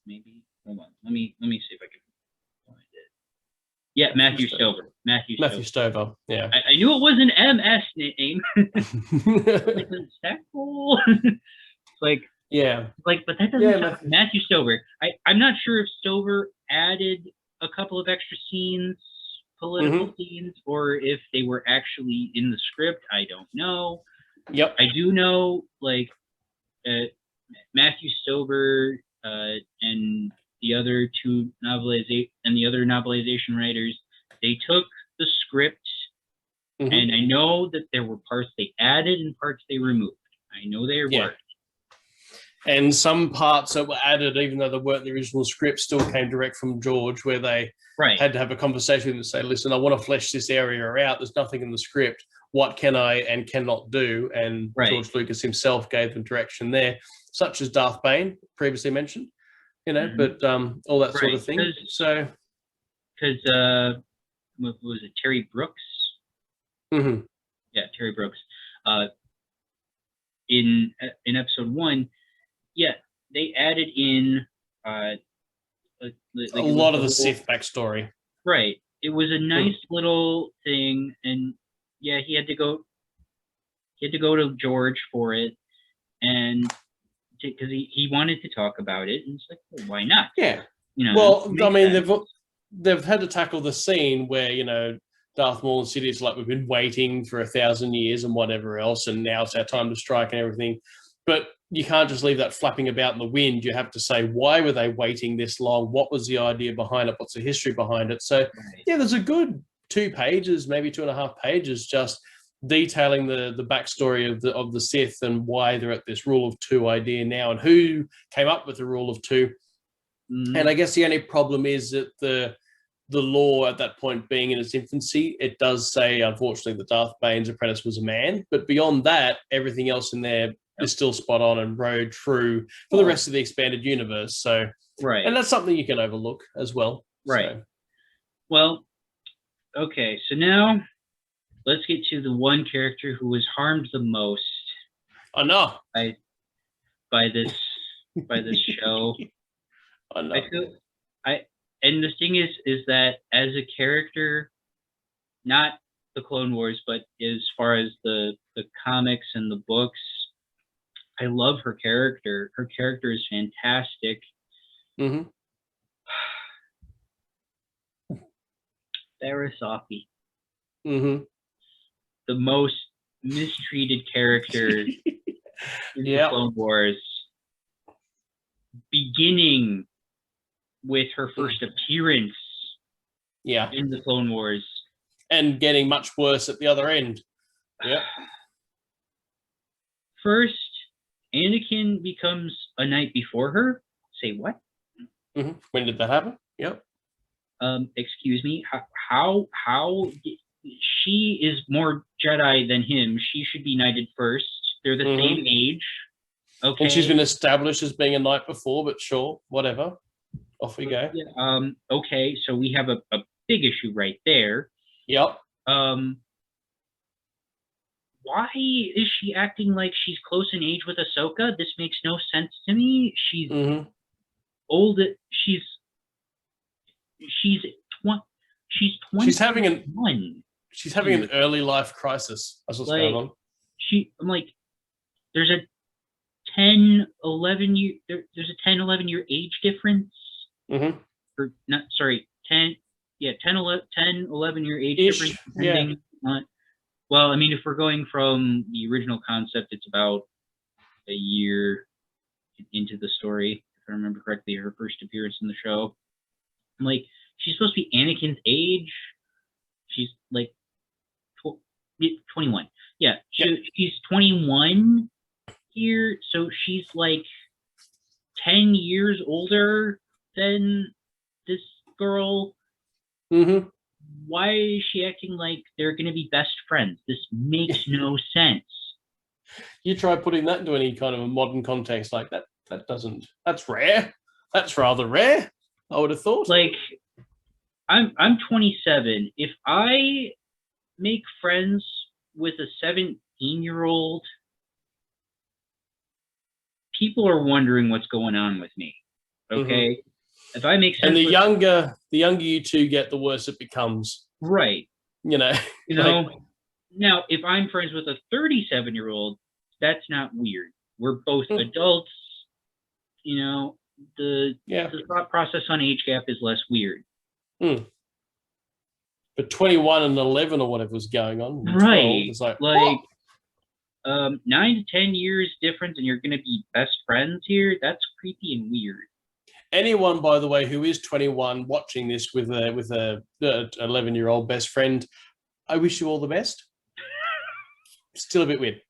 Maybe. Hold on. Let me see if I can find it. Yeah, Matthew Stover. Matthew Stover. Yeah. I knew it was an MS name. Like Stackpole. Like. Yeah. Like, but that doesn't Matthew Stover. I'm not sure if Stover added a couple of extra scenes, political scenes, or if they were actually in the script. I don't know. Yep. I do know, like, Matthew Stover and the other novelization writers, they took the script, and I know that there were parts they added and parts they removed. I know there were. And some parts that were added, even though they weren't the original script, still came direct from George, where they had to have a conversation with him and say, listen, I want to flesh this area out. There's nothing in the script. What can I and cannot do? And George Lucas himself gave them direction there, such as Darth Bane, previously mentioned, but all that sort of thing. Because was it Terry Brooks? Yeah, Terry Brooks. In episode 1, they added in a lot of the Sith backstory. Right. It was a nice little thing, and he had to go to George for it, and because he wanted to talk about it, and it's like, well, why not? Yeah. Well, I mean, they've had to tackle the scene where Darth Maul and Sidious like, we've been waiting for 1,000 years and whatever else, and now it's our time to strike and everything. But you can't just leave that flapping about in the wind. You have to say, why were they waiting this long? What was the idea behind it? What's the history behind it? So, there's a good 2 pages, maybe 2.5 pages, just detailing the backstory of the Sith and why they're at this rule of 2 idea now and who came up with the rule of 2. And I guess the only problem is that the law at that point being in its infancy, it does say, unfortunately, that Darth Bane's apprentice was a man. But beyond that, everything else in there is still spot on and rode true for the rest of the expanded universe. So, and that's something you can overlook as well. Right. So. Well, okay. So now let's get to the one character who was harmed the most. I know. By this show. I know. And the thing is that as a character, not the Clone Wars, but as far as the comics and the books, I love her character. Her character is fantastic. Barriss Offee. The most mistreated character in the Clone Wars. Beginning with her first appearance in the Clone Wars. And getting much worse at the other end. First, Anakin becomes a knight before her. Say what? When did that happen? Excuse me. How she is more Jedi than him. She should be knighted first. They're the same age. Okay. And she's been established as being a knight before, but sure, whatever. Off we go. Yeah, okay, so we have a big issue right there. Yep. Why is she acting like she's close in age with Ahsoka? This makes no sense to me. She's old. She's 20. She's having an early life crisis. That's what's going on. I'm like, there's a 10, 11 year. There's a 10, 11 year age difference. Or not, sorry, 10. Yeah, 10, 11 year age difference. Depending on, well, I mean, if we're going from the original concept, it's about a year into the story, if I remember correctly, her first appearance in the show. I'm like, she's supposed to be Anakin's age. She's like 21. Yeah, she's 21 here, so she's like 10 years older than this girl. Why is she acting like they're going to be best friends? This makes no sense. You try putting that into any kind of a modern context like that. That's rare. That's rather rare, I would have thought. Like, I'm 27. If I make friends with a 17-year-old, people are wondering what's going on with me. Okay? If I make sense, and the younger you two get, the worse it becomes. Right. You know. Now, if I'm friends with a 37-year-old, that's not weird. We're both adults. You know, the thought process on age gap is less weird. But 21 and 11 or whatever was going on, right? 12, it's like 9 to 10 years difference, and you're going to be best friends here. That's creepy and weird. Anyone, by the way, who is 21 watching this with a 11-year-old best friend, I wish you all the best. Still a bit weird.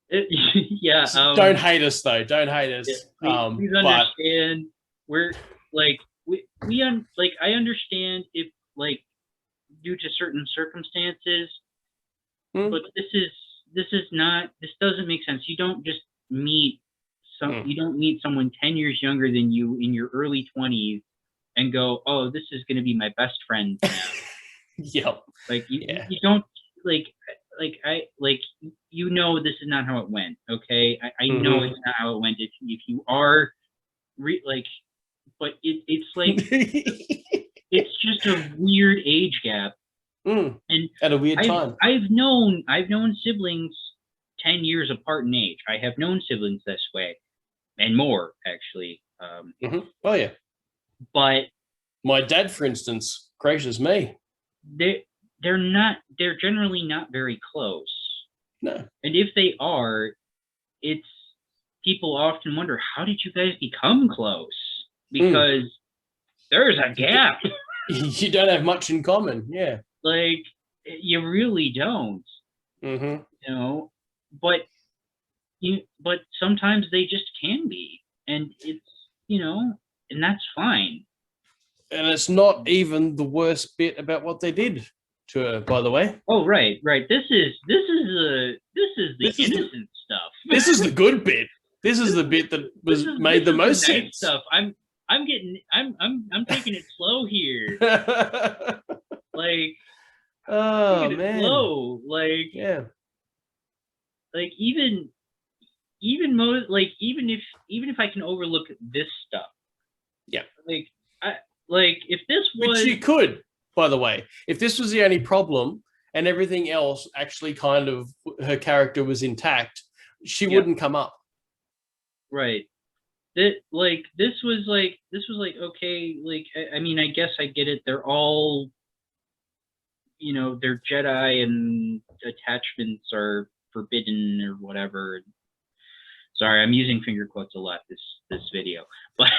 Yeah. Don't hate us though. Don't hate us. Please understand. We're like I understand if like due to certain circumstances, but this doesn't make sense. You don't just meet you don't meet someone 10 years younger than you in your early 20s and go, oh, this is going to be my best friend now. Yep. Like you don't you know this is not how it went. Okay, I know it's not how it went. If you are but it's like it's just a weird age gap, and at a weird time. I've known siblings 10 years apart in age. I have known siblings this way, and more actually. Oh yeah. But my dad, for instance, gracious me, they're generally not very close. No. And if they are, it's people often wonder, how did you guys become close? Because there's a gap. You don't have much in common. Yeah. Like, you really don't. You know, but sometimes they just can be. And it's, you know, and that's fine. And it's not even the worst bit about what they did to her, by the way. Oh, right. This is the innocent stuff. This is the good bit. This is the bit that made the most sense. Stuff. I'm taking it slow here. Like, oh man, slow. Like, yeah. Like even if I can overlook this stuff. Yeah. Like if this was, which you could, by the way, if this was the only problem and everything else actually kind of her character was intact, she wouldn't come up. Right. This was okay. Like I mean, I guess I get it. They're all, you know, they're Jedi and attachments are forbidden or whatever. Sorry, I'm using finger quotes a lot this video, but.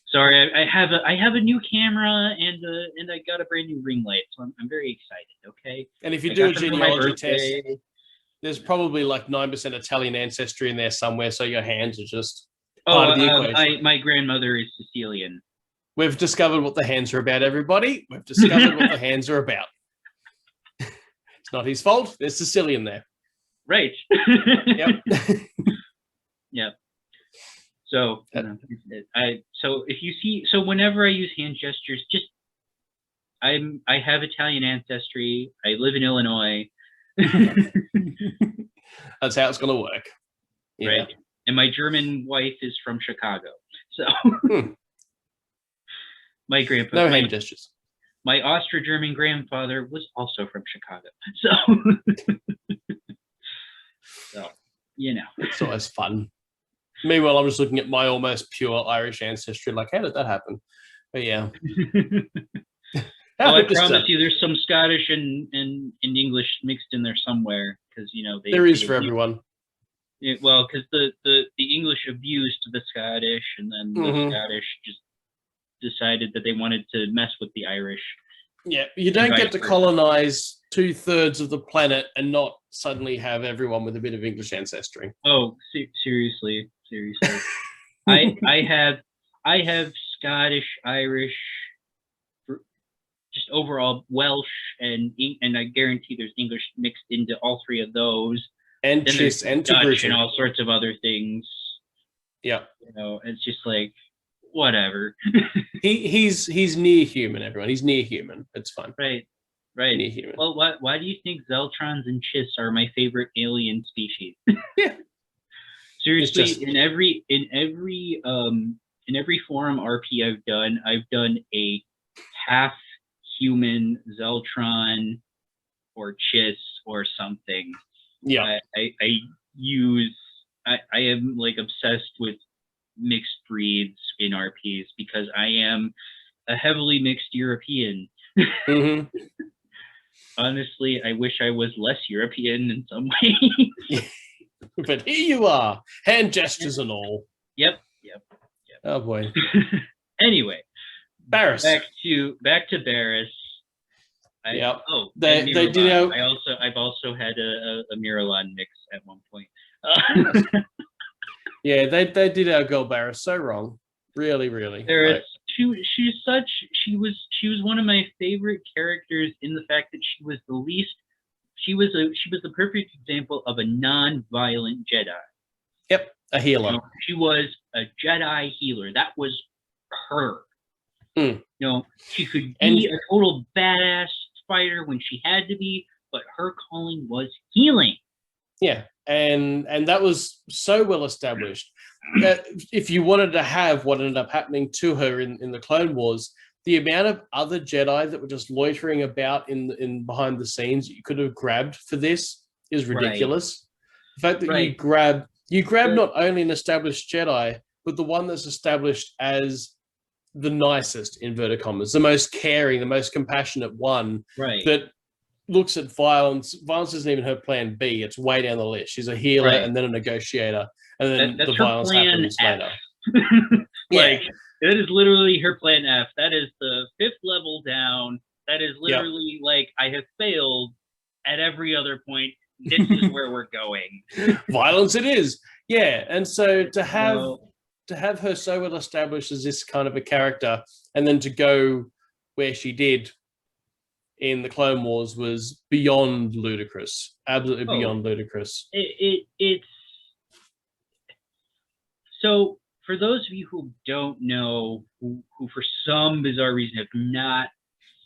Sorry, I have a new camera and I got a brand new ring light, so I'm very excited. Okay. And if you do a genealogy test, there's probably like 9% Italian ancestry in there somewhere, so your hands are just part of the equation. My grandmother is Sicilian. We've discovered what the hands are about, everybody. We've discovered what the hands are about. It's not his fault. There's Sicilian there. Right. Yep. Yeah. So if you see, so whenever I use hand gestures, just I have Italian ancestry. I live in Illinois. That's how it's going to work. Yeah. Right. And my German wife is from Chicago. So my grandpa. No hand gestures. My Austro-German grandfather was also from Chicago. So you know. It's always fun. Meanwhile, I'm just looking at my almost pure Irish ancestry. Like, how did that happen? But yeah. I promise you, there's some Scottish and English mixed in there somewhere, because there is for everyone. Well, because the English abused the Scottish, and then the Scottish just decided that they wanted to mess with the Irish. Yeah, you don't get to colonize 2/3 of the planet and not suddenly have everyone with a bit of English ancestry. Oh, seriously. I have Scottish, Irish, just overall Welsh, and I guarantee there's English mixed into all three of those. And Dutch and all sorts of other things. Yeah. It's just like, whatever. he's near human, everyone. He's near human. It's fine. Right. Near human. Well, why do you think Zeltrons and Chiss are my favorite alien species? Yeah. Seriously, in every forum RP I've done a half human Zeltron or Chiss or something. Yeah. I am like obsessed with mixed breeds in RPs because I am a heavily mixed European. Honestly, I wish I was less European in some ways. But here you are, hand gestures and all. Yep. Oh boy. Anyway, Barriss. Back to Barriss. Yep. They did. I've also had a Miralon mix at one point. Yeah, they did our girl Barriss so wrong. Really. Barriss, she was one of my favorite characters in the fact that she was the least. She was the perfect example of a non-violent Jedi. Yep, a healer. She was a Jedi healer. That was her. She could be a total badass fighter when she had to be, but her calling was healing. Yeah, and that was so well established that if you wanted to have what ended up happening to her in the Clone Wars, the amount of other Jedi that were just loitering about in behind the scenes you could have grabbed for this is ridiculous. Right. The fact that you grab not only an established Jedi, but the one that's established as the nicest, inverted commas, the most caring, the most compassionate one that looks at violence. Violence isn't even her plan B. It's way down the list. She's a healer and then a negotiator. And then the violence happens later. That is literally her plan F. That is the 5th level down. That is literally like, I have failed at every other point. This is where we're going. Violence it is. Yeah. And so to have her so well established as this kind of a character, and then to go where she did in the Clone Wars was beyond ludicrous. Absolutely beyond ludicrous. It's so, for those of you who don't know, who for some bizarre reason have not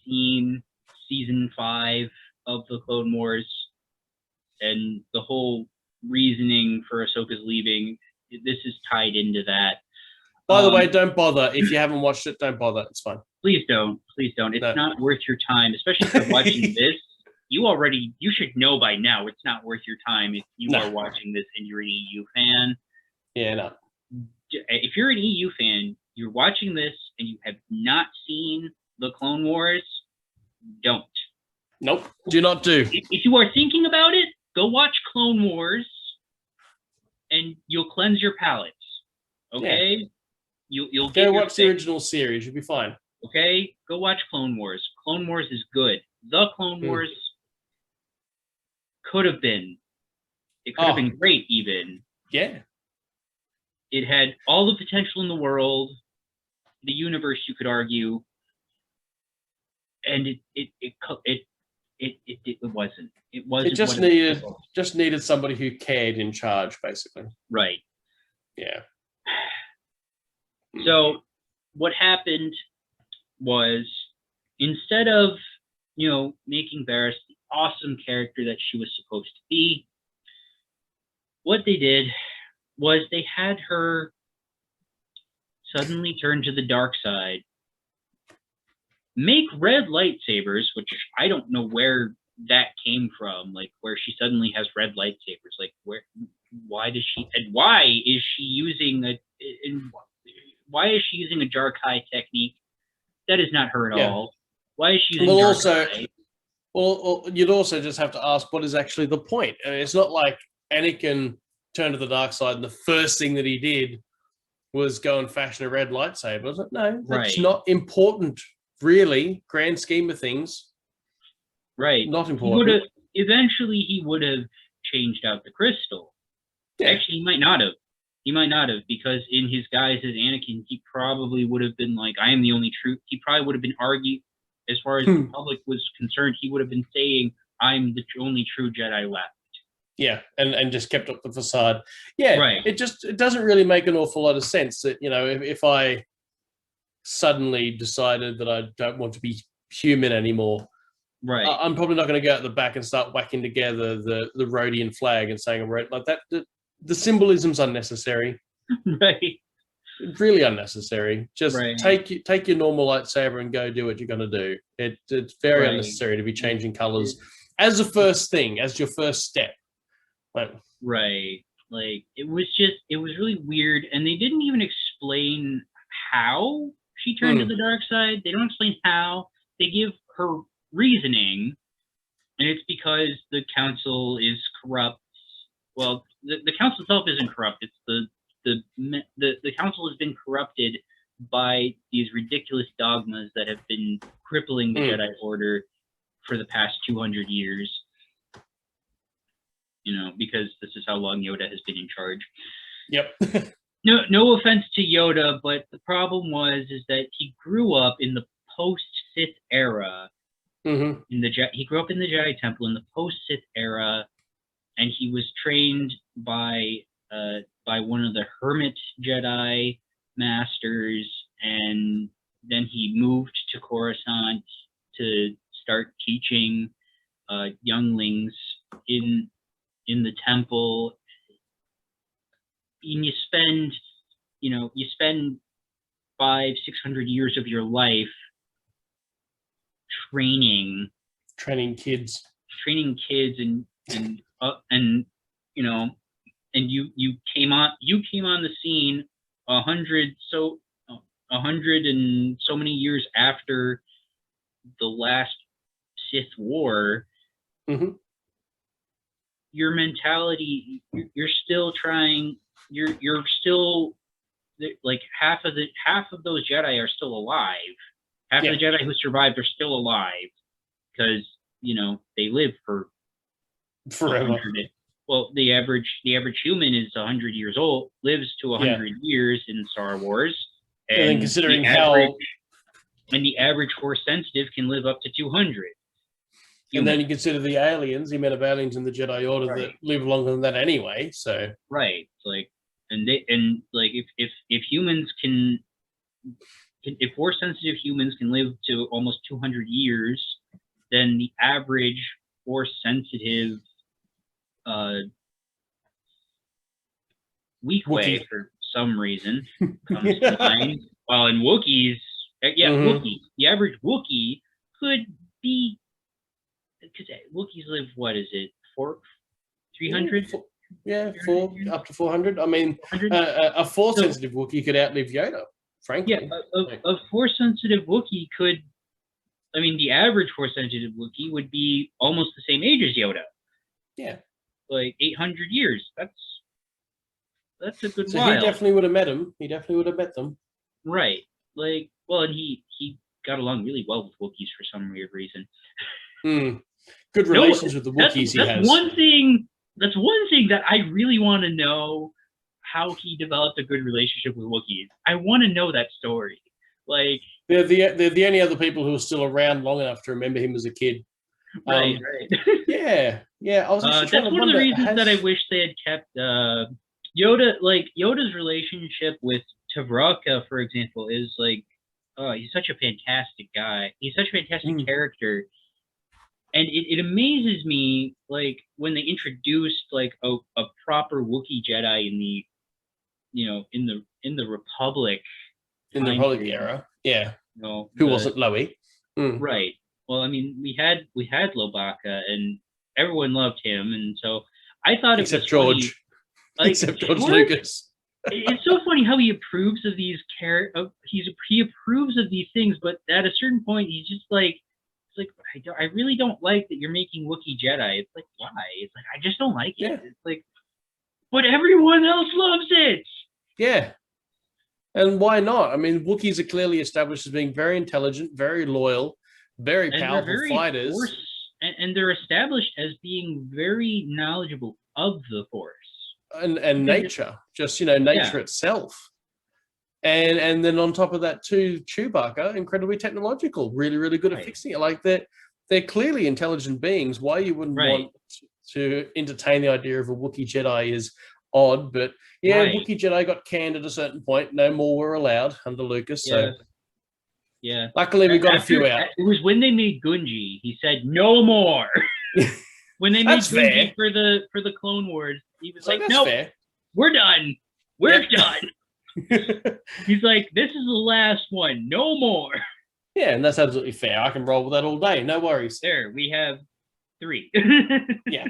seen season 5 of the Clone Wars and the whole reasoning for Ahsoka's leaving, this is tied into that. By the way, don't bother. If you haven't watched it, don't bother. It's fine. Please don't. It's not worth your time, especially if you're watching this. You should know by now it's not worth your time if you are watching this and you're an EU fan. Yeah, no. If you're an EU fan, you're watching this and you have not seen the Clone Wars, don't. Nope. Do not do. If you are thinking about it, go watch Clone Wars and you'll cleanse your palates. Okay? Yeah. You'll go watch the original series. You'll be fine. Okay? Go watch Clone Wars. Clone Wars is good. The Clone Wars could have been. It could have been great, even. Yeah. It had all the potential in the world, the universe, you could argue, and it It wasn't. It wasn't. It just needed somebody who cared in charge, basically. Right. Yeah. So what happened was, instead of, making Barriss the awesome character that she was supposed to be, what they did was they had her suddenly turn to the dark side, make red lightsabers, which I don't know where that came from, like where she suddenly has red lightsabers. Like, why is she using a Jarkai technique? That is not her at all. Why is she using Jarkai? Well, you'd also just have to ask, what is actually the point? I mean, it's not like Anakin turned to the dark side and the first thing that he did was go and fashion a red lightsaber. No, that's not important, really, grand scheme of things. Right. Not important. Eventually, he would have changed out the crystal. Yeah. Actually, he might not have. He might not have, because in his guise as Anakin, he probably would have been like, I am the only true. He probably would have been arguing, as far as the public was concerned, he would have been saying, I'm the only true Jedi left. Yeah, and just kept up the facade. Yeah, right. It doesn't really make an awful lot of sense that, if I suddenly decided that I don't want to be human anymore, right, I'm probably not going to go out the back and start whacking together the Rhodian flag and saying I'm red like that. The symbolism's unnecessary. Right. Really unnecessary. Just take your normal lightsaber and go do what you're going to do. It's very unnecessary to be changing colors as a first thing, as your first step. Right. Like, it was really weird, and they didn't even explain how she turned to the dark side. They don't explain how. They give her reasoning, and it's because the council is corrupt. Well, the council itself isn't corrupt. It's the council has been corrupted by these ridiculous dogmas that have been crippling the Jedi Order for the past 200 years. Because this is how long Yoda has been in charge. Yep. No offense to Yoda, but the problem is that he grew up in the post-Sith era. Mm-hmm. He grew up in the Jedi Temple in the post-Sith era, and he was trained by one of the Hermit Jedi masters, and then he moved to Coruscant to start teaching younglings in the temple. And you spend 500-600 years of your life training kids and you came on the scene 100 and so many years after the last Sith War. Mm-hmm. Your mentality, you're still trying. You're still like half of those Jedi are still alive. Half of the Jedi who survived are still alive because they live for forever. Well, the average human is 100 years old, lives to 100 years in Star Wars, and then considering the average Force sensitive can live up to 200. And then you consider the aliens, the amount of aliens in the Jedi Order that live longer than that anyway. So like, if humans if Force sensitive humans can live to almost 200 years, then the average Force sensitive Weequay for some reason comes to mind. While in Wookiees, Wookiee, the average Wookiee could be. Because Wookiees live, what is it, 300? Yeah, up to 400. I mean, a Force-sensitive Wookiee could outlive Yoda, frankly. Yeah, a Force-sensitive Wookiee could... I mean, the average Force-sensitive Wookiee would be almost the same age as Yoda. Yeah. Like 800 years. That's a good while. So he definitely would have met him. He definitely would have met them. Right. Like, well, and he got along really well with Wookiees for some weird reason. Good relations with the Wookiees he has. That's one thing that I really want to know, how he developed a good relationship with Wookiees. I want to know that story. Like, they're the only other people who are still around long enough to remember him as a kid. Right. Yeah. I was actually trying that's to one wonder, of the reasons that I wish they had kept Yoda. Like Yoda's relationship with Tavroka, for example, is like, oh, he's such a fantastic guy. He's such a fantastic character. And it amazes me, like, when they introduced like a proper Wookiee Jedi in the, in the Republic. In the Republic era, yeah. Who wasn't Loey. Right. Well, I mean, we had Lobaka, and everyone loved him, and so I thought except it was George, funny. Like, except George Lucas. It's so funny how he approves of these he approves of these things, but at a certain point, he's just like, I really don't like that you're making Wookiee Jedi. It's like, why? It's like, I just don't like it. Yeah. It's like, but everyone else loves it. Yeah. And why not? I mean, Wookiees are clearly established as being very intelligent, very loyal, very powerful fighters. And they're established as being very knowledgeable of the Force. And nature, just, nature itself. And then on top of that too, Chewbacca, incredibly technological, really, really good at fixing it. Like they're clearly intelligent beings. Why you wouldn't want to entertain the idea of a Wookiee Jedi is odd, but Wookiee Jedi got canned at a certain point. No more were allowed under Lucas. So luckily we got a few out. It was when they made Gunji. He said no more. When they made Gunji for the Clone Wars, he was like, "Nope, we're done. We're done." He's like, "This is the last one. No more." Yeah, and that's absolutely fair. I can roll with that all day. No worries. There, we have 3. Yeah.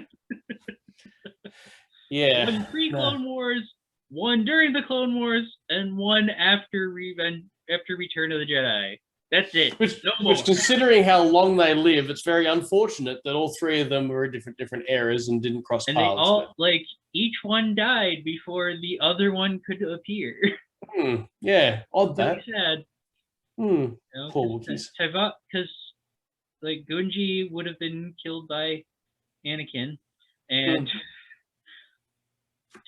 Yeah. 1 pre-Clone Wars, 1 during the Clone Wars, and 1 after Return of the Jedi. That's it. Which, considering how long they live, it's very unfortunate that all 3 of them were in different eras and didn't cross paths. And they all, each one died before the other one could appear. Yeah, odd that. Sad. Poor Wookiees. Because, Gunji would have been killed by Anakin, and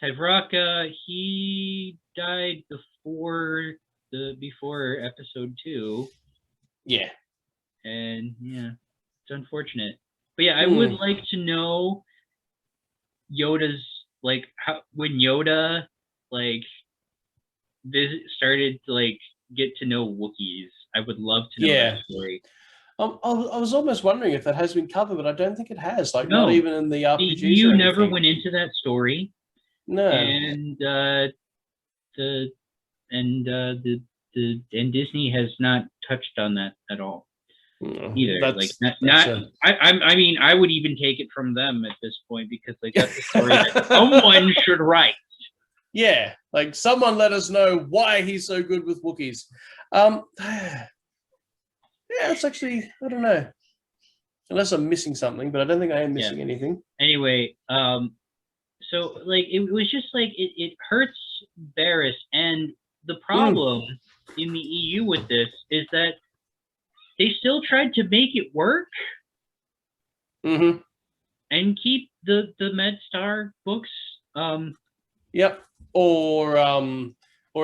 Tavroka, he died before episode 2. Yeah. And it's unfortunate. But I would like to know Yoda's when Yoda started to get to know Wookiees. I would love to know that story. I was almost wondering if that has been covered, but I don't think it has. Not even in the RPGs. You never went into that story. No. And Disney has not touched on that at all. Either. I mean, I would even take it from them at this point, because that's a story that someone should write. Yeah, someone let us know why he's so good with Wookiees. It's actually, I don't know, unless I'm missing something, but I don't think I am missing anything. Anyway, so it was just it hurts Barriss, and the problem in the EU with this is that they still tried to make it work and keep the MedStar books. Yep. Or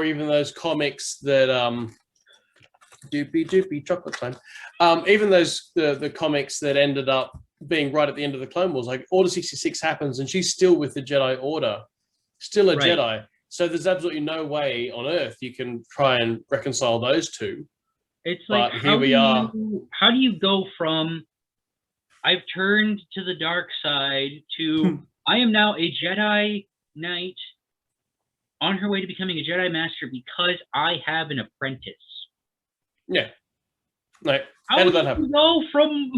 even those comics that doopy chocolate time. Even those the comics that ended up being right at the end of the Clone Wars, Order 66 happens and she's still with the Jedi Order, still a Jedi. So there's absolutely no way on Earth you can try and reconcile those two. It's here we are. How do you go from I've turned to the dark side to I am now a Jedi Knight on her way to becoming a Jedi Master because I have an apprentice? Yeah. Like, how did that happen? You go from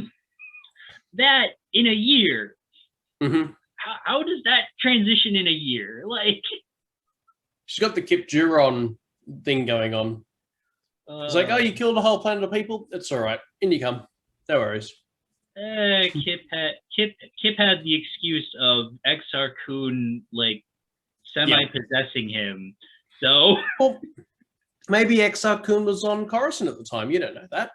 that in a year? How does that transition in a year? She's got the Kip Duron thing going on. It's oh, you killed a whole planet of people? It's all right. In you come. No worries. Kip had the excuse of Exar Kun semi-possessing him. So maybe Exar Kun was on Coruscant at the time. You don't know that.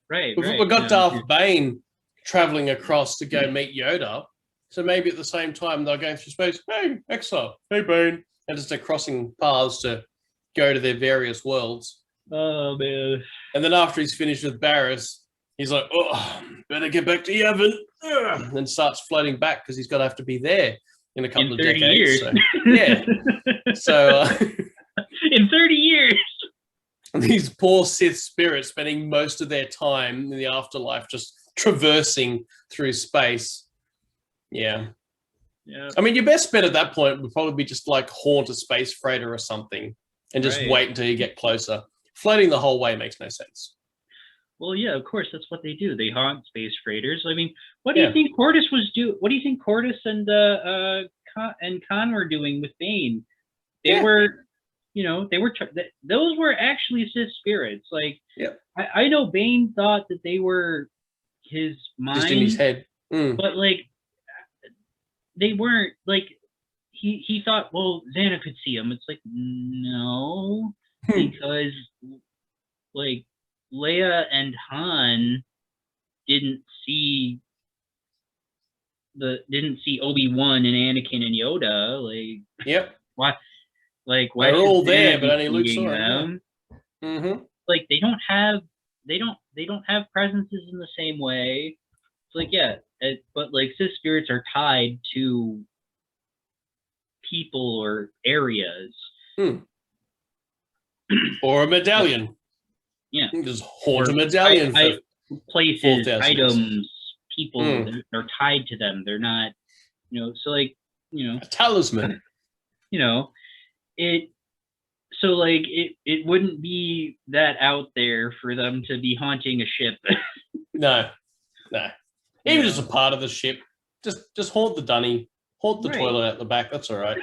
Right. We've got Darth Bane traveling across to go meet Yoda. So maybe at the same time they're going through space. Hey, Exar. Hey, Bane. And just they're crossing paths to go to their various worlds. Oh, man. And then after he's finished with Barriss, he's like, oh, better get back to Yavin, and then starts floating back because he's got to have to be there in a couple of 30 decades. years. So, yeah. So in 30 years. These poor Sith spirits spending most of their time in the afterlife just traversing through space. Yeah. Yeah. I mean, your best bet at that point would probably be just like haunt a space freighter or something and just wait until you get closer. Floating the whole way makes no sense. Well, yeah, of course, that's what they do. They haunt space freighters. I mean, what do you think Cortus was doing? What do you think Cortus and Khan were doing with Bane? They were, you know, those were actually Sith spirits. Like, I know Bane thought that they were his mind, just in his head, but like, they weren't. Like, he thought, well, Xana could see him. It's like, no, because like Leia and Han didn't see Obi-Wan and Anakin and Yoda. Like, why? Like, why they're all there, but only Luke saw them? Like, they don't have presences in the same way. It's like, but like Sith spirits are tied to people or areas. Or a medallion. Yeah. Just haunt a medallion for places, items, people, they're tied to them. They're not, you know, so like, you know, a talisman. You know, it wouldn't be that out there for them to be haunting a ship. No. Even just a part of the ship. Just haunt the dunny. Haunt the toilet at the back. That's all right.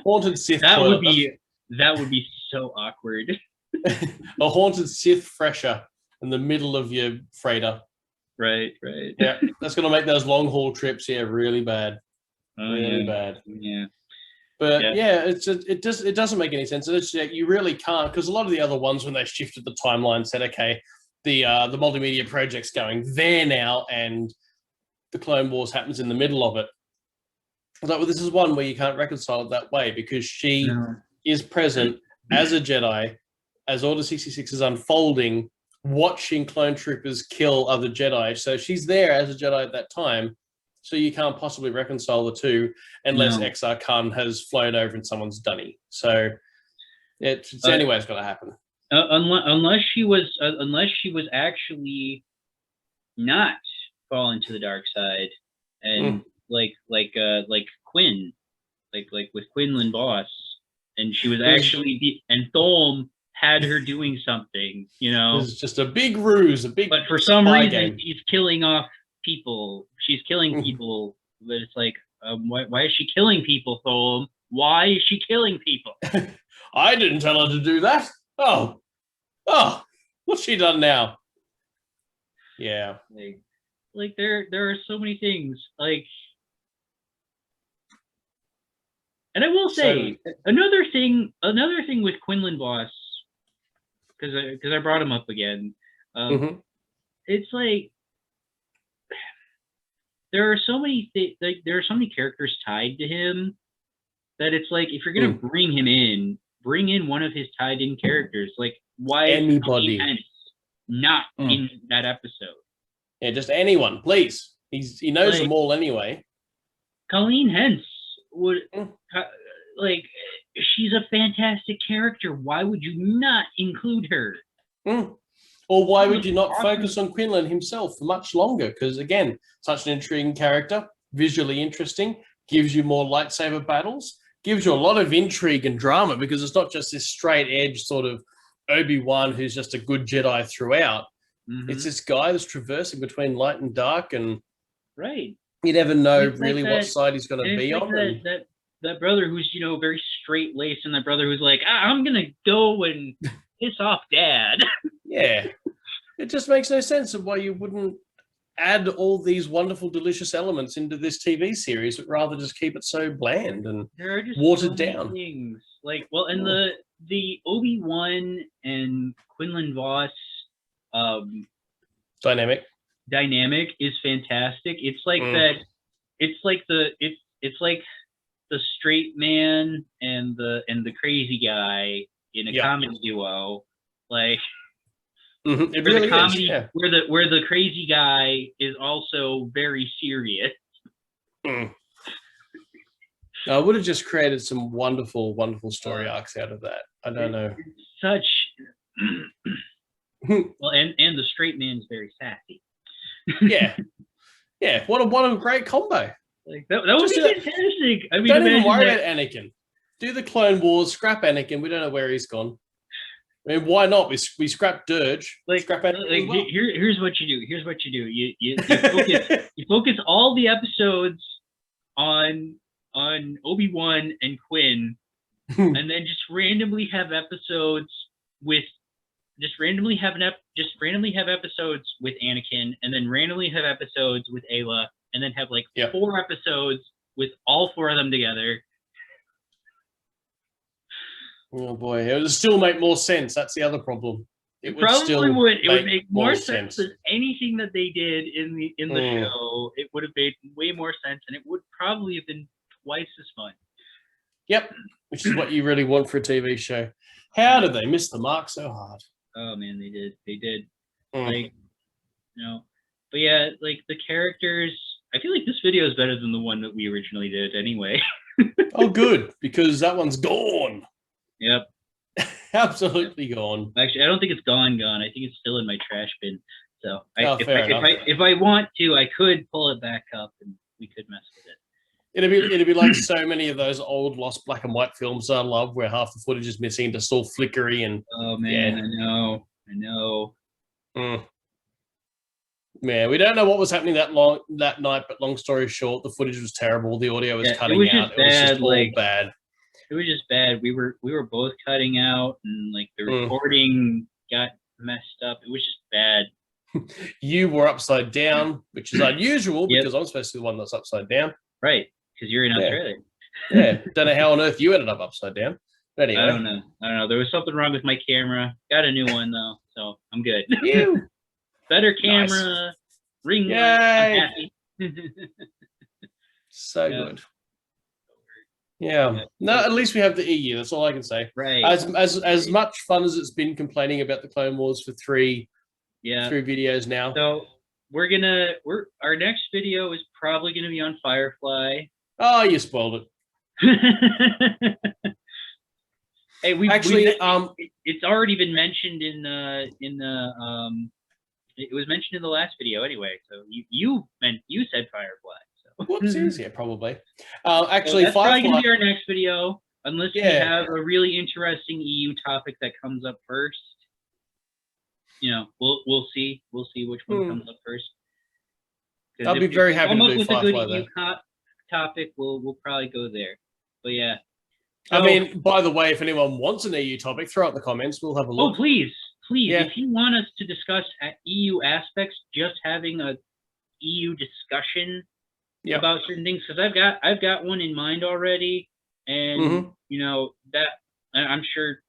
Haunted Sith toilet. That would be so awkward. A haunted Sith fresher in the middle of your freighter. Right. Yeah, that's going to make those long haul trips really bad. Really bad. Yeah. But it doesn't make any sense. It's, you really can't, because a lot of the other ones, when they shifted the timeline, said, okay, the multimedia project's going there now, and the Clone Wars happens in the middle of it. Like, well, this is one where you can't reconcile it that way, because she is present as a Jedi as Order 66 is unfolding, watching clone troopers kill other Jedi. So she's there as a Jedi at that time. So you can't possibly reconcile the two unless Exar Kun has flown over in someone's dunny. So it's anyway, going to happen. Unless she was actually not fallen to the dark side, and like Quinn, like with Quinlan Boss, and she was actually and Thom had her doing something, you know. It's just a big ruse, but for some reason she's killing off people. She's killing people, but it's like, why is she killing people, Thom? Why is she killing people? I didn't tell her to do that. Oh, what's she done now? Yeah, like there are so many things, like. And I will say another thing with Quinlan Boss, because I brought him up again. It's like there are so many there are so many characters tied to him that it's like, if you're gonna bring him in, bring in one of his tied in characters. Like, why anybody not in that episode? Yeah, just anyone, please. He knows them all anyway. Colleen Hence would like, she's a fantastic character. Why would you not include her? Or why would you not focus on Quinlan himself for much longer? Because again, such an intriguing character, visually interesting, gives you more lightsaber battles, gives you a lot of intrigue and drama, because it's not just this straight edge sort of Obi-Wan who's just a good Jedi throughout. It's this guy that's traversing between light and dark, and you never know really what side he's going to be on. That brother who's, you know, very straight laced, and that brother who's like, I'm gonna go and piss off Dad. Yeah, it just makes no sense of why you wouldn't add all these wonderful, delicious elements into this TV series, but rather just keep it so bland and watered down. Things. Like, well, and the Obi-Wan and Quinlan Vos dynamic is fantastic. It's like that. It's like the straight man and the crazy guy in a comedy duo. Like, It where really the comedy, is, yeah. where the crazy guy is also very serious. I would have just created some wonderful, wonderful story arcs out of that. I don't know. Such well, and the straight man's very sassy. Yeah. What a great combo. Like that would be fantastic. I mean, don't even worry about Anakin. Do the Clone Wars, scrap Anakin. We don't know where he's gone. I mean, why not? We scrap Durge. Scrap Anakin. Well. Here's what you do. Here's what you do. You focus all the episodes on Obi-Wan and Quinn, and then just randomly have episodes with randomly have episodes with Anakin, and then randomly have episodes with Aayla, and then have 4 episodes with all 4 of them together. Oh boy, it would still make more sense. That's the other problem. It would make more sense than anything that they did in the show. It would have made way more sense, and it would probably have been twice as fun. Yep, which is what you really want for a TV show. How did they miss the mark so hard? Oh man, they did. But yeah, the characters. I feel like this video is better than the one that we originally did anyway. Oh, good, because that one's gone. Yep. Absolutely gone. Actually, I don't think it's gone. I think it's still in my trash bin. So if I want to, I could pull it back up and we could mess with it. It'd be like so many of those old lost black and white films I love, where half the footage is missing, just all flickery and. Oh man, yeah. I know. Yeah, we don't know what was happening that night, but long story short, the footage was terrible. The audio was cutting out. It was just all bad. It was just bad. We were both cutting out, and the recording got messed up. It was just bad. You were upside down, which is unusual because I'm supposed to be the one that's upside down. Right, because you're in Australia. Yeah, don't know how on earth you ended up upside down. But anyway. I don't know. There was something wrong with my camera. Got a new one though, so I'm good. Better camera. Nice. Ring light. I'm happy. So good. Yeah. No, at least we have the EU. That's all I can say. Right. As much fun as it's been complaining about the Clone Wars for three videos now. So our next video is probably gonna be on Firefly. Oh, you spoiled it. Hey, it's already been mentioned in the it was mentioned in the last video anyway. So you said Firefly. So whoopsies, yeah, probably. Actually, so that's Firefly, probably gonna be our next video, unless we have a really interesting EU topic that comes up first. We'll see. We'll see which one comes up first. I'll be very happy to do with Firefly, a good EU topic. We'll probably go there. But yeah. So, I mean, by the way, if anyone wants an EU topic, throw it in the comments. We'll have a look. Oh, please. Yeah. If you want us to discuss EU aspects, just having a EU discussion about certain things, because I've got one in mind already, and that I'm sure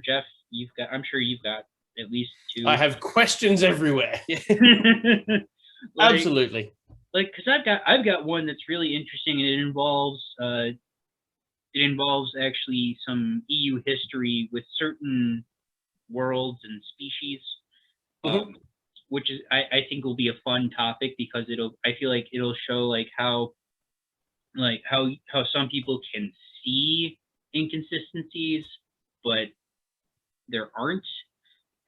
Jeff, you've got at least 2. I have questions everywhere. Absolutely. Because I've got one that's really interesting, and it involves actually some EU history with certain worlds and species, which is I think will be a fun topic, because I feel like it'll show how some people can see inconsistencies, but there aren't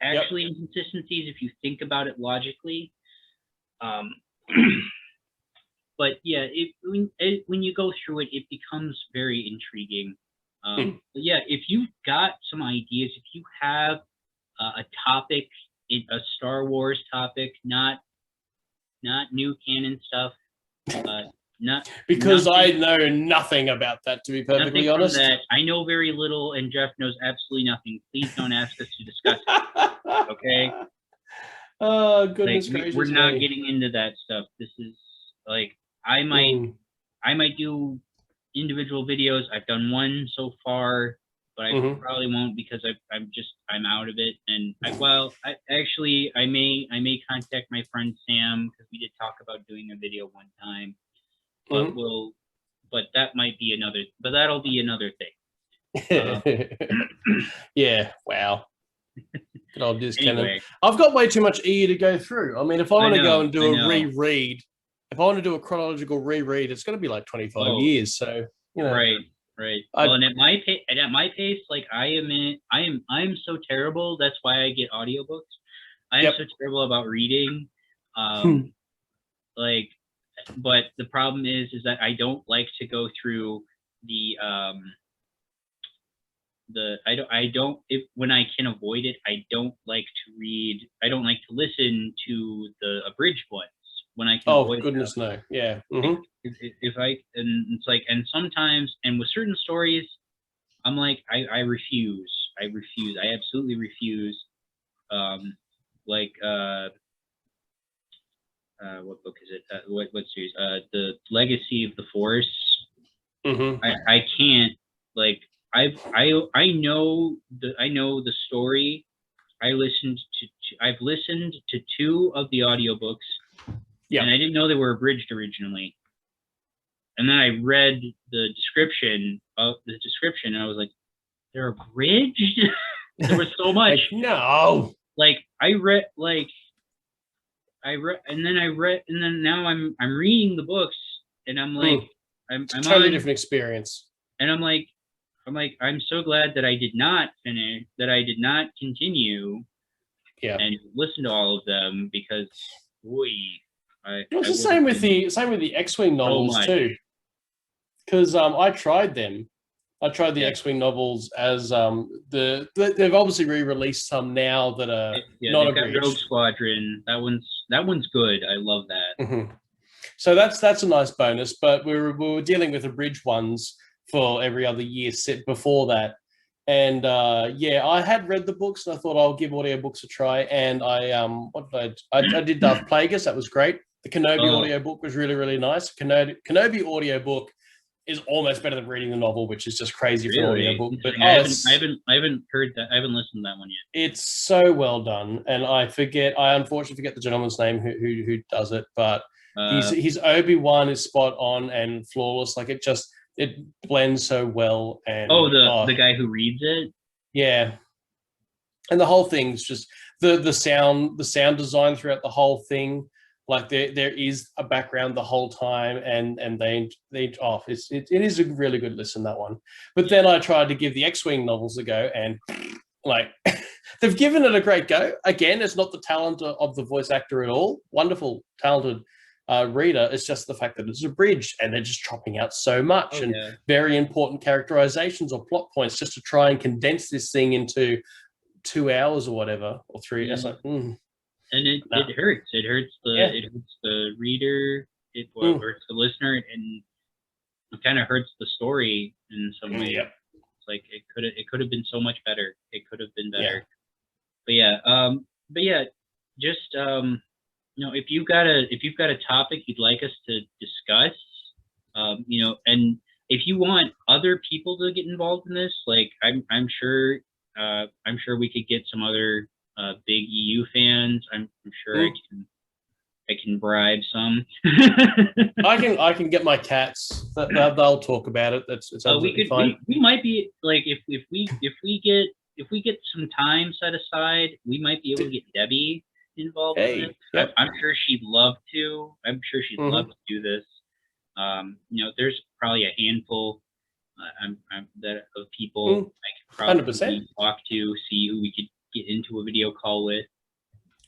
actually inconsistencies if you think about it logically. But yeah, when you go through it, it becomes very intriguing. But yeah, if you've got some ideas, if you have a topic, a Star Wars topic, not new canon stuff, because I know nothing about that, to be perfectly honest. I know very little, and Jeff knows absolutely nothing. Please don't ask us to discuss it. Okay? Oh, goodness gracious. We're not getting into that stuff. This is I might do individual videos. I've done one so far, but I probably won't, because I'm out of it. And I may contact my friend Sam, because we did talk about doing a video one time. But that'll be another thing. Yeah. Wow. Good old disc Anyway. canon. I've got way too much E to go through. I mean, if I want to go and do a reread, if I want to do a chronological reread, it's going to be like 25 years. So, you know. Right. Well, and at my pace, like I'm so terrible. That's why I get audiobooks. I am so terrible about reading. Like, but the problem is that I don't like to go through when I can avoid it, I don't like to read. I don't like to listen to the abridged ones when I can avoid goodness them. No. Yeah. If I, and it's like, and sometimes, and with certain stories, I'm like, I refuse. I absolutely refuse. What book is it? What series? The Legacy of the Force. I can't, like, I know the story. I've listened to 2 of the audiobooks. And I didn't know they were abridged originally. And then I read the description, and I was like, they're abridged? There was so much. No. Like, and then now I'm reading the books, and I'm like, I'm totally different experience. And I'm like, I'm so glad that I did not finish, that I did not continue, and listen to all of them, because it's the same with the X-Wing novels too. Because I tried them. I tried the X-Wing novels as they've obviously re-released some now that are not abridged. Rogue Squadron. That one's good. I love that. So that's a nice bonus. But we were dealing with abridged ones for every other year set before that. And I had read the books, and I thought I'll give audiobooks a try. And I did Darth Plagueis. That was great. The Kenobi audiobook was really, really nice. Kenobi audiobook is almost better than reading the novel, which is just crazy for an audiobook. But I haven't heard that. I haven't listened to that one yet. It's so well done, and I unfortunately forget the gentleman's name who does it, but his Obi-Wan is spot on and flawless. Like, it blends so well. And the guy who reads it. Yeah. And the whole thing's just the sound design throughout the whole thing. Like, there is a background the whole time, and it is a really good listen, that one. But then I tried to give the X-Wing novels a go, and like they've given it a great go. Again, it's not the talent of the voice actor at all. Wonderful, talented reader. It's just the fact that it's abridged, and they're just chopping out so much and very important characterizations or plot points just to try and condense this thing into 2 hours or whatever, or 3. It's like, And it hurts. It hurts the reader. It hurts the listener, and it kind of hurts the story in some way. Yep. It's like it could have been so much better. It could have been better. Yeah. Just if you've got a topic you'd like us to discuss, and if you want other people to get involved in this, like I'm sure we could get some other big EU fans. I'm sure I can bribe some. I can get my cats. They'll talk about it. It's absolutely fine. We might be like, if we get some time set aside, we might be able to get Debbie involved in it. Yep. I'm sure she'd love to. I'm sure she'd love to do this. There's probably a handful of people I could probably 100%. talk to, see who we could get into a video call with.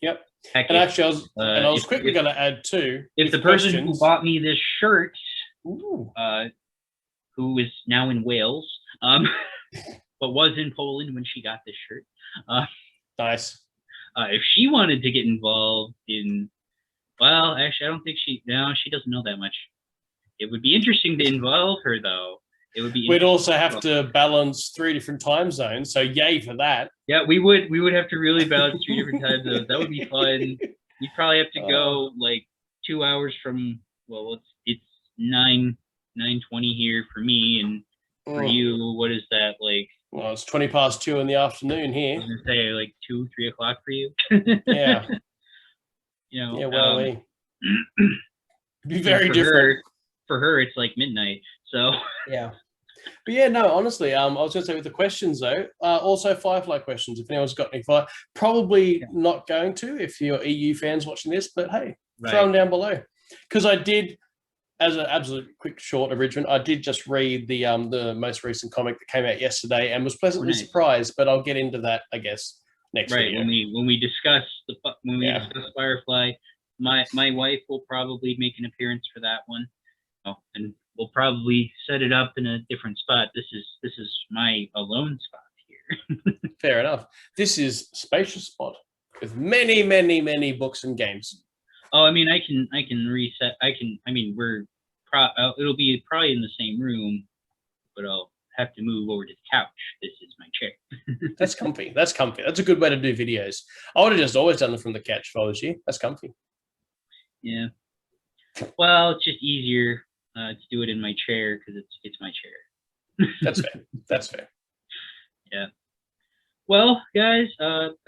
Yep. Heck, and actually, I was quickly going to add too. If the person who bought me this shirt, who is now in Wales, but was in Poland when she got this shirt, nice. If she wanted to get involved in, well, actually, I don't think she doesn't know that much. It would be interesting to involve her, though. It would be. We'd also have to balance 3 different time zones, so yay for that. Yeah, we would have to really balance 3 different time zones. That would be fun. You'd probably have to go like 2 hours from. Well, it's 9:20 here for me, and for you, what is that like? Well, it's 2:20 in the afternoon here. I was gonna say like 2-3 o'clock for you. Yeah. Yeah, well, it'd be very different. For her, it's like midnight. So yeah. But yeah, no, honestly, I was going to say with the questions though, also Firefly questions. If anyone's got any probably not going to if you're EU fans watching this, but hey, throw them down below. Because I did, as an absolute quick short abridgment, I did just read the most recent comic that came out yesterday and was pleasantly surprised. But I'll get into that, I guess, next video. When we discuss discuss Firefly, my wife will probably make an appearance for that one. Oh, and we'll probably set it up in a different spot. This is my alone spot here. Fair enough. This is spacious spot with many, many, many books and games. Oh, I mean, I can reset. I mean, it'll be probably in the same room, but I'll have to move over to the couch. This is my chair. That's comfy. That's comfy. That's a good way to do videos. I would have just always done them from the couch if I was you. That's comfy. Yeah. Well, it's just easier to do it in my chair because it's my chair. That's fair. That's fair. Yeah. Well, guys,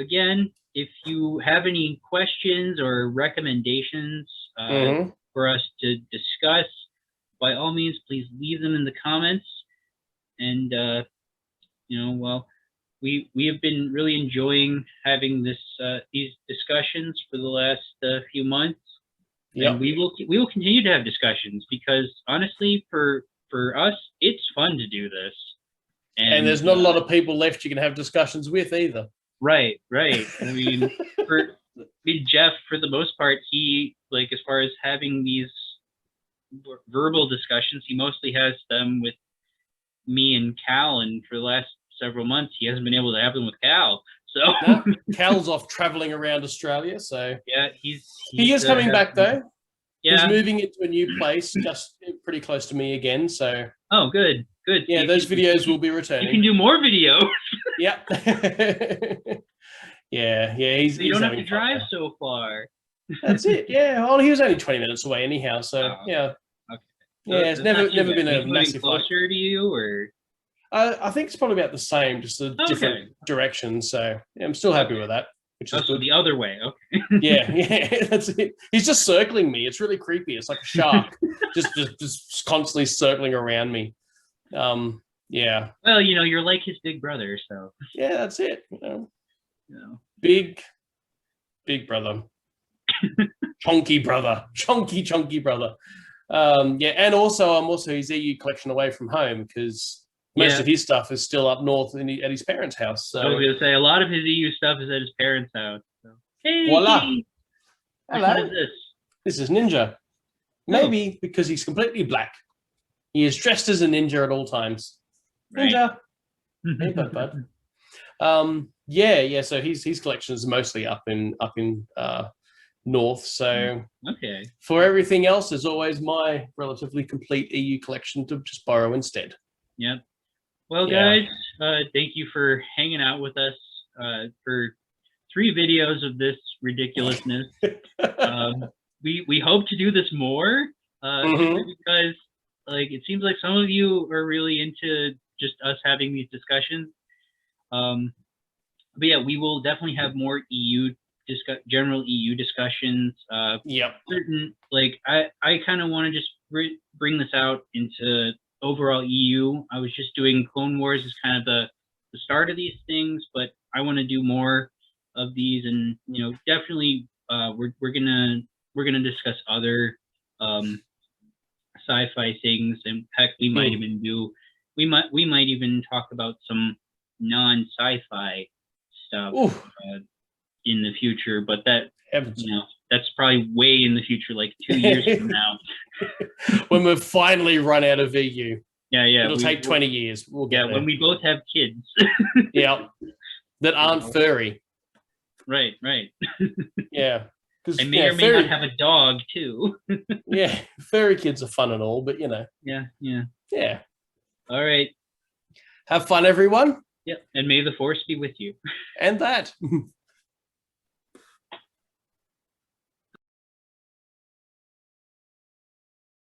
again, if you have any questions or recommendations for us to discuss, by all means, please leave them in the comments. And we have been really enjoying having these discussions for the last few months. Yep. And we will continue to have discussions because honestly, for us, it's fun to do this. And there's not a lot of people left you can have discussions with either. Right. I mean, Jeff, for the most part, he, like, as far as having these verbal discussions, he mostly has them with me and Cal, and for the last several months, he hasn't been able to have them with Cal. So no, Cal's off traveling around Australia. So yeah, he is coming back though. Yeah, he's moving into a new place, just pretty close to me again. So oh, good. Yeah, those videos will be returning. You can do more videos. Yep. yeah. He's you don't have to drive so far. That's it. Yeah. Well, he was only 20 minutes away anyhow. So yeah. Okay. Yeah, it's never been a massive closer to you, or I think it's probably about the same, just a different direction. So yeah, I'm still happy with that. Which is good. The other way, okay. yeah, that's it. He's just circling me. It's really creepy. It's like a shark, just constantly circling around me. Yeah. Well, you're like his big brother, so. Yeah, that's it. Big brother, chunky brother, chunky brother. Yeah, and also I'm also his EU collection away from home because most of his stuff is still up north at his parents' house. So I was gonna say a lot of his EU stuff is at his parents' house. So. Hey, voila! Hello. What is this? This is Ninja. Maybe because he's completely black. He is dressed as a ninja at all times. Right. Ninja. Hey, bud. Yeah. So his collection is mostly up in north. So for everything else, there's always my relatively complete EU collection to just borrow instead. Yep. Well, guys, thank you for hanging out with us for 3 videos of this ridiculousness. We hope to do this more because, like, it seems like some of you are really into just us having these discussions. But yeah, we will definitely have more general EU discussions. Certain, like, I kind of want to just bring this out into overall EU. I was just doing Clone Wars as kind of the start of these things, but I want to do more of these, and definitely we're gonna discuss other sci-fi things, and heck, we might even talk about some non-sci-fi stuff in the future, but that's probably way in the future, like 2 years from now. When we've finally run out of EU. Yeah. It'll take 20 years. We'll get there. When we both have kids. Yeah. That aren't furry. Right. Yeah. I may or may not have a dog too. Yeah. Furry kids are fun and all, but Yeah. All right. Have fun, everyone. Yep. And may the force be with you. And that.